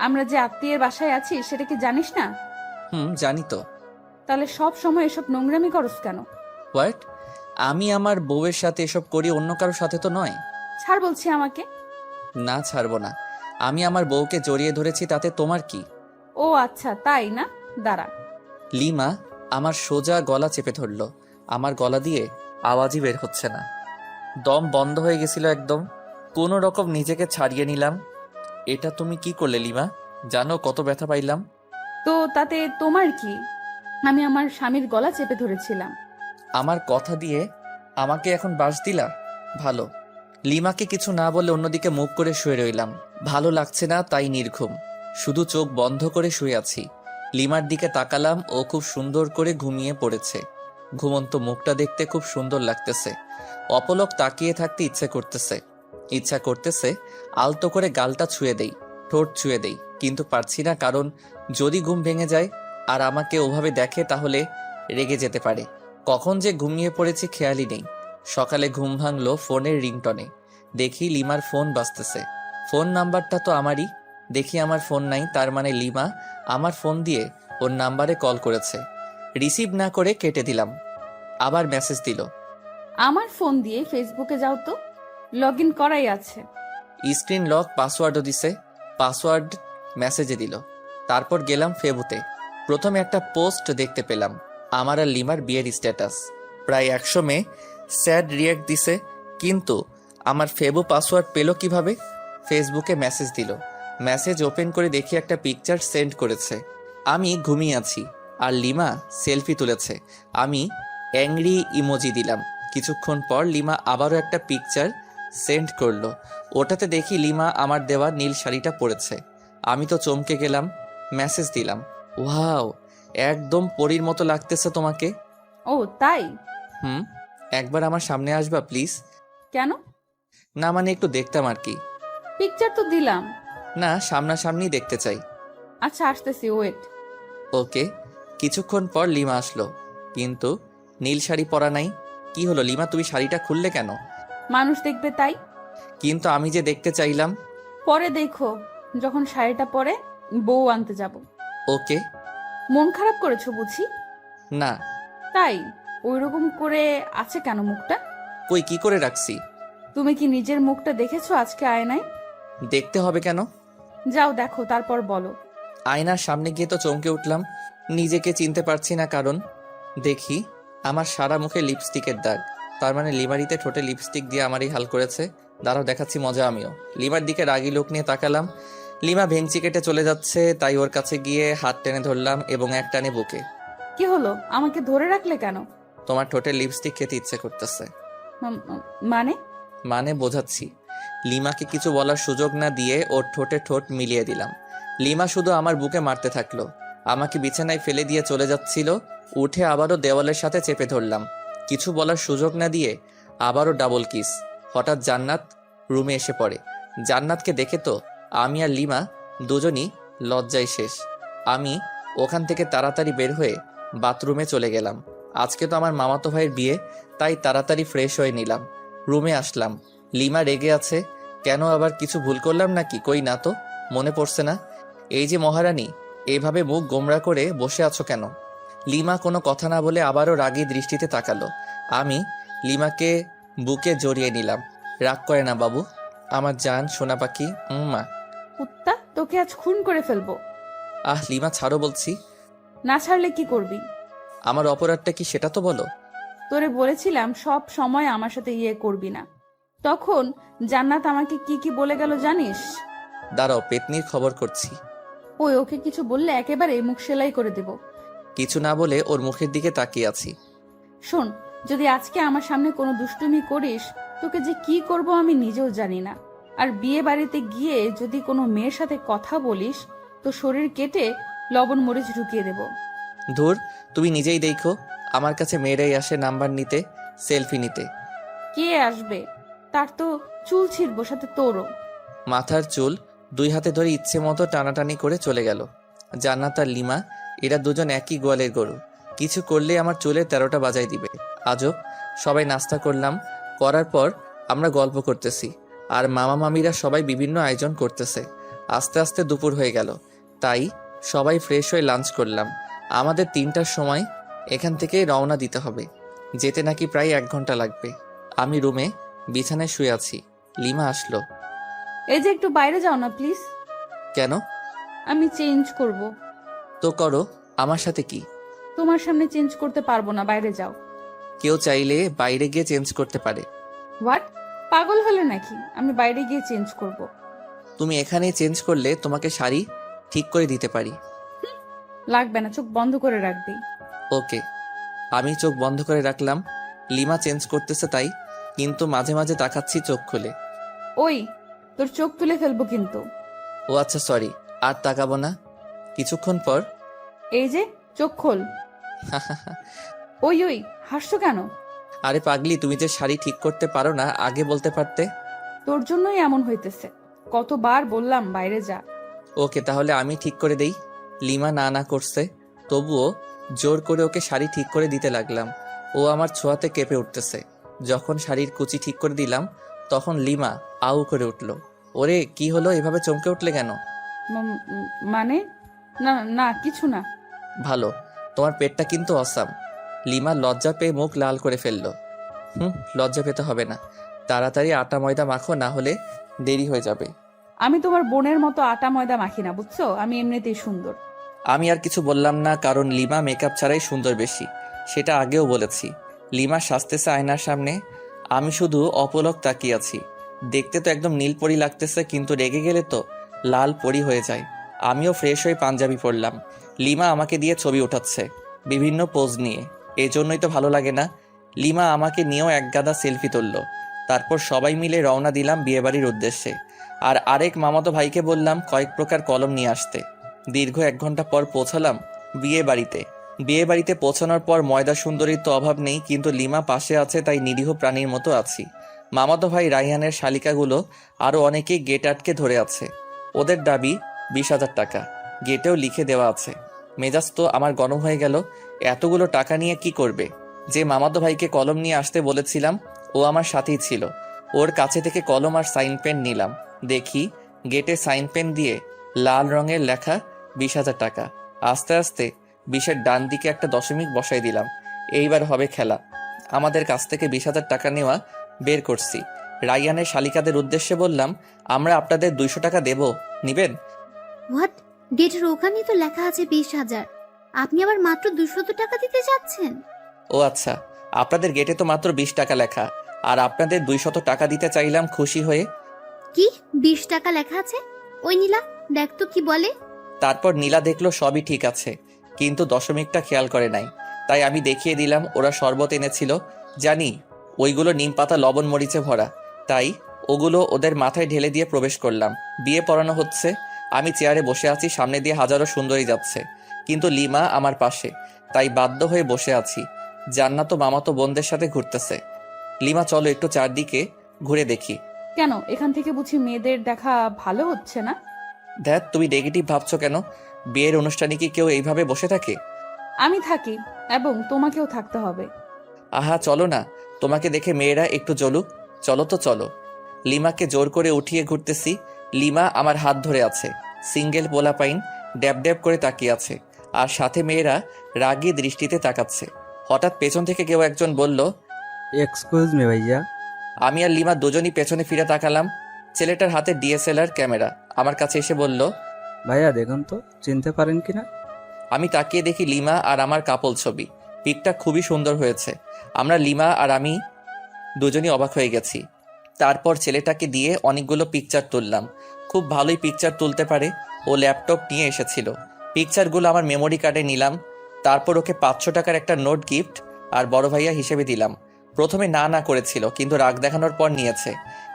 আমরা যে আত্মীয়ের বাসায় আছি সেটা কি জানিস না? জানি তো। তাহলে সব সময় এসব নোংরামি করস কেন? হোয়াট? আমি আমার বউয়ের সাথে এসব করি, অন্য কারোর সাথে তো নয়। ছাড় বলছি আমাকে। না, ছাড়বো না। আমি আমার বউকে জড়িয়ে ধরেছি, তাতে তোমার কি? ও আচ্ছা, তাই না? দাঁড়া। লিমা আমার সোজা গলা চেপে ধরল। আমার গলা দিয়ে আওয়াজই বের হচ্ছে না। দম বন্ধ হয়ে গেছিল একদম। কোনো রকম নিজেকে ছাড়িয়ে নিলাম। এটা তুমি কি করলে লিমা? জানো কত ব্যথা পাইলাম? তো তাতে তোমার কি? আমি আমার স্বামীর গলা চেপে ধরেছিলাম। আমার কথা দিয়ে আমাকে এখন বাস দিলা? ভালো। লিমাকে কিছু না বলে অন্যদিকে মুখ করে শুয়ে রইলাম। ভালো লাগছে না, তাই নির্ঘুম। শুধু চোখ বন্ধ করে শুয়ে আছি। লিমার দিকে তাকালাম, ও খুব সুন্দর করে ঘুমিয়ে পড়েছে। ঘুমন্ত মুখটা দেখতে খুব সুন্দর লাগতেছে। অপলক তাকিয়ে থাকতে ইচ্ছা করতেছে আলতো করে গালটা ছুঁয়ে দেই, ঠোঁট ছুঁয়ে দেই, কিন্তু পারছি না, কারণ যদি ঘুম ভেঙে যায় আর আমাকে ওভাবে দেখে তাহলে রেগে যেতে পারে। কখন যে ঘুমিয়ে পড়েছি খেয়ালই নেই। সকালে ঘুম ভাঙলো ফোনের রিংটনে। দেখি লিমার ফোন বাজতেছে। ফোন নাম্বারটা তো আমারই। দেখি আমার ফোন নাই, তার মানে লিমা আমার ফোন দিয়ে ওর নাম্বারে কল করেছে। রিসিভ না করে কেটে দিলাম। আবার মেসেজ দিল। আমার ফোন দিয়ে ফেসবুকে যাও তো, লগ ইন করাই আছে। স্ক্রিন লক, পাসওয়ার্ডও দিছে। পাসওয়ার্ড মেসেজে দিল। তারপর গেলাম ফেবুতে। প্রথমে একটা পোস্ট দেখতে পেলাম, আমার আর লিমার বিয়ের স্ট্যাটাস। প্রায় 100 মেয়ে স্যাড রিয়াক্ট দিছে, কিন্তু আমার ফেবু পাসওয়ার্ড পেল কিভাবে? ফেসবুকে মেসেজ দিল। মেসেজ ওপেন করে দেখি একটা পিকচার সেন্ড করেছে। আমি ঘুমিয়ে আছি আর লিমা সেলফি তুলেছে। আমি অ্যাংরি ইমোজি দিলাম। কিছুক্ষণ পর লিমা আবারও একটা পিকচার সেন্ড করলো। ওটাতে দেখি লিমা আমার দেওয়া নীল শাড়িটা পরেছে। আমি তো চমকে গেলাম। মেসেজ দিলাম, ওয়াও, একদম পরীর মতো লাগতেছে তোমাকে। ও তাই? একবার আমার সামনে আসবা প্লিজ? কেন? না মানে একটু দেখতাম আর কি। পিকচার তো দিলাম। না, সামনাসামনি দেখতে চাই। আচ্ছা আসতেছি, ওয়েট। ওকে। কিছুক্ষণ পর লিমা আসলো, কিন্তু নীল শাড়ি পরা নাই। কি হলো লিমা, তুমি শাড়িটা খুললে কেন? মানুষ দেখবে তাই। কিন্তু আমি যে দেখতে চাইলাম। পরে দেখো, যখন শাড়িটা পরে বউ আনতে যাব। ওকে। মন খারাপ করেছো বুঝি? না। তাই ওইরকম করে আছে কেন মুখটা? কই, কি করে রাখছি? তুমি কি নিজের মুখটা দেখেছো আজকে আয়নায়? দেখতে হবে কেন? যাও দেখো, তারপর বলো। আয়নার সামনে গিয়ে তো চমকে উঠলাম। নিজেকে চিনতে পারছি না, কারণ দেখি আমার সারা মুখে লিপস্টিকের দাগ। তার মানে লিমারিতে ঠোঁটে লিপস্টিক দিয়ে আমারই হাল করেছে। দাঁড়াও, দেখাচ্ছি মজা আমিও। লিমার দিকে রাগী লোক নিয়ে তাকালাম। লিমা ভেঙচি কেটে চলে যাচ্ছে, তাই ওর কাছে গিয়ে হাত টেনে ধরলাম এবং এক টানে বুকে। কি হলো, আমাকে ধরে রাখলে কেন? তোমার ঠোঁটে লিপস্টিক খেতে ইচ্ছে করতেছে। মানে? মানে বোঝাচ্ছি। লিমাকে কিছু বলার সুযোগ না দিয়ে ওর ঠোঁটে ঠোঁট মিলিয়ে দিলাম। লিমা শুধু আমার বুকে মারতে থাকলো। আমাকে বিছানায় ফেলে দিয়ে চলে যাচ্ছিল। উঠে আবারও দেওয়ালের সাথে চেপে ধরলাম। কিছু বলার সুযোগ না দিয়ে আবারও ডাবল কিস। হঠাৎ জান্নাত রুমে এসে পড়ে। জান্নাতকে দেখে তো আমি আর লিমা দুজনই লজ্জায় শেষ। আমি ওখান থেকে তাড়াতাড়ি বের হয়ে বাথরুমে চলে গেলাম। আজকে তো আমার মামাতো ভাইয়ের বিয়ে, তাই তাড়াতাড়ি ফ্রেশ হয়ে নিলাম। রুমে আসলাম। লিমা রেগে আছে। কেন, আবার কিছু ভুল করলাম নাকি? কই না তো, মনে পড়ছে না। এই যে মহারানী, এইভাবে মুখ গোমরা করে বসে আছো কেন? লিমা কোনো কথা না বলে আবারও রাগী দৃষ্টিতে তাকালো। আমি লিমাকে বুকে জড়িয়ে নিলাম। রাগ করে না বাবু, আমার জান সোনা পাখি। মা। কুত্তা, তোকে আজ খুন করে ফেলবো। লিমা ছাড়ো বলছি। না ছাড়লে কি করবি? আমার অপরাধটা কি সেটা তো বলো। তোরে বলেছিলাম সব সময় আমার সাথে করবি না। তখন জান্নাত আমাকে কি কি বলে গেল জানিস? দাঁড়াও, পেতনির খবর করছি। ওকে কিছু বললে একেবারে মুখ সেলাই করে দেব। কিছু না বলে ওর মুখের দিকে তাকিয়ে আছি। শোন, যদি আজকে আমার সামনে কোনো দুষ্টুমি করিস, তোকে যে কি করব আমি নিজেও জানি না। আর বিয়ে বাড়িতে গিয়ে যদি কোনো মেয়ের সাথে কথা বলিস, তো শরীর কেটে লবণ মরিচ ঢুকিয়ে দেব। ধুর, তুমি নিজেই দেখো, আমার কাছে মেয়েরাই আসে নাম্বার নিতে, সেলফি নিতে। কে আসবে? তার তো চুল ছিঁড়বো, সাথে তোরও। মাথার চুল 2 হাতে ধরে ইচ্ছে মতো টানাটানি করে চলে গেল। জান্নাত আর লিমা, এরা দুজন একই গোয়ালের গরু, কিছু করলে আমার চুলে 13টা বাজাই দিবে। আজব। সবাই নাস্তা করলাম, করার পর আমরা গল্প করতেছি, আর মামা মামিরা সবাই বিভিন্ন আয়োজন করতেছে। আস্তে আস্তে দুপুর হয়ে গেল, তাই সবাই ফ্রেশ হয়ে লাঞ্চ করলাম। আমাদের 3টার সময় এখান থেকে রওনা দিতে হবে, যেতে নাকি প্রায় 1 ঘন্টা লাগবে। আমি রুমে বিছানায় শুয়ে আছি, লিমা আসলো। এই যে একটু বাইরে যাও না প্লিজ। কেন? আমি চেঞ্জ করব। তো করো, আমার সাথে কি? তোমার সামনে চেঞ্জ করতে পারবো না, বাইরে যাও। কেউ চাইলে বাইরে গিয়ে চেঞ্জ করতে পারে। হোয়াট? পাগল হলে নাকি? আমি বাইরে গিয়ে চেঞ্জ করব। তুমি এখানেই চেঞ্জ করলে তোমাকে শাড়ি ঠিক করে দিতে পারি। লাগবে না, চোখ বন্ধ করে রাখবি। ওকে। আমি চোখ বন্ধ করে রাখলাম। লিমা চেঞ্জ করতেছে তাই, কিন্তু মাঝে মাঝে তাকাচ্ছি চোখ খুলে। ওই, তোর চোখ তুলে ফেলবো কিন্তু। ও আচ্ছা, সরি, আর তাকাবো না। কিছুক্ষণ পর এই যে, চোখ খোল। ওই ওই, হাসছো কেন? আরে পাগলি, তুমি যে শাড়ি ঠিক করতে পারো না আগে বলতে পারতে। তোর জন্যই এমন হইতেছে। কতবার বললাম বাইরে যা। ওকে, তাহলে আমি ঠিক করে দেই। লিমা না না করছে, তবুও জোর করে ওকে শাড়ি ঠিক করে দিতে লাগলাম। ও আমার ছোঁয়াতে কেঁপে উঠতেছে। যখন শাড়ির কুচি ঠিক করে দিলাম, তখন লিমা আউ করে উঠল। ওরে, কি হলো, এভাবে চমকে উঠলে কেন? মানে? না না, কিছু না। ভালো, তোমার পেটটা কিন্তু অসাম। লিমা লজ্জা পেয়ে মুখ লাল করে ফেললো। লজ্জা পেতে হবে না, তাড়াতাড়ি আটা ময়দা মাখো, না হলে দেরি হয়ে যাবে। আমি তোমার বোনের মতো আটা ময়দা মাখি না, বুঝছো? আমি এমনিতেই সুন্দর। আমি আর কিছু বললাম না, কারণ লিমা মেকআপ ছাড়াই সুন্দর বেশি, সেটা আগেও বলেছি। লিমা সাজতেছে আয়নার সামনে, আমি শুধু অপলক তাকিয়ে আছি। দেখতে তো একদম নীলপরি লাগতেছে, কিন্তু রেগে গেলে তো লাল পরি হয়ে যায়। আমিও ফ্রেশ হয়ে পাঞ্জাবি পরলাম। লিমা আমাকে দিয়ে ছবি ওঠাচ্ছে বিভিন্ন পোজ নিয়ে, এজন্যই তো ভালো লাগে না। লিমা আমাকে নিয়েও একগাদা সেলফি তুলল। তারপর সবাই মিলে রওনা দিলাম বিয়েবাড়ির উদ্দেশ্যে। আর আরেক মামাতো ভাইকে বললাম কয়েক প্রকার কলম নিয়ে আসতে। দীর্ঘ 1 ঘন্টা পর পৌঁছালাম বিয়ে বাড়িতে পৌঁছানোর পর ময়দা সুন্দরীর তো অভাব নেই, কিন্তু লিমা পাশে আছে, তাই নিরীহ প্রাণীর মতো আছি। মামাতো ভাই রাইহানের শালিকাগুলো আরও অনেকেই গেট আটকে ধরে আছে। ওদের দাবি 20,000 টাকা, গেটেও লিখে দেওয়া আছে। মেজাজ তো আমার গরম হয়ে গেল। এতগুলো টাকা নিয়ে কি করবে? যে মামাতো ভাইকে কলম নিয়ে আসতে বলেছিলাম, ও আমার সাথেই ছিল। ওর কাছে থেকে কলম আর সাইন পেন নিলাম। দেখি গেটে সাইন পেন দিয়ে লাল রঙের লেখা 20,000 টাকা। আস্তে আস্তে 20-এর ডান দিকে একটা দশমিক বসাই দিলাম। এইবার হবে খেলা। আমাদের কাছ থেকে 20,000 টাকা নেওয়া বের করছি। রাইয়ানের শালিকাদের উদ্দেশ্যে বললাম, আমরা আপনাদের 200 টাকা দেব, নিবেন? হোয়াট? গেটের ওখানে তো লেখা আছে 20,000, আপনি আবার মাত্র 200 টাকা দিতে যাচ্ছেন? ও আচ্ছা, আপনাদের গেটে তো মাত্র 20 টাকা লেখা, আর আপনাদের 200 টাকা দিতে চাইলাম খুশি হয়ে। কি 20 টাকা লেখা আছে? ওই নীলা, দেখ তো কি বলে। তারপর নীলা দেখলো সবই ঠিক আছে, কিন্তু দশমিকটা খেয়াল করে নাই। তাই আমি দেখিয়ে দিলাম ওরা শরবত এনেছিল, জানি ওইগুলো নিম পাতা লবণ মরিচে ভরা, তাই ওগুলো ওদের মাথায় ঢেলে দিয়ে প্রবেশ করলাম। বিয়ে পড়ানো হচ্ছে। আমি চেয়ারে বসে আছি, সামনে দিয়ে হাজারো সুন্দরী যাচ্ছে, কিন্তু লিমা আমার পাশে, তাই বাধ্য হয়ে বসে আছি। জান্নাত মামাতো বোনদের সাথে ঘুরতেছে। লিমা, চলো একটু চারদিকে ঘুরে দেখি। কেন, এখান থেকে বুঝি মেয়েদের দেখা ভালো হচ্ছে না? দেখ, তুমি নেগেটিভ ভাবছো কেন? বিয়ের অনুষ্ঠানে কি কেউ এইভাবে বসে থাকে? আমি থাকি, এবং তোমাকেও থাকতে হবে। আহা, চলো না, তোমাকে দেখে মেয়েরা একটু জ্বলুক। চলো তো চলো। লিমাকে জোর করে উঠিয়ে ঘুরতেছি। লিমা আমার হাত ধরে আছে। সিঙ্গেল পোলাপাইন ড্যাব ড্যাব করে তাকিয়ে আছে, আর সাথে মেয়েরা রাগী দৃষ্টিতে তাকাচ্ছে। হঠাৎ পেছন থেকে কেউ একজন বলল, এক্সকিউজ মি ভাইয়া। আমি আর লিমা দুজনই পেছনে ফিরে তাকালাম। ছেলেটার হাতে ডিএসএলআর ক্যামেরা। আমার কাছে এসে বলল, ভাইয়া দেখুন তো, চিনতে পারেন কিনা? আমি তাকিয়ে দেখি লিমা আর আমার কাপল ছবি। পিকটা খুবই সুন্দর হয়েছে। আমরা লিমা আর আমি দুজনই অবাক হয়ে গেছি। তারপর ছেলেটাকে দিয়ে অনেকগুলো পিকচার তুললাম। খুব ভালোই পিকচার তুলতে পারে। ও ল্যাপটপ নিয়ে এসেছিল। পিকচারগুলো আমার মেমোরি কার্ডে নিলাম। তারপর ওকে 500 টাকার একটা নোট গিফট আর বড় ভাইয়া হিসেবে দিলাম। প্রথমে না না করেছিল, কিন্তু রাগ দেখানোর পর নিয়েছে।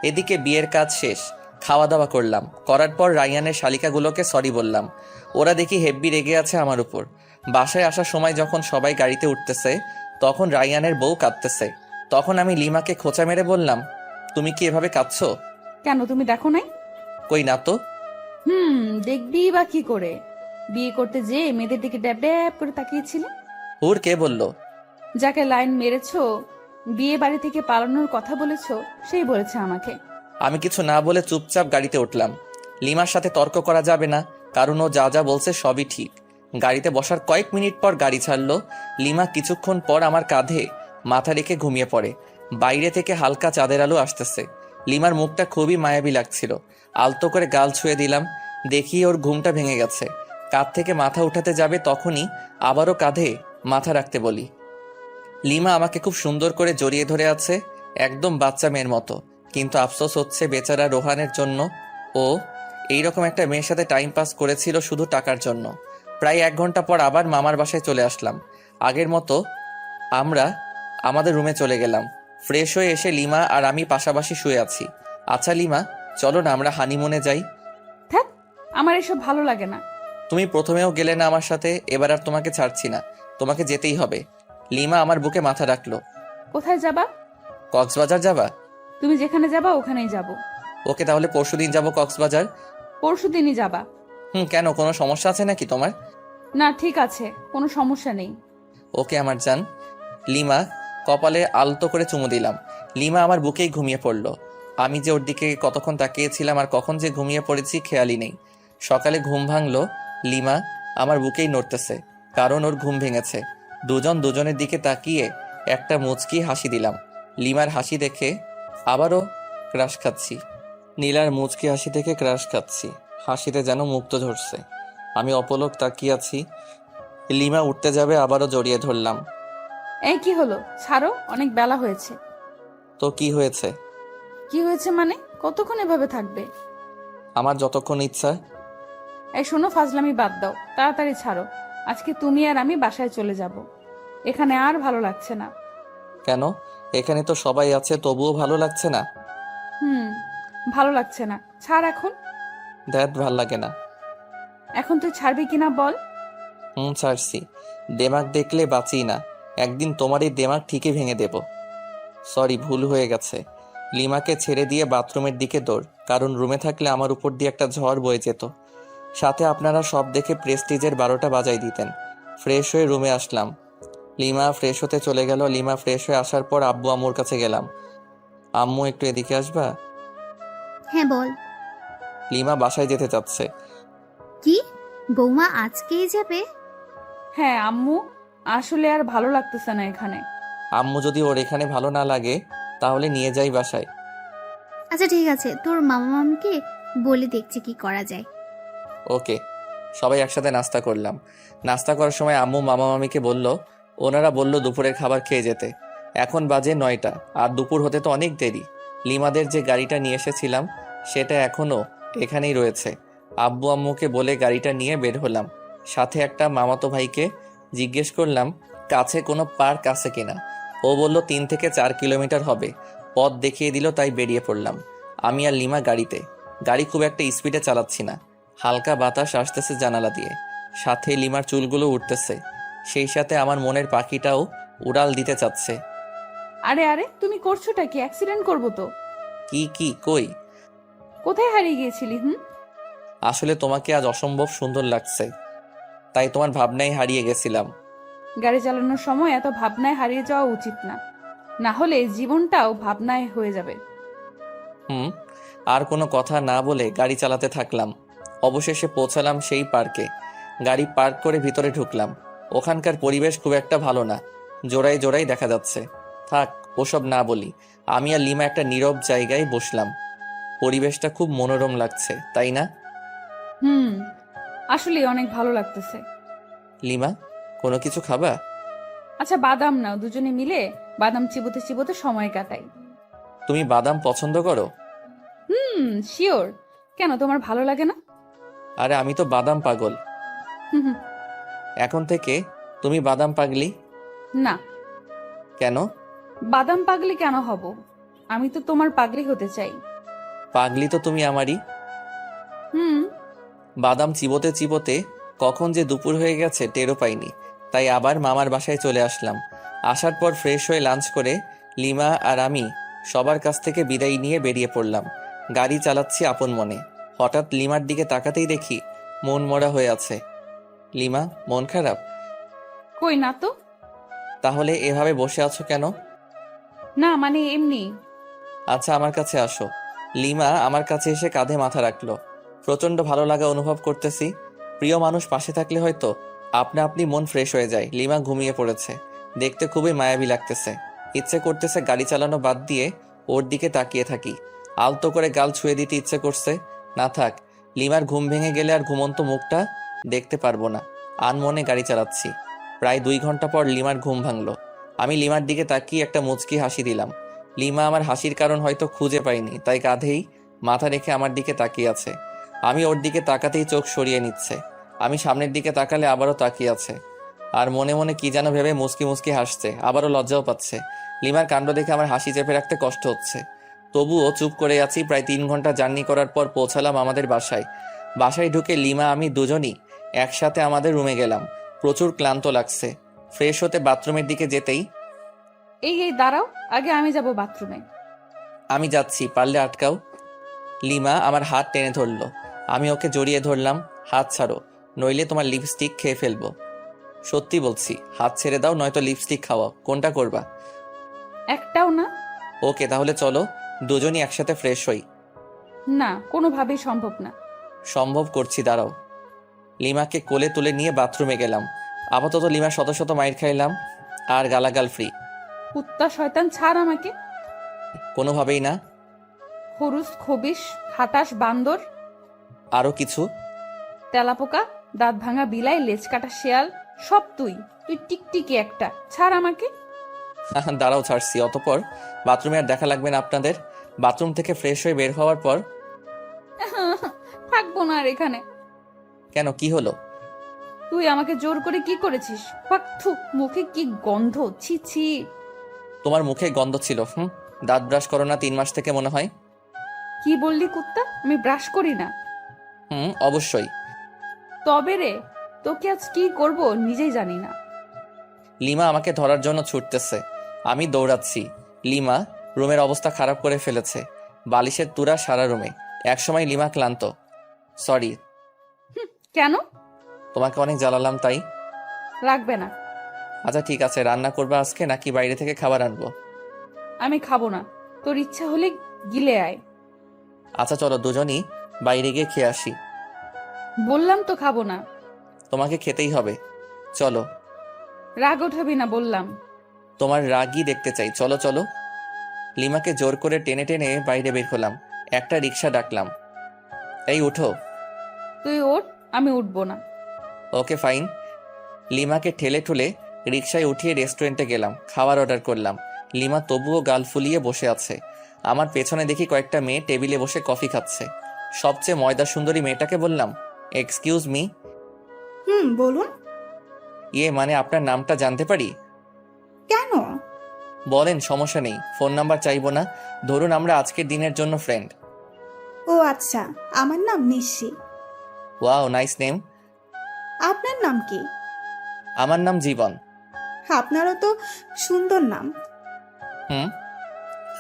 এদিকে বিয়ের কাজ শেষ, খাওয়া দাওয়া করলাম। করার পর রাইয়ানের শালিকাগুলোকে সরি বললাম। ওরা দেখি হেব্বি রেগে আছে আমার উপর। বাসায় আসার সময় যখন সবাই গাড়িতে উঠতেছে তখন রায়ানের বউ কাঁদতেছে। তখন আমি লিমাকে খোঁচা মেরে বললাম, তুমি কি এভাবে কাঁদছো? কেন, তুমি দেখো নাই? কই না তো। দেখবি বা কি করে? বিয়ে করতে যে মেয়েদের দিকে ড্যাব ড্যাব করে তাকিয়েছিলে। হুর কে বলল? যাকে লাইন মেরেছো, বিয়ে বাড়ি থেকে পালানোর কথা বলেছো, সেই বলেছে আমাকে। আমি কিছু না বলে চুপচাপ গাড়িতে উঠলাম। লিমার সাথে তর্ক করা যাবে না, কারণ ও যা যা বলছে সবই ঠিক। গাড়িতে বসার কয়েক মিনিট পর গাড়ি ছাড়লো। লিমা কিছুক্ষণ পর আমার কাঁধে মাথা রেখে ঘুমিয়ে পড়ে। বাইরে থেকে হালকা চাঁদের আলো আসতেছে। লিমার মুখটা খুবই মায়াবী লাগছিল। আলতো করে গাল ছুঁয়ে দিলাম, দেখি ওর ঘুমটা ভেঙে গেছে। কাঁধ থেকে মাথা উঠাতে যাবে তখনই আবারও কাঁধে মাথা রাখতে বলি। লিমা আমাকে খুব সুন্দর করে জড়িয়ে ধরে আছে, একদম বাচ্চা মেয়ের মতো। কিন্তু আফসোস হচ্ছে বেচারা রোহানের জন্য। ও এইরকম একটা মেয়ের সাথে টাইম পাস করেছিল শুধু টাকার জন্য। প্রায় 1 ঘন্টা পর আবার মামার বাসায় চলে আসলাম। আগের মতো আমরা আমাদের রুমে চলে গেলাম। ফ্রেশ হয়ে এসে লিমা আর আমি পাশাপাশি শুয়ে আছি। আচ্ছা লিমা, চলো না আমরা হানিমুনে যাই। থাক, আমার এসব ভালো লাগে না। তুমি প্রথমেও গেলে না আমার সাথে, এবার আর তোমাকে ছাড়ছি না, তোমাকে যেতেই হবে। লিমা আমার বুকে মাথা রাখলো। কোথায় যাবা? কক্সবাজার যাবা? তুমি যেখানে যাবা ওখানেই যাব। ওকে, তাহলে পরশুদিন যাবো কক্সবাজার। পরশু দিনই যাবা? কেন, কোনো সমস্যা আছে নাকি তোমার? না, ঠিক আছে, কোনো সমস্যা নেই। ওকে আমার জান। লিমা কপালে আলতো করে চুমু দিলাম। লিমা আমার বুকেই ঘুমিয়ে পড়লো। আমি যে ওর দিকে কতক্ষণ তাকিয়েছিলাম আর কখন যে ঘুমিয়ে পড়েছি খেয়ালই নেই। সকালে ঘুম ভাঙলো, লিমা আমার বুকেই নড়তেছে, কারণ ওর ঘুম ভেঙেছে। দুজন দুজনের দিকে তাকিয়ে একটা মুচকি হাসি দিলাম। লিমার হাসি দেখে আবারও ক্রাশ খাচ্ছি। নীলার মুচকি হাসি দেখে ক্রাশ খাচ্ছি, হাসিতে যেন মুক্ত ঝরছে। আমি অপলক তাকিয়ে আছি। লিমা উঠতে যাবে, আবারও জড়িয়ে ধরলাম। এই কি হলো? ছাড়ো, অনেক বেলা হয়েছে। তো কি হয়েছে? কি হয়েছে মানে? কতক্ষণ এভাবে থাকবে? আমার যতক্ষণ ইচ্ছা। এই শোনো, ফাজলামি বাদ দাও, তাড়াতাড়ি ছাড়ো। আজকে তুমি আর আমি বাসায় চলে যাব। এখানে আর ভালো লাগছে না। কেন? এখানে তো সবাই আছে, তবুও ভালো লাগছে না? ভালো লাগছে না, ছাড় এখন। ধ্যাত ভাল লাগে না। এখন তুই ছাড়বি কিনা বল। ছাড়ছি। দেমাগ দেখলে বাঁচি না, একদিন তোমার এই দেমাগ ঠিকই ভেঙে দেব। সরি, ভুল হয়ে গেছে। লিমাকে ছেড়ে দিয়ে বাথরুমের দিকে দৌড়, কারণ রুমে থাকলে আমার উপর দিয়ে একটা ঝড় বয়ে যেত। সাথে আপনারা সব দেখে প্রেস্টিজের 12টা বাজাই দিতেন। ফ্রেশ হয়ে রুমে আসলাম। লিমা ফ্রেশ হতে চলে গেল। লিমা ফ্রেশ হয়ে আসার পর আব্বু আম্মুর কাছে গেলাম। আম্মু, একটু এদিকে আসবা? হ্যাঁ বল। লিমা বাসায় যেতে চাচ্ছে। কি, বৌমা আজকেই যাবে? হ্যাঁ আম্মু, আসলে আর ভালো লাগতেছে না এখানে। আম্মু, যদি ওর এখানে ভালো না লাগে তাহলে নিয়ে যাই বাসায়। আচ্ছা ঠিক আছে, তোর মামা মামিকে বলে দেখছি কি করা যায়। ওকে। সবাই একসাথে নাস্তা করলাম। নাস্তা করার সময় আম্মু মামা মামিকে বলল, ওনারা বলল দুপুরের খাবার খেয়ে যেতে। এখন বাজে 9টা, আর দুপুর হতে তো অনেক দেরি। লিমাদের যে গাড়িটা নিয়ে এসেছিলাম সেটা এখনো এখানেই রয়েছে। আব্বু আম্মুকে বলে গাড়িটা নিয়ে বের হলাম। সাথে একটা মামাতো ভাইকে জিজ্ঞেস করলাম কাছে কোনো পার্ক আছে কিনা। ও বলল 3 থেকে 4 কিলোমিটার হবে। পথ দেখিয়ে দিল, তাই বেরিয়ে পড়লাম। আমি আর লিমা গাড়িতে। গাড়ি খুব একটা স্পিডে চালাচ্ছি না, হালকা বাতাস আসতেছে জানালা দিয়ে, সাথে লিমার চুলগুলো উঠতেছে, সেই সাথে আমার মনের পাখিটাও উড়াল দিতে চাচ্ছে। আরে আরে, তুমি করছোটা কি? অ্যাক্সিডেন্ট করবো তো। কি কই? কোথায় হারিয়ে গিয়েছিলি? আসলে তোমাকে আজ অসম্ভব সুন্দর লাগছে, তাই তোমার ভাবনায় হারিয়ে গেছিলাম। গাড়ি চালানোর সময় এত ভাবনায় হারিয়ে যাওয়া উচিত না, না হলে জীবনটাও ভাবনায় হয়ে যাবে। আর কোনো কথা না বলে গাড়ি চালাতে থাকলাম। অবশেষে পৌঁছালাম সেই পার্কে। গাড়ি পার্ক করে ভিতরে ঢুকলাম। ওখানকার পরিবেশ খুব একটা ভালো না, জোড়ায় জোড়ায় দেখা যাচ্ছে। থাক, ওসব না বলি। আমি আর লিমা একটা নীরব জায়গায় বসলাম। পরিবেশটা খুব মনোরম লাগছে, তাই না? আসলে অনেক ভালো লাগতেছে। লিমা, কোনো কিছু খাবা? আচ্ছা বাদাম নাও, দুজনে মিলে বাদাম চিবোতে চিবোতে সময় কাটাই। তুমি বাদাম পছন্দ করো? শিওর। কেন, তোমার ভালো লাগে না? আরে আমি তো বাদাম পাগল। হুম। এখন থেকে তুমি বাদাম পাগলি? না। কেন? বাদাম পাগলি কেন হব? আমি তো তোমার পাগলি হতে চাই। পাগলি তো তুমি আমারই। হুম। বাদাম চিবোতে চিবোতে কখন যে দুপুর হয়ে গেছে টেরও পাইনি, তাই আবার মামার বাসায় চলে আসলাম। আসার পর ফ্রেশ হয়ে লাঞ্চ করে লিমা আর আমি সবার কাছ থেকে বিদায় নিয়ে বেরিয়ে পড়লাম। গাড়ি চালাচ্ছি আপন মনে। হঠাৎ লিমার দিকে তাকাতেই দেখি মন মরা হয়ে আছে। লিমা, মন খারাপ? কই না তো। তাহলে এভাবে বসে আছো কেন? না মানে এমনি। আচ্ছা, আমার কাছে আসো। লিমা আমার কাছে এসে কাঁধে মাথা রাখলো। প্রচন্ড ভালো লাগা অনুভব করতেছি। প্রিয় মানুষ পাশে থাকলে হয়তো আপনা আপনি মন ফ্রেশ হয়ে যায়। লিমা ঘুমিয়ে পড়েছে, দেখতে খুবই মায়াবী লাগতেছে। ইচ্ছে করতেছে গাড়ি চালানো বাদ দিয়ে ওর দিকে তাকিয়ে থাকি। আলতো করে গাল ছুঁয়ে দিতে ইচ্ছে করছে। না থাক, লিমার ঘুম ভেঙে গেলে আর ঘুমন্ত মুখটা দেখতে পারবো না। আনমনে গাড়ি চালাচ্ছি। প্রায় 2 ঘন্টা পর লিমার ঘুম ভাঙলো। আমি লিমার দিকে তাকিয়ে একটা মুচকি হাসি দিলাম। লিমা আমার হাসির কারণ হয়তো খুঁজে পাইনি, তাই কাঁধেই মাথা রেখে আমার দিকে তাকিয়ে আছে। আমি ওর দিকে তাকাতেই চোখ সরিয়ে নিচ্ছে। আমি সামনের দিকে তাকালে আবারও তাকিয়ে আছে, আর মনে মনে কি যেন ভেবে মুচকি মুচকি হাসছে। আবারও লজ্জাও পাচ্ছে। লিমার কাণ্ড দেখে আমার হাসি চেপে রাখতে কষ্ট হচ্ছে। তবুও চুপ করে আছি। প্রায় 3 ঘন্টা জার্নি করার পর পৌঁছালাম আমাদের বাসায়। বাসায় ঢুকে লিমা আমি দুজনই একসাথে আমাদের রুমে গেলাম। প্রচুর ক্লান্ত লাগছে। ফ্রেশ হতে বাথরুমের দিকে যেতেই, এই দাঁড়াও, আগে আমি যাব বাথরুমে। আমি যাচ্ছি, পারলে আটকাও। লিমা আমার হাত টেনে ধরলো। আমি ওকে জড়িয়ে ধরলাম। হাত ছাড়ো, নইলে তোমার লিপস্টিক খেয়ে ফেলবো। সত্যি বলছি, হাত ছেড়ে দাও, নয়তো লিপস্টিক খাওয়াও। কোনটা করবা? একটাও না। ওকে, তাহলে চলো দুজনই একসাথে ফ্রেশ হই। না, কোনোভাবেই সম্ভব না। সম্ভব করছি, দাঁড়াও। লিমাকে কোলে তুলে নিয়ে বাথরুমে গেলাম। আপাতত লিমা শত শত মাইর খাইলাম, আর গালাগাল ফ্রি। কুত্তা শয়তান, ছাড় আমাকে। কোনোভাবেই না। খরুস, খবিস, খাটাস, বান্দর, আরো কিছু? তেলাপোকা, দাঁত ভাঙা বিলাই, লেজ কাটা শেয়াল, সব তুই। তুই টিকটিকি একটা, ছাড় আমাকে। দাঁড়াও, ছাড়ছি। অতপর বাথরুমে আর দেখা লাগবে না আপনাদের। বাথরুম থেকে ফ্রেশ হয়ে বের হওয়ার পর, থাকবো না আর এখানে। কেন, কি হলো? তুই আমাকে জোর করে কি করেছিস? থু, মুখে কি গন্ধ, ছি ছি। তোমার মুখে গন্ধ ছিল। দাঁত ব্রাশ করো না 3 মাস থেকে মনে হয়। কি বললি কুত্তা? আমি ব্রাশ করি না। অবশ্যই। তবে রে, তোকে আজ কি করব নিজেই জানি না। লিমা আমাকে ধরার জন্য ছুটতেছে। আমি দৌড়াচ্ছি। লিমা রুমের অবস্থা খারাপ করে ফেলেছে। বালিশের তুরা সারা রুমে। একসময় লিমা ক্লান্ত। সরি। কেন? তোমাকে অনেক জ্বালালাম তাই। রাখবে না। আচ্ছা ঠিক আছে, রান্না করবা আজকে নাকি বাইরে থেকে খাবার আনবো? আমি খাবো না। তোর ইচ্ছা হলে গিলে আয়। আচ্ছা চলো দুজনই বাইরে গিয়ে খেয়ে আসি। বললাম তো খাবো না। তোমাকে খেতেই হবে, চলো। রাগ ওঠাবি না বললাম। তোমার রাগই দেখতে চাই, চলো চলো। লিমাকে জোর করে টেনে টেনে বাইরে বের হলাম। একটা রিক্সা ডাকলাম। এই উঠো। তুই ওঠ, আমি উঠবো না। Okay fine. লিমাকে ঠেলে ঠুলে রিক্সায় উঠিয়ে রেস্টুরেন্টে গেলাম। খাবার অর্ডার করলাম। লিমা তবুও গাল ফুলিয়ে বসে আছে। আমার পেছনে দেখি কয়েকটা মেয়ে টেবিলে বসে কফি খাচ্ছে। সবচেয়ে ময়দা সুন্দরী মেয়েটাকে বললাম, এক্সকিউজ মি। বলুন। মানে আপনার নামটা জানতে পারি? কেন? বলেন, সমস্যা নেই। ফোন নাম্বার চাইবো না। ধরুন আমরা আজকের দিনের জন্য ফ্রেন্ড। ও আচ্ছা, আমার নাম নিশি। Wow, nice name. আপনার নাম কি? আমার নাম জীবন। আপনারও তো সুন্দর নাম।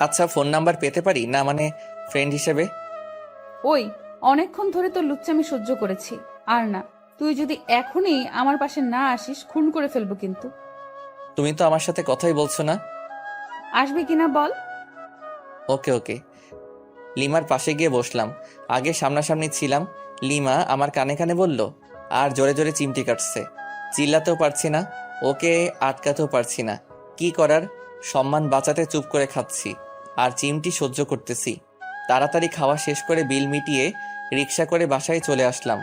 আচ্ছা, ফোন নাম্বার পেতে পারি না, মানে ফ্রেন্ড হিসেবে? ওই, অনেকক্ষণ ধরে তো লুচ্চামি সহ্য করেছি, আর না। তুই যদি এখনই আমার পাশে না আসিস, খুন করে ফেলবো কিন্তু। তুমি তো আমার সাথে কথাই বলছো না। আসবি কিনা বল। ওকে ওকে। লিমার পাশে গিয়ে বসলাম। আগে সামনাসামনি ছিলাম। লিমা আমার কানে কানে বলল, আর জোরে জোরে চিমটি কাটছে। চিল্লাতেও পারছি না, ওকে আটকাতেও পারছি না। কি করার, সম্মান বাঁচাতে চুপ করে খাচ্ছি আর চিমটি সহ্য করতেছি। তাড়াতাড়ি খাওয়া শেষ করে বিল মিটিয়ে রিক্সা করে বাসায় চলে আসলাম।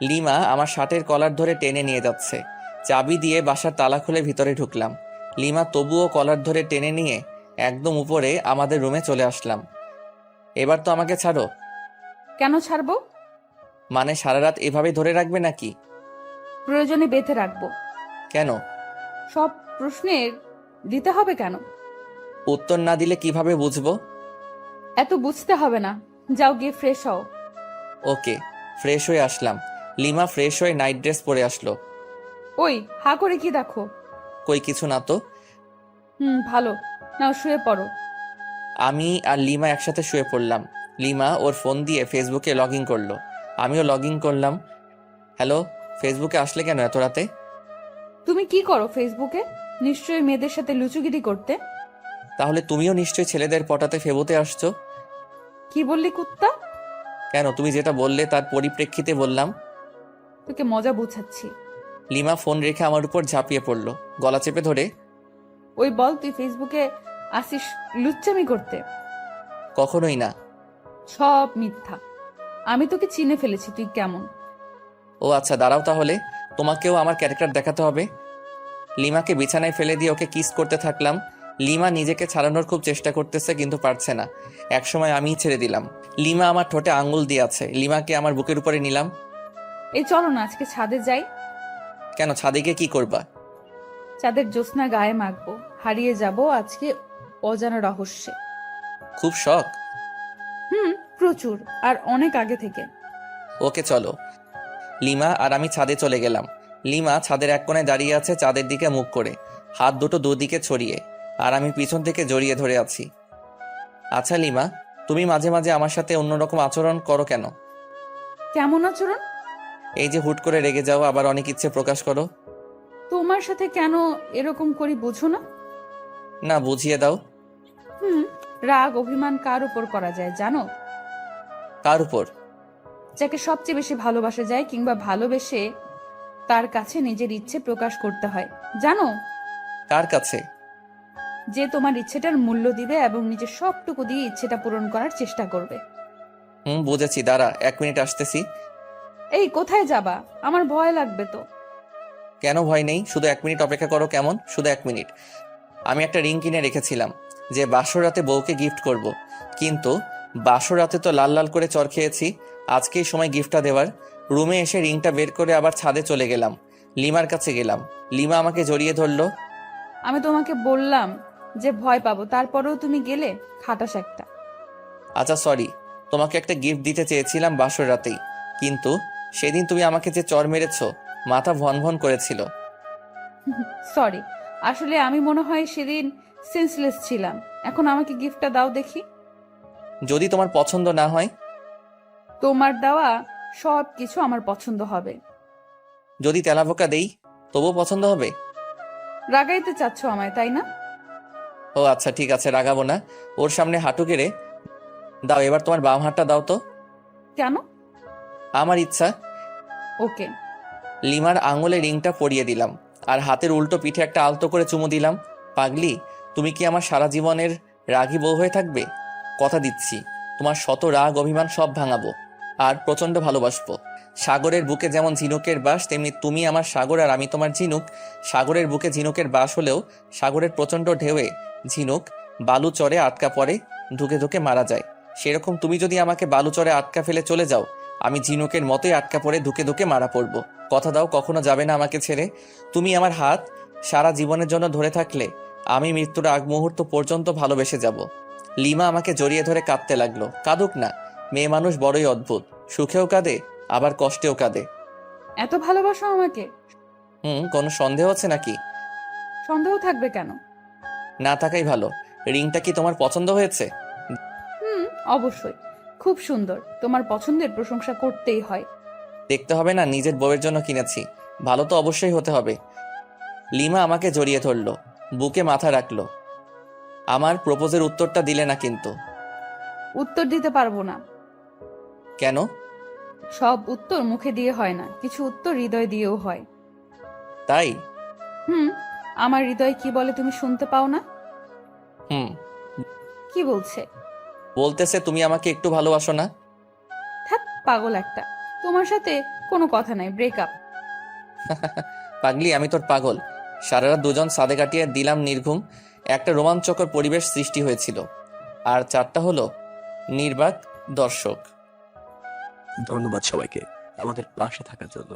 লিমা আমার শার্টের কলার ধরে টেনে নিয়ে যাচ্ছে। চাবি দিয়ে বাসার তালা খুলে ভিতরে ঢুকলাম। লিমা তবুও কলার ধরে টেনে নিয়ে একদম উপরে আমাদের রুমে চলে আসলাম। এবার তো আমাকে ছাড়ো। কেন ছাড়বো? মানে সারা রাত এভাবে ধরে রাখবে নাকি? প্রয়োজনে বেঁধে রাখবো। কেন? সব প্রশ্নের দিতে হবে কেন? উত্তর না দিলে কিভাবে বুঝবো? এত বুঝতে হবে না। যাও গিয়ে ফ্রেশ হও। ওকে। ফ্রেশ হয়ে আসলাম। লিমা ফ্রেশ হয়ে নাইট ড্রেস পরে আসলো। ওই হা করে কি দেখো? কই কিছু না তো। ভালো। নাও শুয়ে পড়ো। আমি আর লিমা একসাথে শুয়ে পড়লাম। লিমা ওর ফোন দিয়ে ফেসবুকে লগ ইন করলো, আমিও লগ ইন করলাম। হ্যালো, ফেসবুকে আসলে কেন এত রাতে? তুমি কি করো ফেসবুকে? নিশ্চয়ই মেয়েদের সাথে লুচুগিরি করতে। তাহলে তুমিও নিশ্চয়ই ছেলেদের পটাতে ফেবুতে আসছো। কি বললি কুত্তা? কেন, তুমি যেটা বললে তার পরিপ্রেক্ষিতে বললাম। তোকে মজা বুঝাচ্ছি। লিমা ফোন রেখে আমার উপর ঝাঁপিয়ে পড়লো, গলা চেপে ধরে। ওই বল, তুই ফেসবুকে আসিস লুচ্চামি করতে? কখনোই না। সব মিথ্যা। আমি তোকে চিনে ফেলেছি তুই কেমন। ও আচ্ছা, দাঁড়াও তাহলে, তোমাকেও আমার ক্যারেক্টার দেখাতে হবে। লিমাকে বিছানায় ফেলে দিয়ে ওকে কিস করতে থাকলাম। লিমা নিজেকে ছাড়ানোর খুব চেষ্টা করতেছে কিন্তু পারছে না। একসময় আমিই ছেড়ে দিলাম। লিমা আমার ঠোঁটে আঙ্গুল দিয়ে আছে। লিমাকে আমার বুকের উপরে নিলাম। এই চলো না আজকে ছাদে যাই। কেন, ছাদে গিয়ে কি করবা? চাঁদের জ্যোৎস্না গায়ে মাখবো, হারিয়ে যাব আজকে অজানা রহস্যে। খুব শখ? প্রচুর, আর অনেক আগে থেকে। ওকে চলো। লিমা আর আমি ছাদে চলে গেলাম। লিমা ছাদের এক কোণায় দাঁড়িয়ে আছে চাঁদের দিকে মুখ করে, হাত দুটো দুদিকে ছড়িয়ে, আর আমি পিছন থেকে জড়িয়ে ধরে আছি। আচ্ছা লিমা, তুমি মাঝে মাঝে আমার সাথে অন্যরকম আচরণ করো কেন? কেমন আচরণ? এই যে হুট করে রেগে যাও, আবার অনেক ইচ্ছে প্রকাশ করো। তোমার সাথে কেন এরকম করি বুঝো না? না, বুঝিয়ে দাও। রাগ অভিমান কার উপর করা যায় জানো? কার উপর? যাকে সবচেয়ে বেশি ভালোবাসা যায় কিংবা ভালোবেসে তার কাছে নিজের ইচ্ছে প্রকাশ করতে হয়, জানো? কার কাছে? যে তোমার ইচ্ছেটার মূল্য দিবে এবং নিজের সবটুকু দিয়ে ইচ্ছেটা পূরণ করার চেষ্টা করবে। বুঝেছি, দাঁড়া 1 মিনিট আসতেছি। এই কোথায় যাবা? আমার ভয় লাগবে তো। কেন ভয় নেই, শুধু 1 মিনিট অপেক্ষা করো কেমন, শুধু 1 মিনিট। আমি একটা রিং কিনে রেখেছিলাম যে বাসর রাতে বউকে গিফট করব, কিন্তু বাসর রাতে তো লাল লাল করে চর খেয়েছি। আজকেই সময় গিফটটা দেওয়ার। রুমে এসে রিংটা বের করে আবার ছাদে চলে গেলাম। লিমার কাছে গেলাম। লিমা আমাকে জড়িয়ে ধরলো। আমি তোমাকে বললাম যে ভয় পাবো, তারপরেও তুমি গেলে। খাটাস একটা। আচ্ছা সরি, তোমাকে একটা গিফট দিতে চেয়েছিলাম বাসর রাতেই, কিন্তু সেদিন তুমি আমাকে যে চর মেরেছো, মাথা ভন ভন করেছিল। সরি, আসলে আমি মনে হয় সেদিন সেন্সলেস ছিলাম। এখন আমাকে গিফটটা দাও দেখি। যদি তোমার পছন্দ না হয়? তোমার দেওয়া সব কিছু আমার পছন্দ হবে। যদি তেলাপোকা দেই তবুও পছন্দ হবে? রাগাইতে চাচ্ছ আমায়, তাই না? ও আচ্ছা ঠিক আছে, রাগাবো না। ওর সামনে হাঁটু গেড়ে দাও, এবার তোমার বাম হাতটা দাও তো। কেন? আমার ইচ্ছা। ওকে। লিমার আঙুলে রিংটা পরিয়ে দিলাম আর হাতের উল্টো পিঠে একটা আলতো করে চুমু দিলাম। পাগলি, তুমি কি আমার সারা জীবনের রাগী বউ হয়ে থাকবে? কথা দিচ্ছি, তোমার শত রাগ অভিমান সব ভাঙাবো আর প্রচন্ড ভালোবাসবো। সাগরের বুকে যেমন ঝিনুকের বাস, তেমনি তুমি আমার সাগর আর আমি তোমার ঝিনুক। সাগরের বুকে ঝিনুকের বাস হলেও সাগরের প্রচন্ড ঢেউয়ে ঝিনুক বালু চরে আটকা পড়ে, ধুকে ধুকে মারা যায়। সেরকম তুমি যদি আমাকে বালু চরে আটকা ফেলে চলে যাও, আমি ঝিনুকের মতোই আটকা পড়ে ধুকে ধুকে মারা পড়বো। কথা দাও কখনো যাবে না আমাকে ছেড়ে। তুমি আমার হাত সারা জীবনের জন্য ধরে থাকলে আমি মৃত্যুর আগ মুহূর্ত পর্যন্ত ভালোবেসে যাব। লিমা আমাকে জড়িয়ে ধরে কাঁদতে লাগলো। কাঁদুক না, মেয়ে মানুষ বড়ই অদ্ভুত, সুখেও কাঁদে আবার কষ্টেও কাঁদে। এত ভালোবাসো আমাকে? কোনো সন্দেহ আছে নাকি? সন্দেহ থাকবে কেন? না থাকাই ভালো। রিংটা কি তোমার পছন্দ হয়েছে? অবশ্যই, খুব সুন্দর। তোমার পছন্দের প্রশংসা করতেই হয়। দেখতে হবে না, নিজের বউয়ের জন্য কিনেছি, ভালো তো অবশ্যই হতে হবে। লিমা আমাকে জড়িয়ে ধরলো, বুকে মাথা রাখলো। আমার প্রপোজের উত্তরটা দিলে না কিন্তু। উত্তর দিতে পারবো না। কেন? সব উত্তর মুখে দিয়ে হয় না, কিছু উত্তর হৃদয় দিয়েও হয়। তাই? আমার হৃদয় কি বলে তুমি শুনতে পাও না? কি বলছে? বলতেছে তুমি আমাকে একটু ভালোবাসো না। থাক পাগল একটা, তোমার সাথে কোনো কথা নাই, ব্রেকআপ। পাগলি, আমি তোর পাগল। সারা রাত দুজন সাদে কাটিয়ে দিলাম নির্ঘুম। একটা রোমাঞ্চকর পরিবেশ সৃষ্টি হয়েছিল। আর 4টা হলো নির্বাক দর্শক। ধন্যবাদ সবাইকে আমাদের পাশে থাকার জন্য।